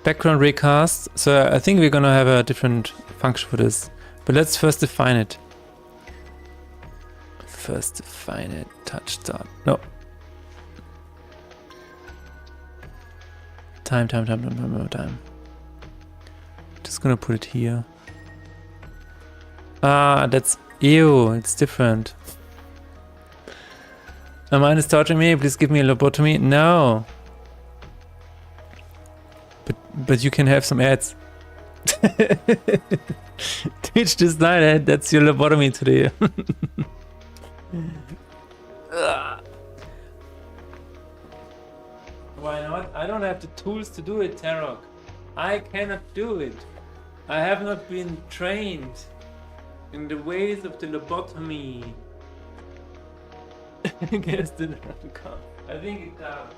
S1: Background recast. So I think we're gonna have a different function for this. But let's first define it. First define it. Touch start. No. Time. Just gonna put it here. Ah, that's ew. It's different. A mind is torturing me. Please give me a lobotomy. No. But you can have some ads. Twitch this night, that's your lobotomy today. Why not? I don't have the tools to do it, Tarok. I cannot do it. I have not been trained in the ways of the lobotomy. I guess it doesn't count. I think it counts.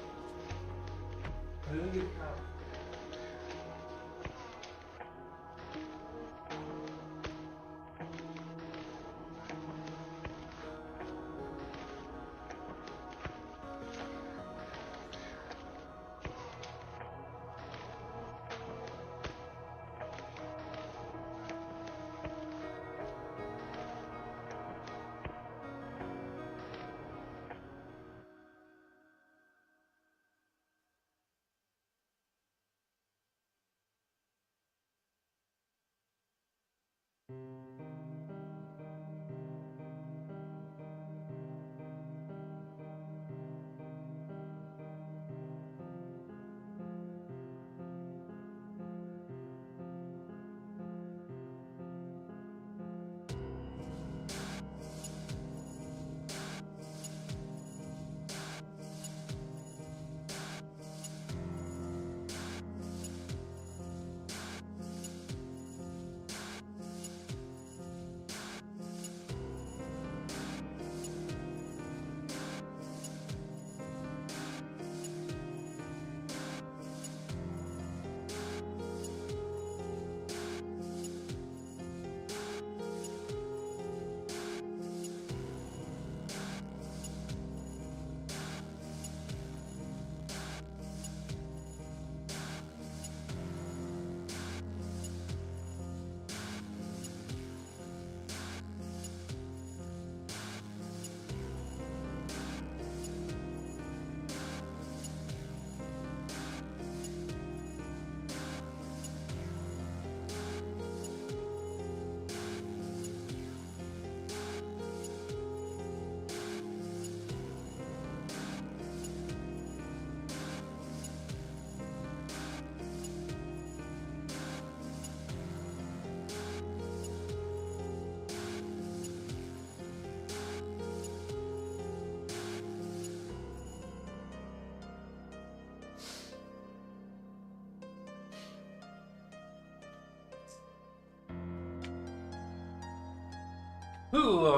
S1: Ooh,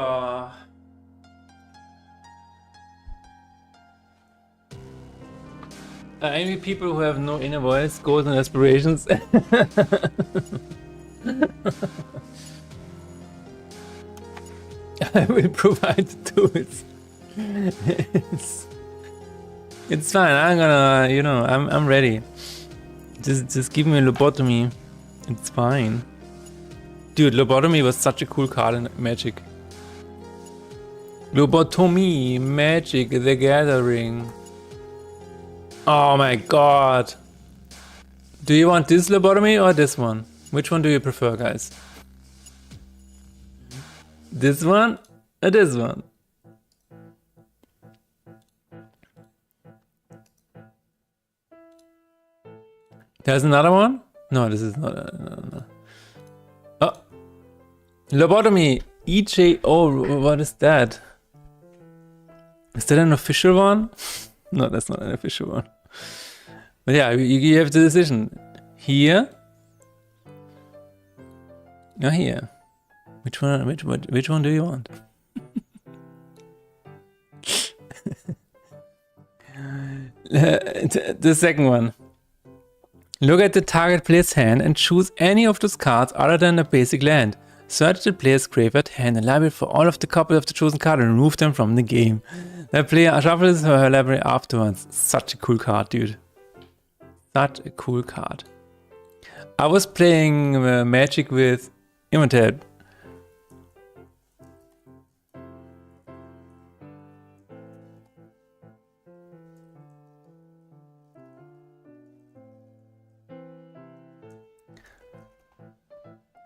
S1: envy people who have no inner voice, goals and aspirations. I will provide the tools. It's fine. I'm gonna, you know, I'm ready. Just give me a lobotomy. It's fine. Dude, lobotomy was such a cool card in Magic. Lobotomy, Magic, the Gathering. Oh my god. Do you want this lobotomy or this one? Which one do you prefer, guys? This one or this one? There's another one? No, this is not. No. Oh, lobotomy. EJO. What is that? Is that an official one? No, that's not an official one. But yeah, you have the decision. Here. Or here. Which one? Which one do you want? The second one. Look at the target player's hand and choose any of those cards other than a basic land. Search the player's graveyard, hand, and library for all of the copies of the chosen card and remove them from the game. The player shuffles her library afterwards. Such a cool card, dude. Such a cool card. I was playing Magic with Imhotep.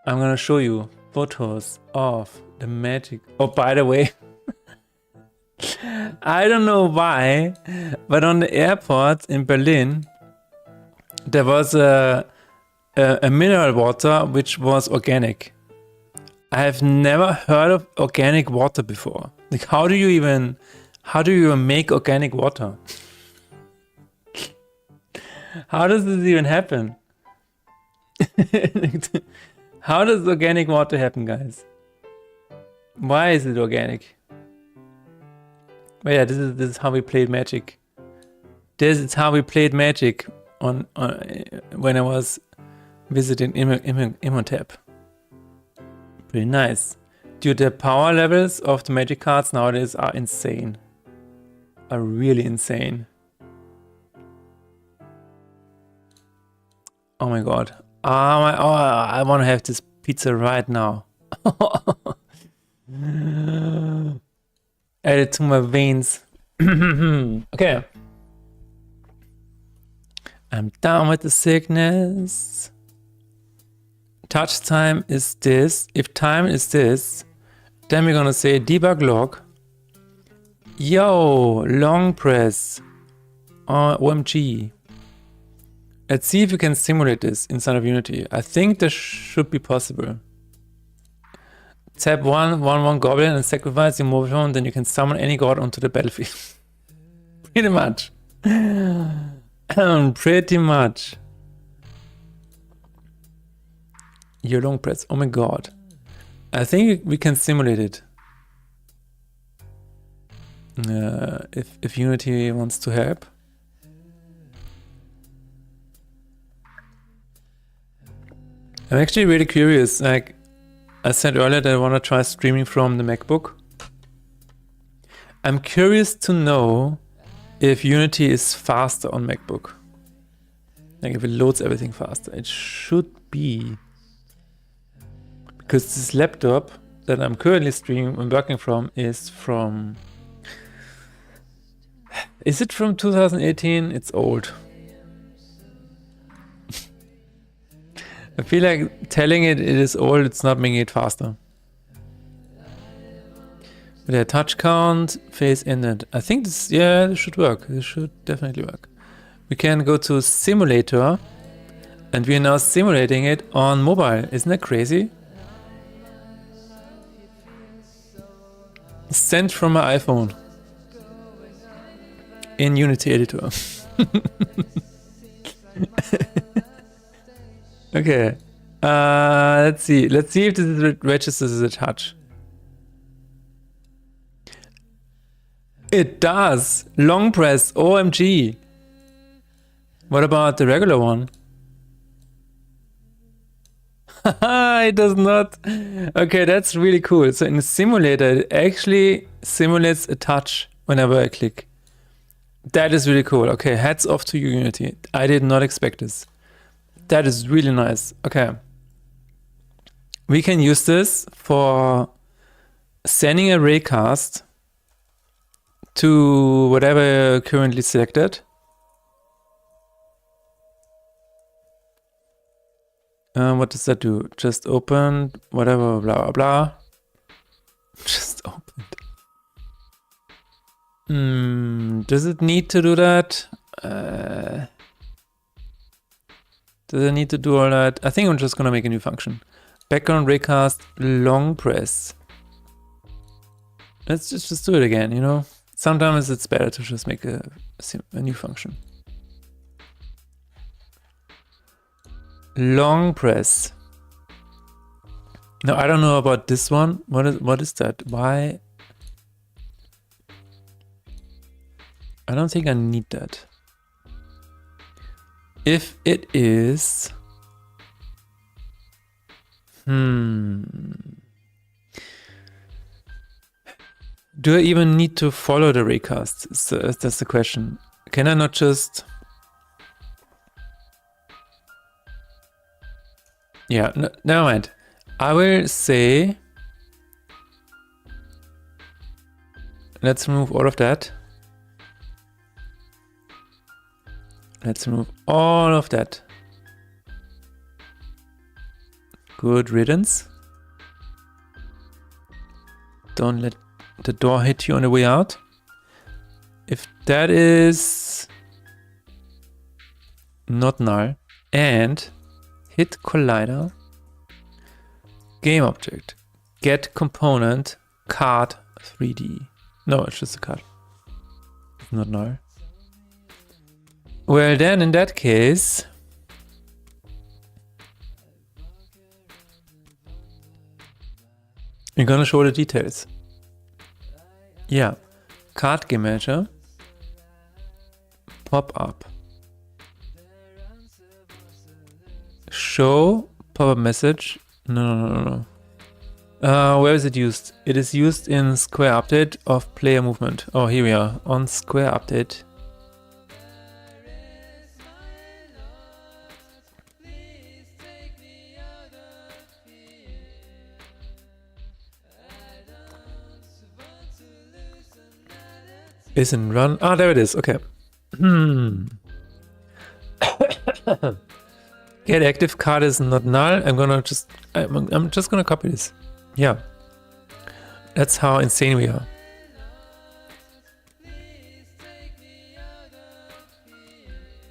S1: I'm gonna show you photos of the Magic. Oh, by the way, I don't know why, but on the airport in Berlin, there was a mineral water which was organic. I have never heard of organic water before. Like, how do you even make organic water? How does this even happen? How does organic water happen, guys? Why is it organic? But yeah, this is how we played Magic. This is how we played Magic on when I was visiting Imhotep. Pretty nice. Dude, the power levels of the Magic cards nowadays are insane. Are really insane. Oh my god. I want to have this pizza right now. Add it to my veins. Okay. I'm down with the sickness. Touch time is this. If time is this, then we're gonna say debug log. Yo, long press. OMG. Let's see if we can simulate this inside of Unity. I think this should be possible. Tap 1/1/1 goblin and sacrifice your mobile phone, then you can summon any god onto the battlefield. Pretty much. Pretty much. Your long press. Oh my god. I think we can simulate it. If Unity wants to help. I'm actually really curious. Like I said earlier that I want to try streaming from the MacBook. I'm curious to know if Unity is faster on MacBook. Like if it loads everything faster. It should be. Because this laptop that I'm currently streaming and working from is from... Is it from 2018? It's old. I feel like telling it is old, it's not making it faster. But yeah, touch count, face ended. I think this, yeah, this should work. This should definitely work. We can go to simulator and we are now simulating it on mobile. Isn't that crazy? Sent from my iPhone. In Unity editor. Okay, let's see. Let's see if this registers as a touch. It does. Long press. OMG. What about the regular one? It does not. Okay, that's really cool. So in the simulator, it actually simulates a touch whenever I click. That is really cool. Okay, hats off to you, Unity. I did not expect this. That is really nice. Okay. We can use this for sending a raycast to whatever currently selected. What does that do? Just open whatever, blah, blah, blah. Just opened. Does it need to do that? Does it need to do all that? I think I'm just gonna make a new function. Background raycast long press. Let's just do it again, you know? Sometimes it's better to just make a new function. Long press. No, I don't know about this one. What is that? Why? I don't think I need that. If it is... Do I even need to follow the raycast? That's the question. Can I not just... Yeah, no, never mind. I will say... Let's remove all of that. Let's remove all of that. Good riddance. Don't let the door hit you on the way out. If that is not null, and hit collider, game object, get component, card 3D. No, it's just a card. It's not null. Well then, in that case, you're gonna show the details. Yeah, card game manager, pop up, show pop-up message. No. Where is it used? It is used in Square update of player movement. Oh, here we are on Square update. Isn't run. Ah, there it is. Okay. Get active card is not null. I'm just gonna copy this. Yeah. That's how insane we are.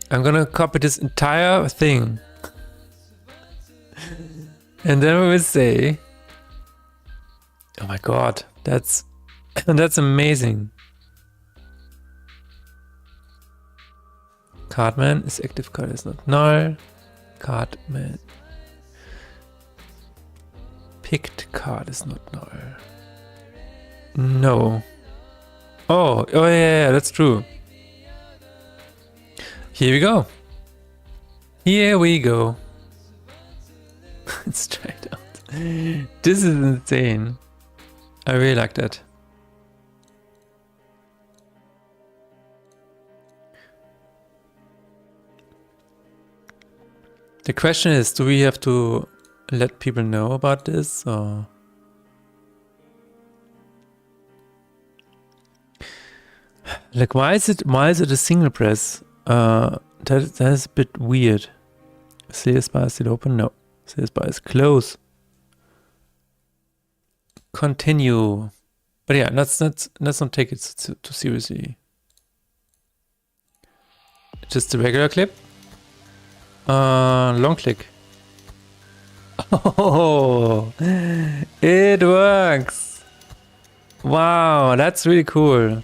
S1: I'm gonna copy this entire thing. And then we will say, oh my god, that's amazing. Cardman is active card is not null. Cardman. Picked card is not null. No. Oh yeah, that's true. Here we go. Here we go. Straight out. This is insane. I really like that. The question is, do we have to let people know about this, or? Like, why is it a single press? That is a bit weird. Sales bar is still open? No. Sales bar is closed. Continue. But yeah, let's not take it too seriously. Just a regular clip. Long click. Oh, it works. Wow, that's really cool.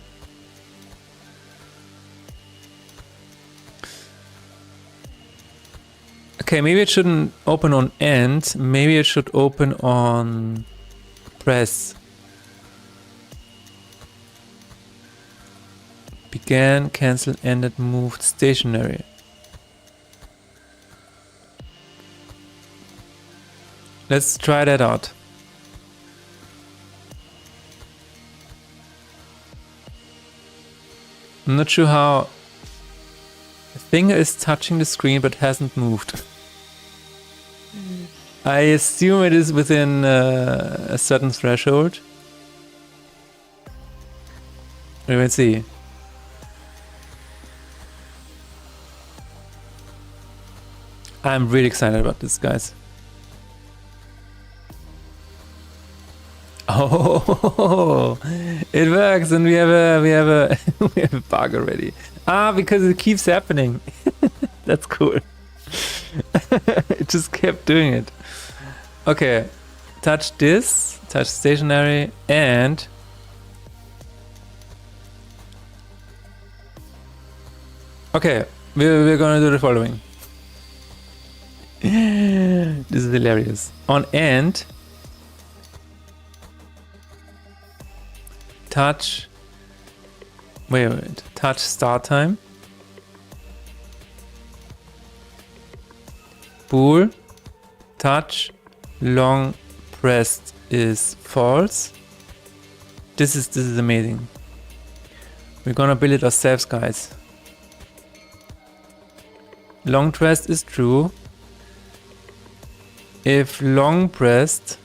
S1: Okay, maybe it shouldn't open on end. Maybe it should open on press. Began, cancelled, ended, moved, stationary. Let's try that out. I'm not sure how. The finger is touching the screen but hasn't moved. I assume it is within a certain threshold. We will see. I'm really excited about this, guys. Oh, it works, and we have a we have a bug already. Ah, because it keeps happening. That's cool. It just kept doing it. Okay, touch this, touch stationary, and okay, we're gonna do the following. This is hilarious. On end, touch. Wait. Touch start time. Bool. Touch. Long pressed is false. This is amazing. We're gonna build it ourselves, guys. Long pressed is true. If long pressed,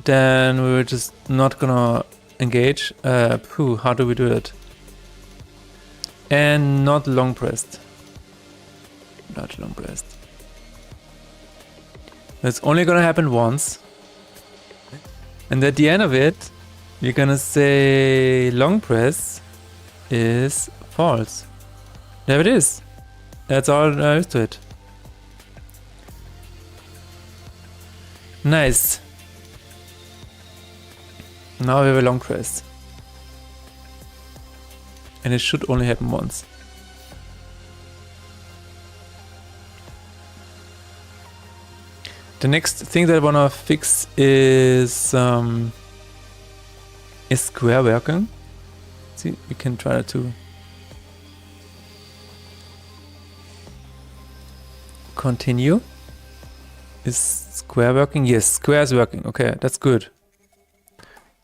S1: then we're just not gonna engage. How do we do it? And not long pressed. Not long pressed. That's only gonna happen once. And at the end of it, we're gonna say long press is false. There it is. That's all there is to it. Nice. Now we have a long press. And it should only happen once. The next thing that I wanna fix is square working. See, we can try that too. Continue. Is square working? Yes, square is working. Okay, that's good.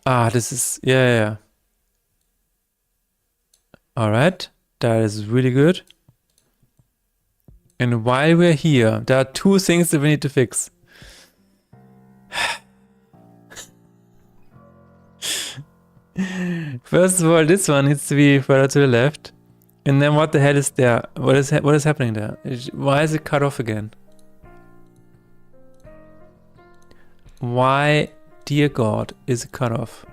S1: Ah, this is yeah. All right, that is really good. And while we're here, there are two things that we need to fix. First of all, this one needs to be further to the left. And then what the hell is there? What is happening there? Why is it cut off again? Why, dear God, is it cut off?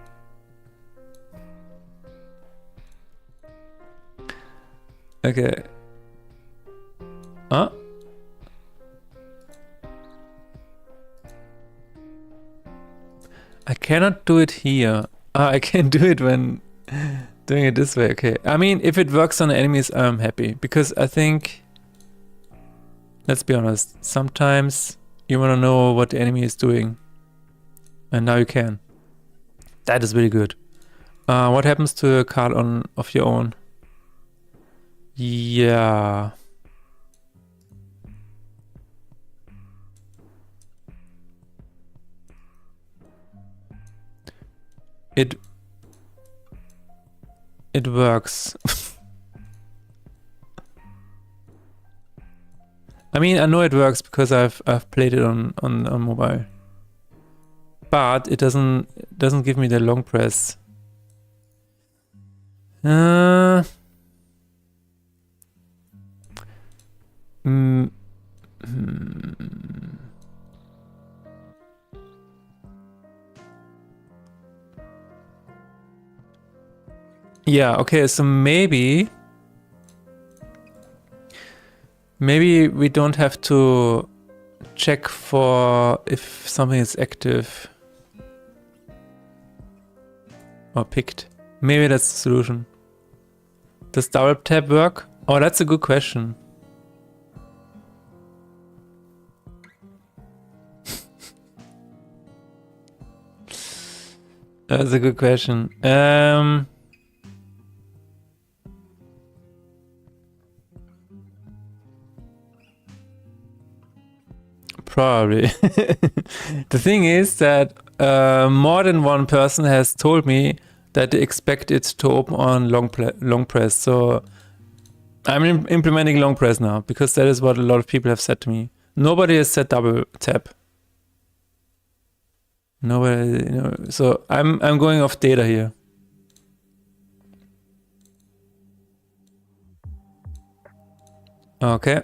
S1: Okay. Huh? I cannot do it here. I can do it when doing it this way. Okay. I mean, if it works on enemies, I'm happy. Because I think, let's be honest, sometimes you want to know what the enemy is doing. And now you can. That is really good. What happens to a card of your own? Yeah. It works. I mean, I know it works because I've played it on mobile. But it doesn't give me the long press. Yeah, okay, so maybe we don't have to check for if something is active or picked. Maybe that's the solution. Does double tap work? Oh, that's a good question. That's a good question. Probably. The thing is that more than one person has told me that they expect it to open on long press. So I'm implementing long press now because that is what a lot of people have said to me. Nobody has said double tap. Nobody, you know. So I'm going off data here. Okay.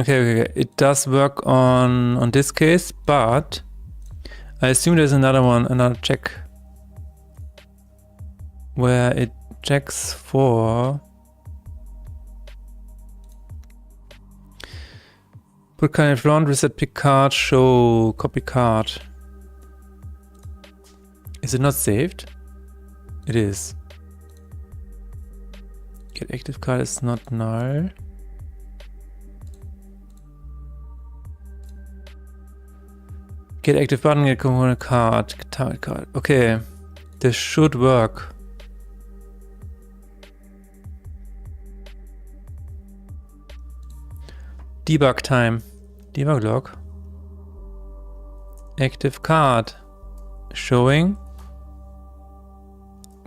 S1: Okay. It does work on this case, but I assume there's another check where it checks for put card in front, reset pick card, show copy card. Is it not saved? It is. Get active card is not null. Get active button, get component card, target card. Okay, this should work. Debug time. Debug log. Active card. Showing.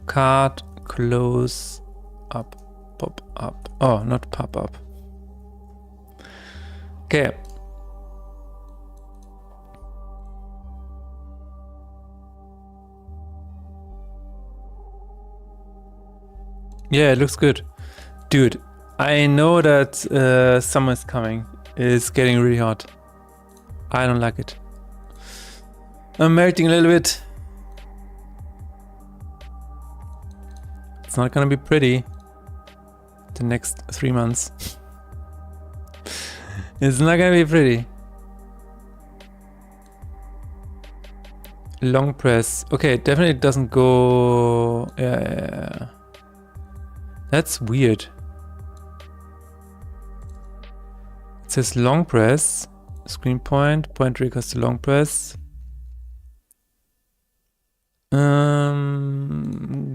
S1: Card close up. Pop up. Oh, not pop up. Okay. Yeah, it looks good. Dude, I know that summer is coming. It's getting really hot. I don't like it. I'm melting a little bit. It's not gonna be pretty the next 3 months. It's not gonna be pretty. Long press. Okay, definitely doesn't go... Yeah. That's weird. It says long press. Screen point. Point triggers to long press.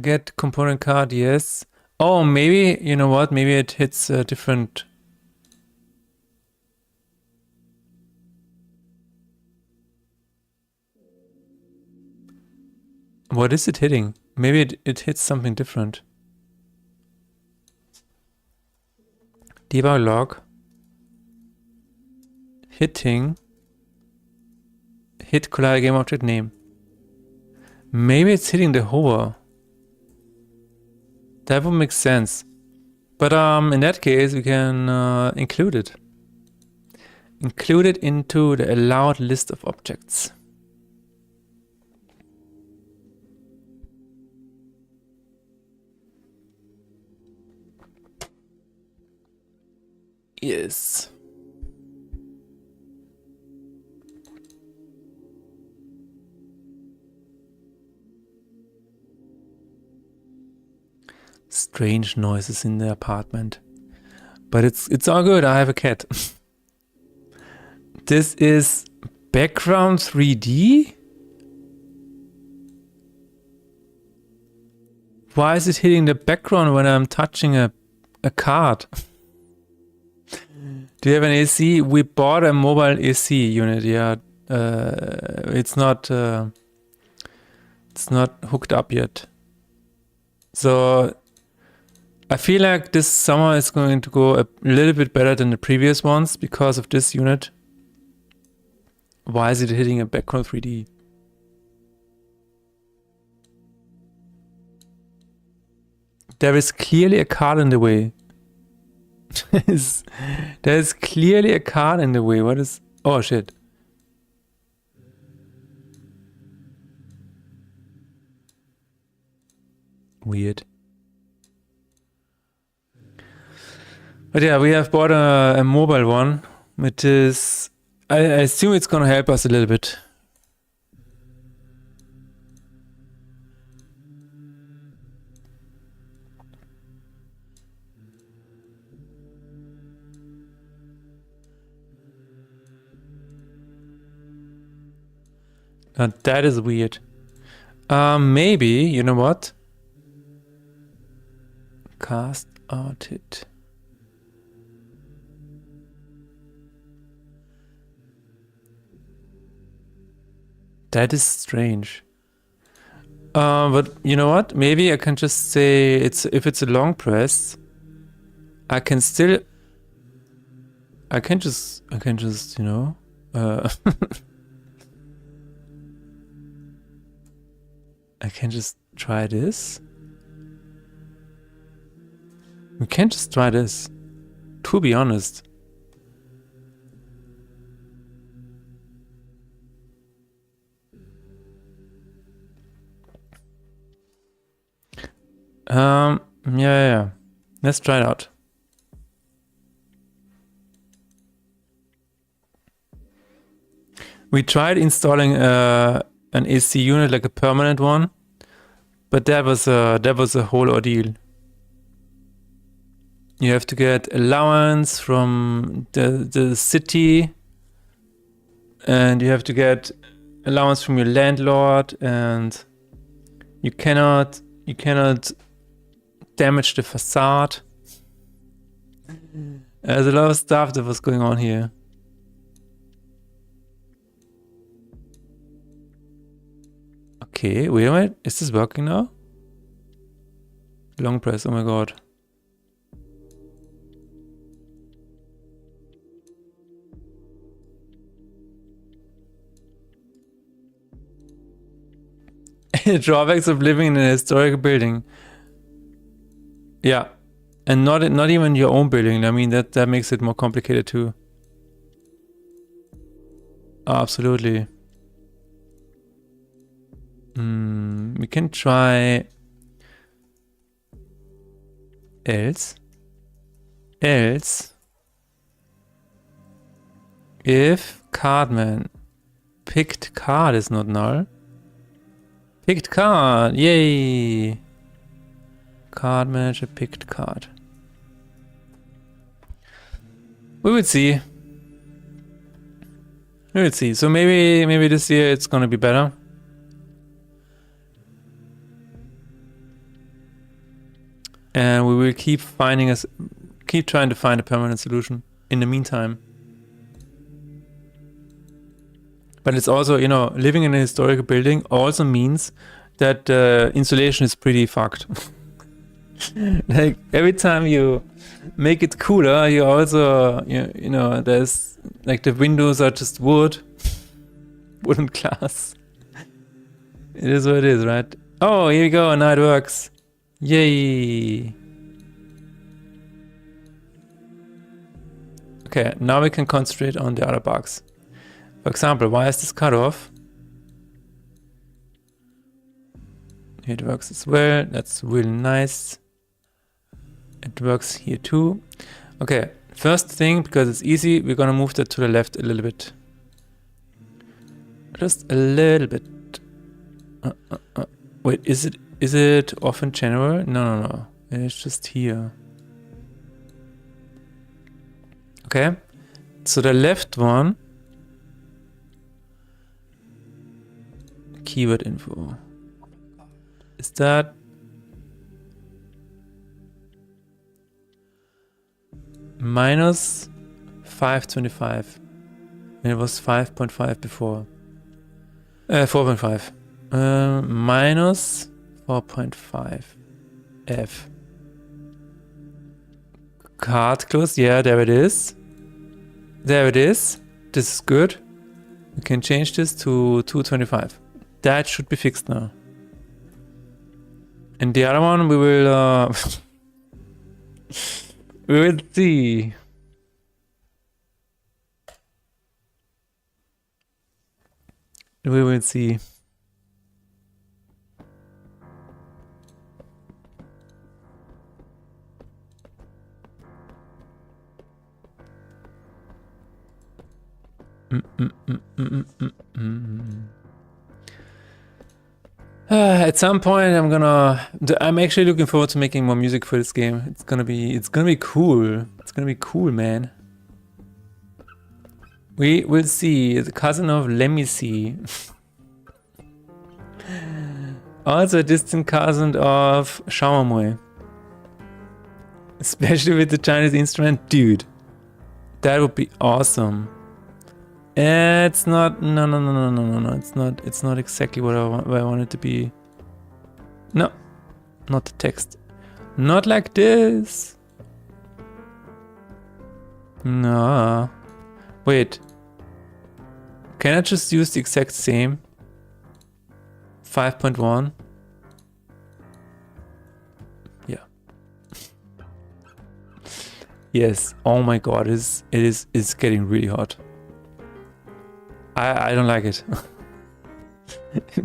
S1: Get component card, yes. Oh, maybe, you know what? Maybe it hits a different... What is it hitting? Maybe it hits something different. Debug log. Hitting. Hit collide game object name. Maybe it's hitting the hover. That would make sense. But in that case we can include it. Include it into the allowed list of objects. Yes. Strange noises in the apartment. But it's all good, I have a cat. This is background 3D? Why is it hitting the background when I'm touching a card? Do you have an AC? We bought a mobile AC unit, yeah. It's not hooked up yet. So I feel like this summer is going to go a little bit better than the previous ones because of this unit. Why is it hitting a background 3D? There is clearly a card in the way. There's clearly a card in the way. What is... Oh, shit. Weird. But yeah, we have bought a mobile one, which is... I assume it's gonna help us a little bit. That is weird. Maybe, you know what? Cast out it. That is strange. But you know what? Maybe I can just say if it's a long press, I can just, you know, I can just try this. We can just try this, to be honest. Yeah. Let's try it out. We tried installing an AC unit, like a permanent one, but that was a whole ordeal. You have to get allowance from the city, and you have to get allowance from your landlord, and you cannot damage the facade. There's a lot of stuff that was going on here. Okay, wait a minute. Is this working now? Long press, oh my god. Drawbacks of living in a historic building. Yeah. And not even your own building. I mean, that makes it more complicated too. Absolutely. We can try else if cardman picked card is not null. Picked card, yay! Card manager picked card. We will see. We will see. So maybe this year it's gonna be better. And we will keep trying to find a permanent solution in the meantime. But it's also, you know, living in a historical building also means that insulation is pretty fucked. Like every time you make it cooler, you also, you know, there's like the windows are just wooden glass. It is what it is, right? Oh, here we go, now it works. Yay! Okay, now we can concentrate on the other bugs. For example, why is this cut off? It works as well, that's really nice. It works here too. Okay, first thing, because it's easy, we're gonna move that to the left a little bit. Just a little bit. Wait, is it off in general? No. It's just here. Okay. So the left one. Keyword info. Is that minus 525? And it was 5.5 before. 4.5. Minus 4.5 F. Card close. Yeah, there it is. There it is. This is good. We can change this to 225. That should be fixed now. And the other one we will we will see. We will see. At some point I'm actually looking forward to making more music for this game. It's gonna be cool. It's gonna be cool, man. We will see. The cousin of Lemisi. Also a distant cousin of Shaomoy. Especially with the Chinese instrument. Dude. That would be awesome. It's not. No. It's not exactly what I want it to be. No, not the text. Not like this. No. Wait. Can I just use the exact same? 5.1. Yeah. Yes. Oh my god. It's getting really hot. I don't like it.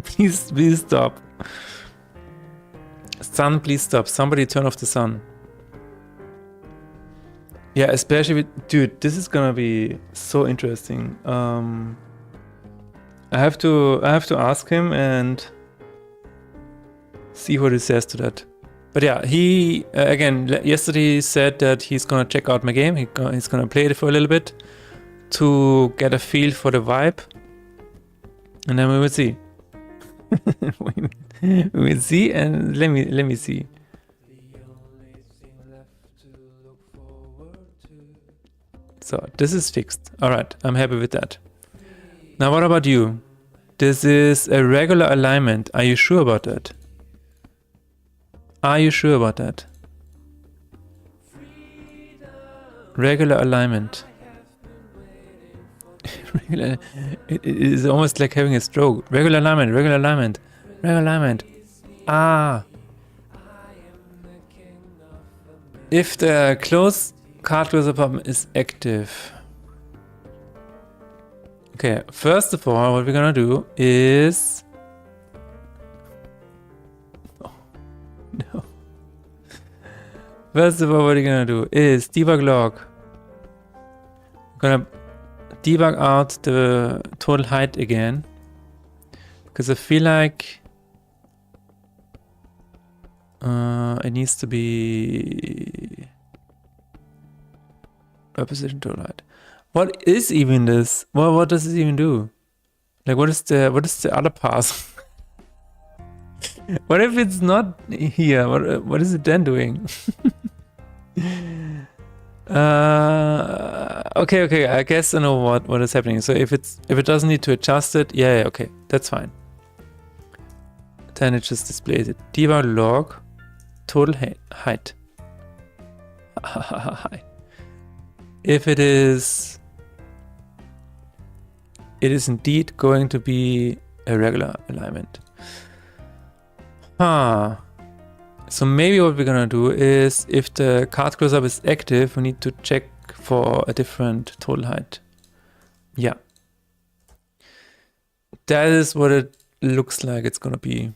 S1: Please stop. Sun, please stop. Somebody turn off the sun. Yeah, especially with... Dude, this is gonna be so interesting. I have to ask him and see what he says to that. But yeah, he, again, yesterday said that he's gonna check out my game. He's gonna play it for a little bit to get a feel for the vibe. And then we will see. we will see, and let me see. So this is fixed. All right, I'm happy with that. Now what about you? This is a regular alignment. Are you sure about that? Are you sure about that? Regular alignment. Regular, it is almost like having a stroke. Regular alignment, regular alignment, regular alignment. Ah. If the close card closer problem is active. Okay, first of all, what we're gonna do is... Oh, no. First of all, what we're gonna do is debug log. We're gonna debug out the total height again. Because I feel like it needs to be reposition total height. What is even this? What does it even do? Like what is the other path? What if it's not here? What is it then doing? Okay, I guess I know what is happening. So if it doesn't need to adjust it, yeah, okay, that's fine. Then it just displays it. Debug log total height. If it is indeed going to be a regular alignment. So maybe what we're gonna do is, if the card close-up is active, we need to check for a different total height. Yeah. That is what it looks like it's gonna be.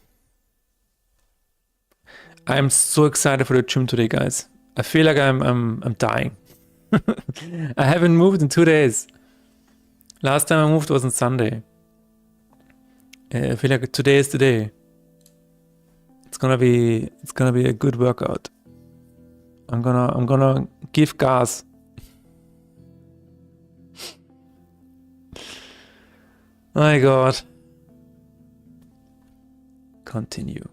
S1: I'm so excited for the gym today, guys. I feel like I'm dying. I haven't moved in 2 days. Last time I moved was on Sunday. I feel like today is the day. It's gonna be a good workout. I'm gonna give gas. My God. Continue.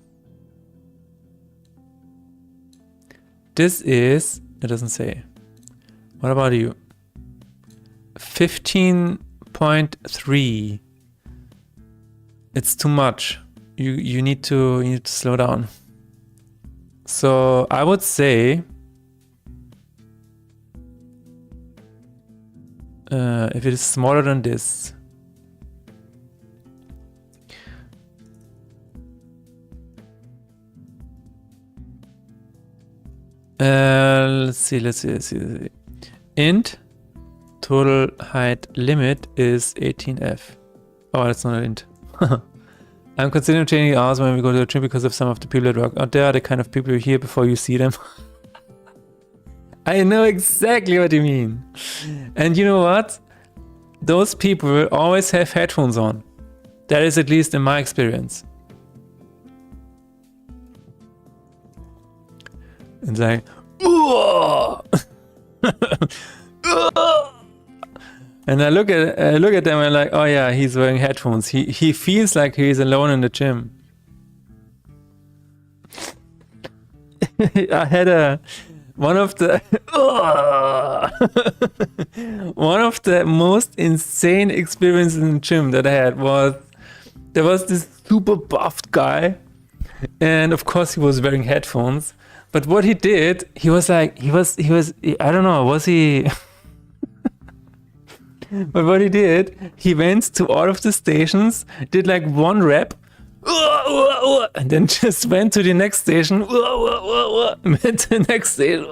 S1: This is, it doesn't say. What about you? 15.3. It's too much. You need to slow down. So I would say if it is smaller than this, let's see. Int total height limit is 18F. Oh, that's not an int. I'm considering changing hours when we go to the gym because of some of the people at work. Out there are the kind of people you hear before you see them. I know exactly what you mean. And you know what? Those people will always have headphones on. That is at least in my experience. It's like, and I look at them and like, oh yeah, he's wearing headphones. He feels like he's alone in the gym. I had one of the most insane experiences in the gym that I had was, there was this super buffed guy, and of course he was wearing headphones. But what he did, he was I don't know, was he? But what he did, he went to all of the stations, did like 1 rep, and then just went to the next station, went to the next station.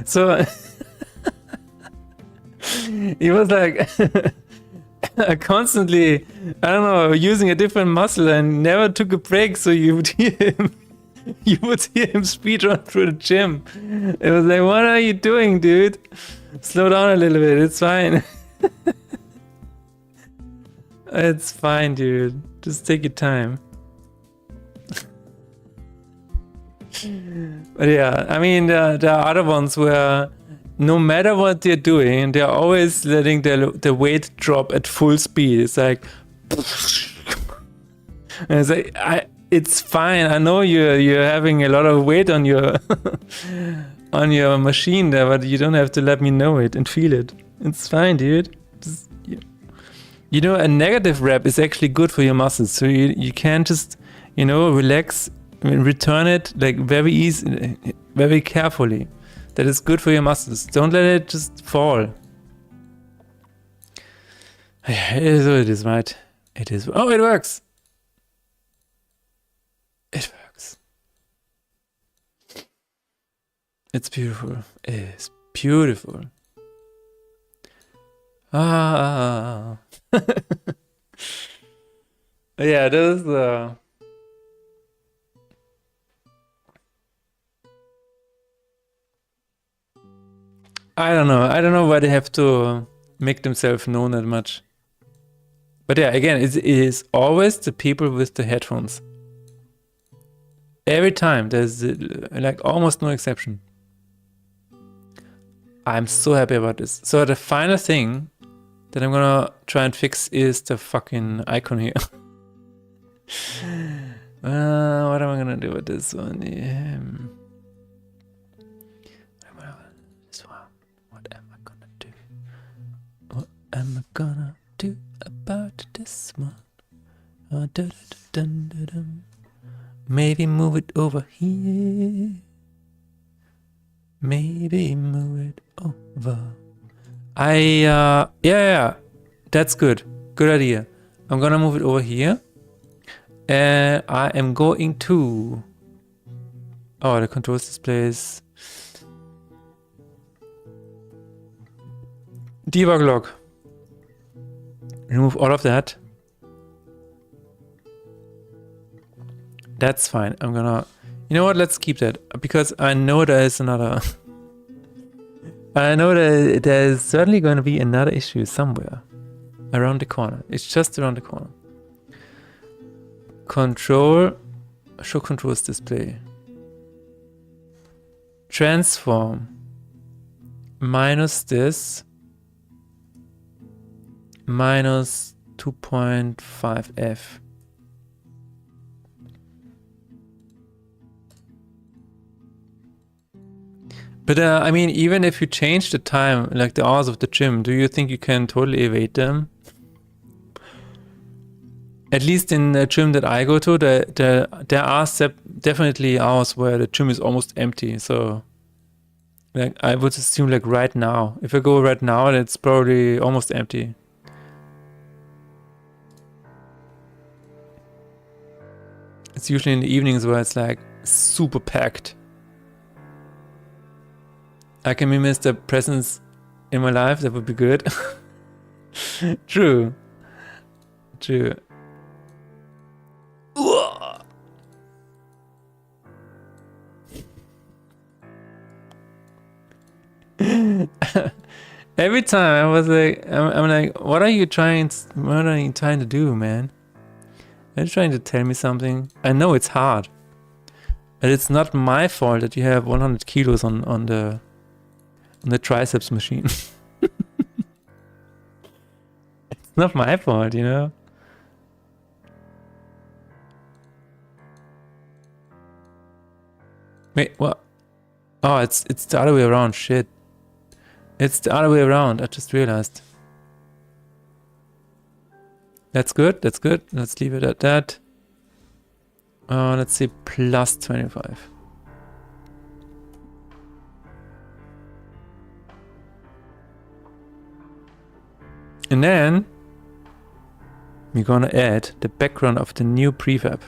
S1: So he was like constantly, I don't know, using a different muscle and never took a break. So you would hear him. You would hear him speedrun through the gym. It was like, what are you doing, dude? Slow down a little bit, it's fine. It's fine, dude. Just take your time. But yeah, I mean, there are other ones where no matter what they're doing, they're always letting the weight drop at full speed. It's like, And it's like, it's fine. I know you're having a lot of weight on your on your machine there, but you don't have to let me know it and feel it. It's fine, dude. Just, you know, a negative rep is actually good for your muscles. So you can't just, you know, relax, return it like very easy, very carefully. That is good for your muscles. Don't let it just fall. It is what it is, right? It is. Oh, it works. It works. It's beautiful. It's beautiful. Ah. Yeah, this is I don't know. I don't know why they have to make themselves known that much. But yeah, again, it is always the people with the headphones. Every time, there's like almost no exception. I'm so happy about this. So the final thing that I'm gonna try and fix is the fucking icon here. What am I gonna do with this one? This one. What am I gonna do? What am I gonna do about this one? Oh, maybe move it over here. Maybe move it over. Yeah, that's good. Good idea. I'm gonna move it over here. And I am going to... Oh, the controls displays. Debug log. Remove all of that. That's fine. I'm gonna... You know what? Let's keep that. Because I know there is another... I know that there's certainly going to be another issue somewhere. Around the corner. It's just around the corner. Control... Show controls display. Transform. Minus this. Minus 2.5f. But I mean, even if you change the time, like the hours of the gym, do you think you can totally evade them? At least in the gym that I go to, there are definitely hours where the gym is almost empty. So, like, I would assume like right now. If I go right now, it's probably almost empty. It's usually in the evenings where it's like super packed. I can miss the presence in my life. That would be good. True. True. Every time I was like, I'm like, what are you trying to do, man? Are you trying to tell me something? I know it's hard, but it's not my fault that you have 100 kilos on the triceps machine. It's not my fault, you know? Wait, what? Oh, it's the other way around. Shit. It's the other way around. I just realized. That's good. That's good. Let's leave it at that. Let's say plus 25. And then we're gonna add the background of the new prefab.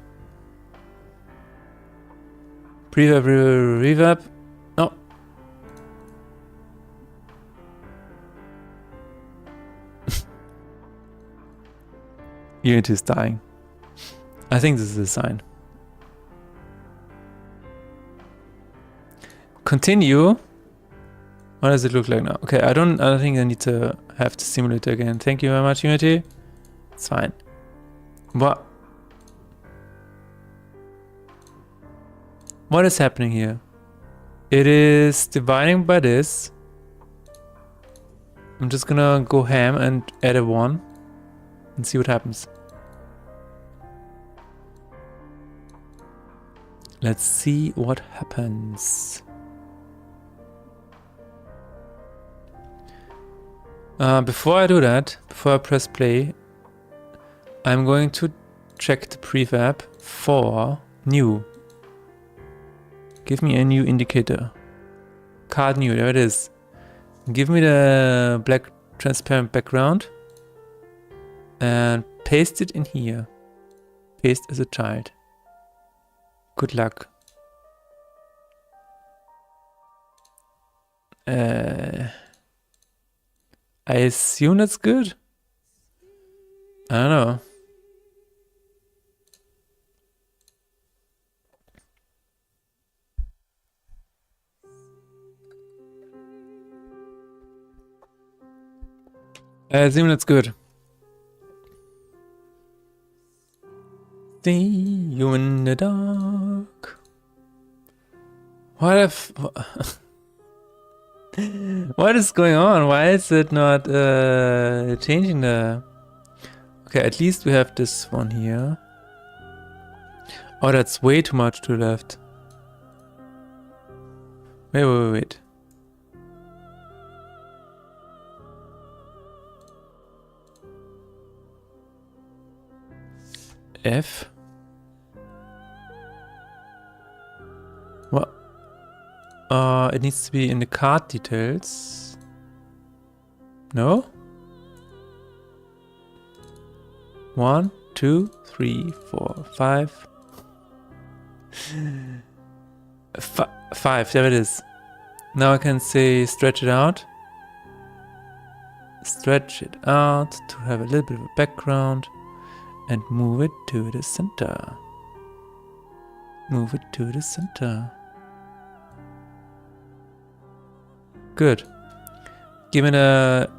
S1: Reverb. No. Unity is dying. I think this is a sign. Continue. What does it look like now? Okay, I don't think I need to have the simulator again. Thank you very much, Unity. It's fine. What is happening here? It is dividing by this. I'm just gonna go ham and add a 1 and see what happens. Let's see what happens. Before I do that, before I press play, I'm going to check the prefab for new. Give me a new indicator. Card new, there it is. Give me the black transparent background and paste it in here. Paste as a child. Good luck. I assume that's good. I don't know. I assume that's good. See you in the dark. What if... What is going on? Why is it not changing the... Okay, at least we have this one here. Oh, that's way too much to the left. Wait. F. What? It needs to be in the card details. No? 1, 2, 3, 4, 5. 5, there it is. Now I can say stretch it out. Stretch it out to have a little bit of a background. And move it to the center. Move it to the center. Good. Give it the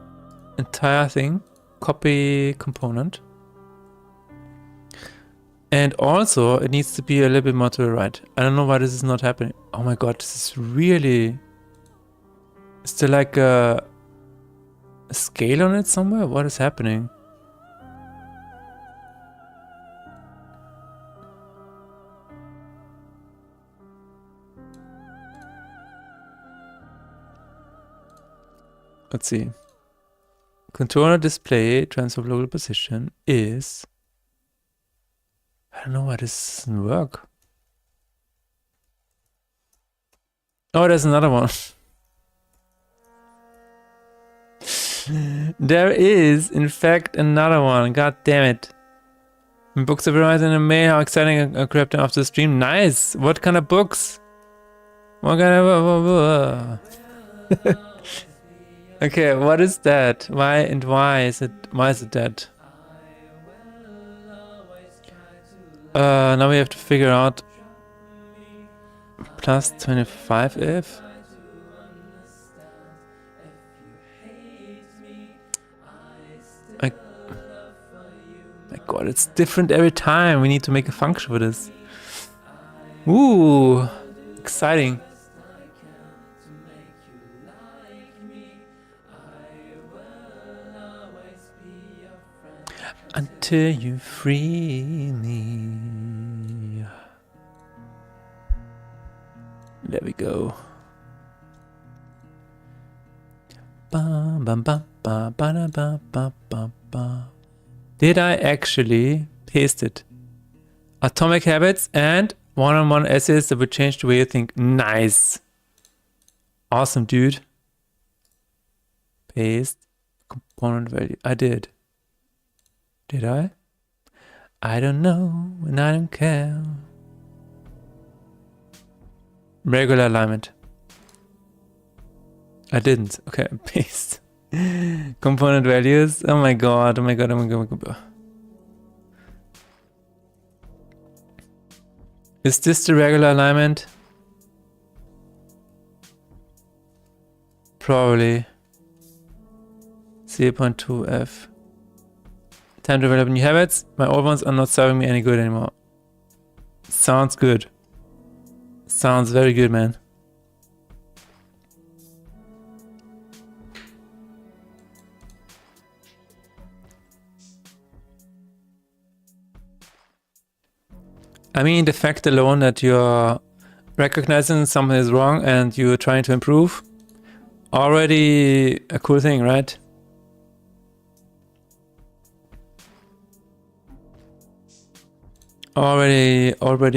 S1: entire thing. Copy component. And also, it needs to be a little bit more to the right. I don't know why this is not happening. Oh my god, this is really... Is there like a scale on it somewhere? What is happening? Let's see. Controller display, transfer of local position is... I don't know why this doesn't work. Oh, there's another one. There is, in fact, another one. God damn it. Books are realized in the mail. How exciting! I grabbed them after the stream. Nice! What kind of books? What kind of... Okay, what is that? Why is it that? Now we have to figure out plus 25F. My god, it's different every time. We need to make a function for this. Ooh, exciting. Until you free me. There we go. Ba, ba, ba, ba, ba, ba, ba, ba, ba. Did I actually paste it? Atomic habits and one-on-one essays that would change the way you think. Nice. Awesome, dude. Paste component value. I did. Did I? I don't know and I don't care. Regular alignment. I didn't. Okay, paste. Component values. Oh my god, oh my god, oh my god, oh my god. Is this the regular alignment? Probably. 0.2F. Time to develop new habits. My old ones are not serving me any good anymore. Sounds good. Sounds very good, man. I mean, the fact alone that you're recognizing something is wrong and you're trying to improve, already a cool thing, right? Already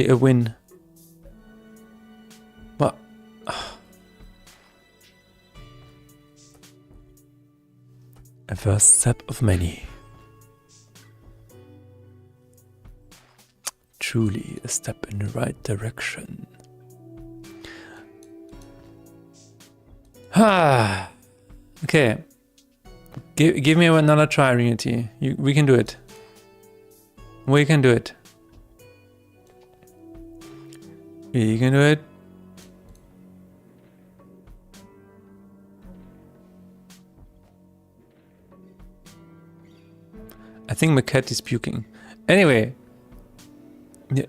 S1: a win. But a first step of many. Truly a step in the right direction. Ah, okay. Give me another try, Unity. We can do it. We can do it. We can do it. I think my cat is puking. Anyway. Yeah.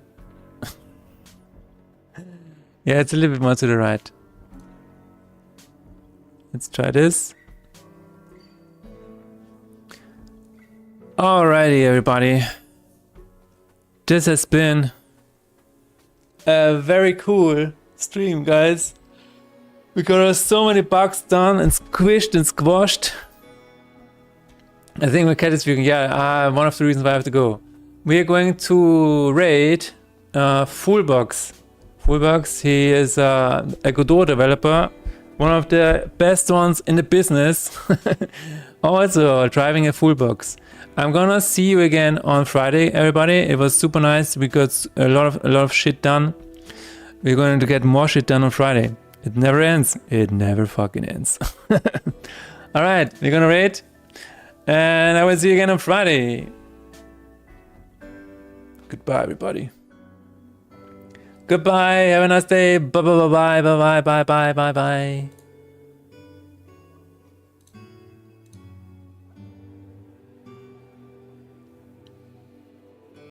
S1: Yeah, it's a little bit more to the right. Let's try this. Alrighty, everybody. This has been a very cool stream, guys. We got so many bugs done and squished and squashed. I think my cat is speaking. Yeah, one of the reasons why I have to go. We are going to raid Fullbox. Fullbox, he is a Godot developer. One of the best ones in the business. Also driving a Fullbox. I'm gonna see you again on Friday, everybody. It was super nice. We got a lot of shit done. We're going to get more shit done on Friday. It never ends. It never fucking ends. Alright, we're gonna raid. And I will see you again on Friday. Goodbye, everybody. Goodbye. Have a nice day. Bye bye bye bye bye bye bye bye bye.